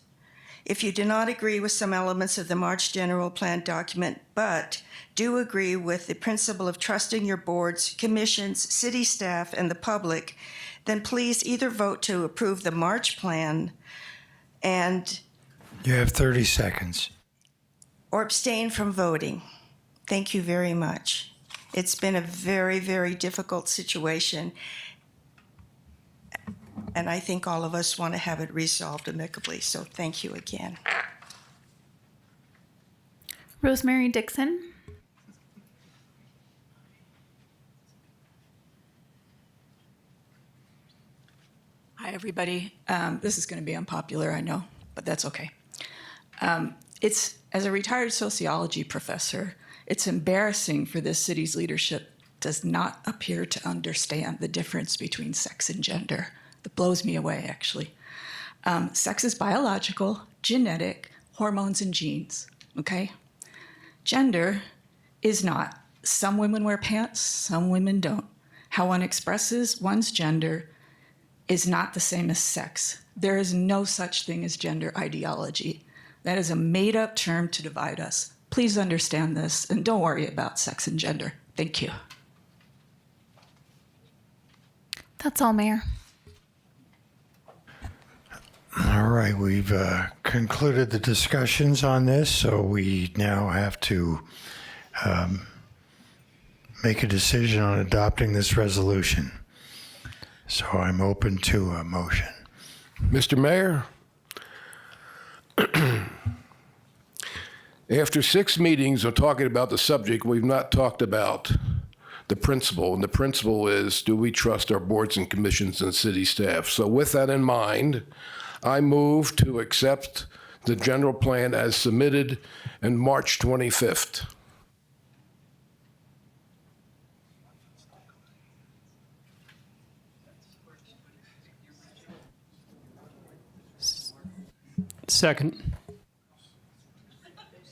If you do not agree with some elements of the March general plan document, but do agree with the principle of trusting your boards, commissions, city staff, and the public, then please either vote to approve the March plan and You have 30 seconds. or abstain from voting. Thank you very much. It's been a very, very difficult situation, and I think all of us want to have it resolved amicably, so thank you again. Rosemary Dixon. Hi, everybody. This is going to be unpopular, I know, but that's okay. As a retired sociology professor, it's embarrassing for this city's leadership does not appear to understand the difference between sex and gender. That blows me away, actually. Sex is biological, genetic, hormones and genes, okay? Gender is not. Some women wear pants, some women don't. How one expresses one's gender is not the same as sex. There is no such thing as gender ideology. That is a made-up term to divide us. Please understand this, and don't worry about sex and gender. Thank you. That's all, Mayor. All right, we've concluded the discussions on this, so we now have to make a decision on adopting this resolution. So I'm open to a motion. Mr. Mayor, after 6 meetings of talking about the subject, we've not talked about the principle. And the principle is, do we trust our boards and commissions and city staff? So with that in mind, I move to accept the general plan as submitted on March 25th. Second.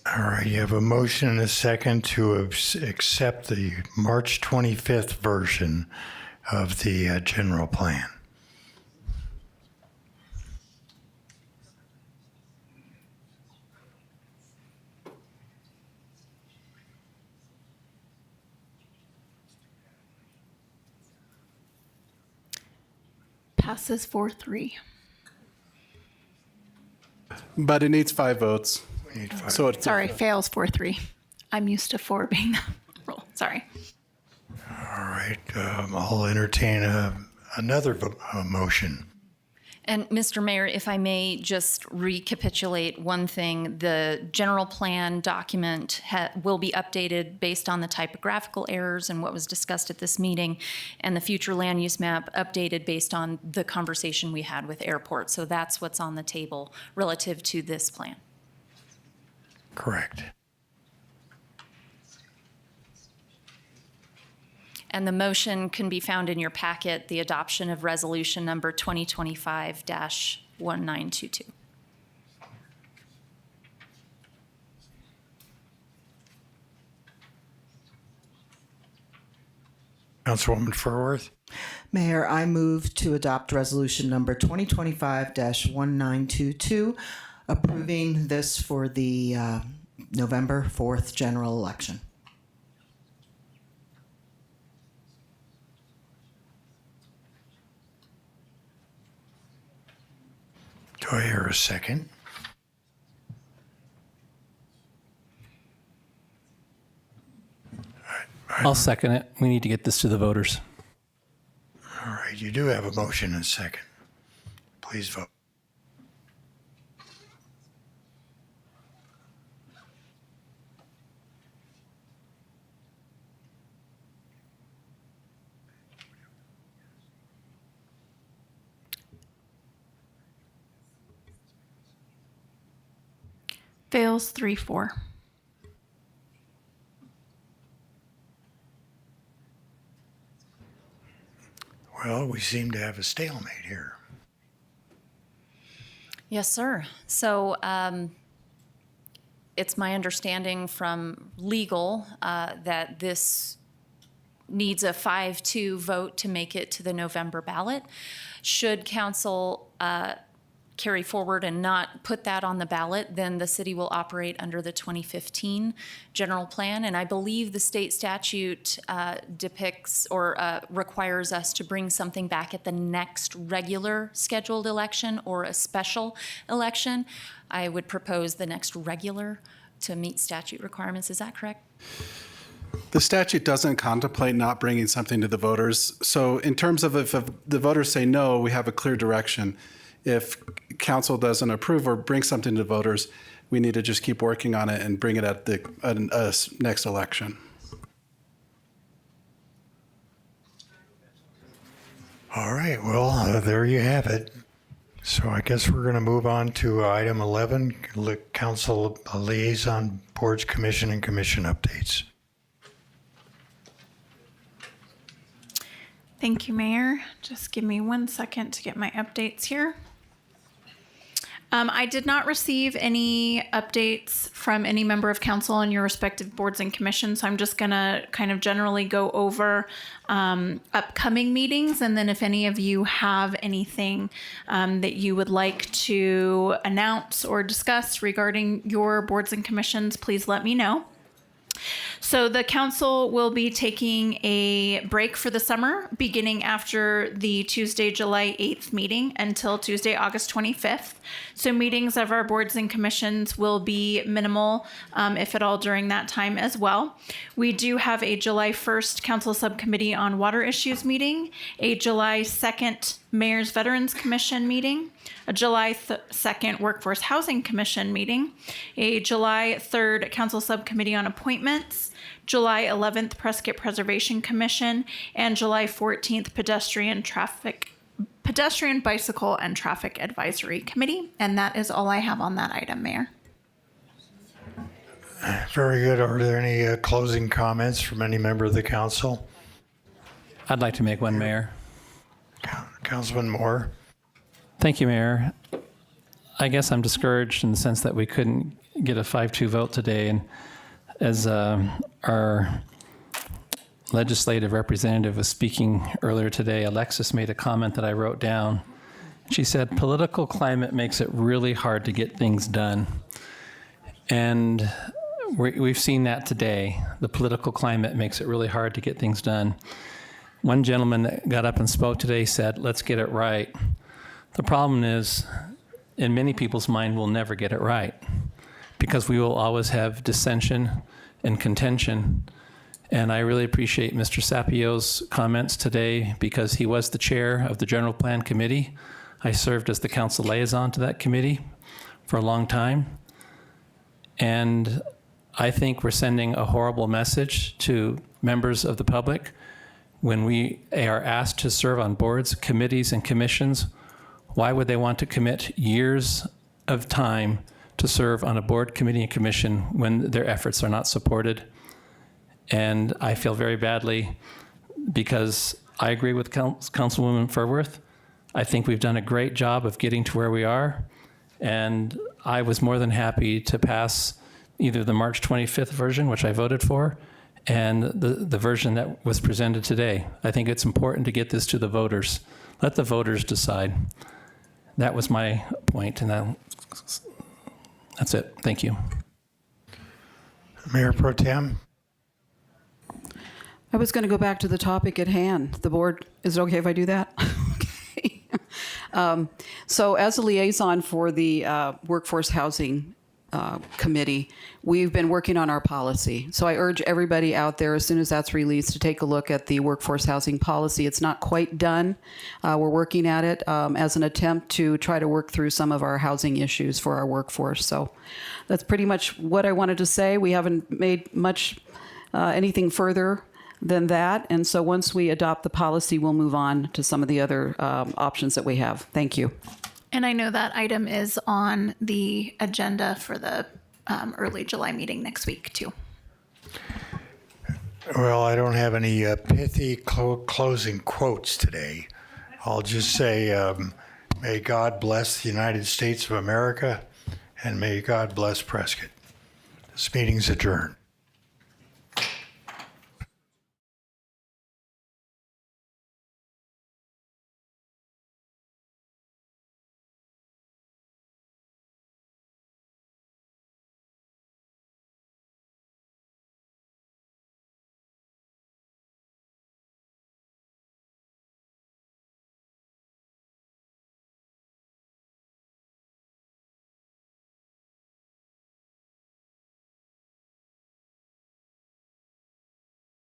All right, you have a motion and a second to accept the March 25th version of the general plan. Passes 4-3. But it needs 5 votes. We need 5. So it's Sorry, fails 4-3. I'm used to 4 being the rule. Sorry. All right, I'll entertain another motion. And Mr. Mayor, if I may just recapitulate one thing, the general plan document will be updated based on the typographical errors and what was discussed at this meeting, and the future land use map updated based on the conversation we had with airport. So that's what's on the table relative to this plan. Correct. And the motion can be found in your packet, the adoption of resolution number 2025-1922. Councilwoman Furworth? Mayor, I move to adopt resolution number 2025-1922, approving this for the November 4th general election. Do I hear a second? I'll second it. We need to get this to the voters. All right, you do have a motion and a second. Please vote. Fails 3-4. Well, we seem to have a stalemate here. Yes, sir. So it's my understanding from legal that this needs a 5-2 vote to make it to the November ballot. Should council carry forward and not put that on the ballot, then the city will operate under the 2015 general plan. And I believe the state statute depicts or requires us to bring something back at the next regular scheduled election or a special election. I would propose the next regular to meet statute requirements. Is that correct? The statute doesn't contemplate not bringing something to the voters. So in terms of if the voters say no, we have a clear direction. If council doesn't approve or bring something to voters, we need to just keep working on it and bring it at the next election. All right, well, there you have it. So I guess we're going to move on to item 11, council liaison, boards, commission, and commission updates. Thank you, Mayor. Just give me 1 second to get my updates here. I did not receive any updates from any member of council on your respective boards and commissions, so I'm just going to kind of generally go over upcoming meetings, and then if any of you have anything that you would like to announce or discuss regarding your boards and commissions, please let me know. So the council will be taking a break for the summer, beginning after the Tuesday, July 8th meeting until Tuesday, August 25th. So meetings of our boards and commissions will be minimal, if at all, during that time as well. We do have a July 1st council subcommittee on water issues meeting, a July 2nd Mayor's Veterans Commission meeting, a July 2nd Workforce Housing Commission meeting, a July 3rd Council Subcommittee on Appointments, July 11th Prescott Preservation Commission, and July 14th Pedestrian, Bicycle, and Traffic Advisory Committee. And that is all I have on that item, Mayor. Very good. Are there any closing comments from any member of the council? I'd like to make one, Mayor. Councilman Moore? Thank you, Mayor. I guess I'm discouraged in the sense that we couldn't get a 5-2 vote today. And as our legislative representative was speaking earlier today, Alexis made a comment that I wrote down. She said, political climate makes it really hard to get things done. And we've seen that today. The political climate makes it really hard to get things done. One gentleman that got up and spoke today said, let's get it right. The problem is, in many people's mind, we'll never get it right because we will always have dissension and contention. And I really appreciate Mr. Sapio's comments today because he was the chair of the General Plan Committee. I served as the council liaison to that committee for a long time. And I think we're sending a horrible message to members of the public when we are asked to serve on boards, committees, and commissions. Why would they want to commit years of time to serve on a board, committee, and commission when their efforts are not supported? And I feel very badly because I agree with Councilwoman Furworth. I think we've done a great job of getting to where we are. And I was more than happy to pass either the March 25th version, which I voted for, and the version that was presented today. I think it's important to get this to the voters. Let the voters decide. That was my point, and that's it. Thank you. Mayor Pro Tem? I was going to go back to the topic at hand. The board, is it okay if I do that? Okay. So as a liaison for the Workforce Housing Committee, we've been working on our policy. So I urge everybody out there, as soon as that's released, to take a look at the workforce housing policy. It's not quite done. We're working at it as an attempt to try to work through some of our housing issues for our workforce. So that's pretty much what I wanted to say. We haven't made much anything further than that. And so once we adopt the policy, we'll move on to some of the other options that we have. Thank you. And I know that item is on the agenda for the early July meeting next week, too. Well, I don't have any pithy closing quotes today. I'll just say, may God bless the United States of America, and may God bless Prescott. This meeting's adjourned.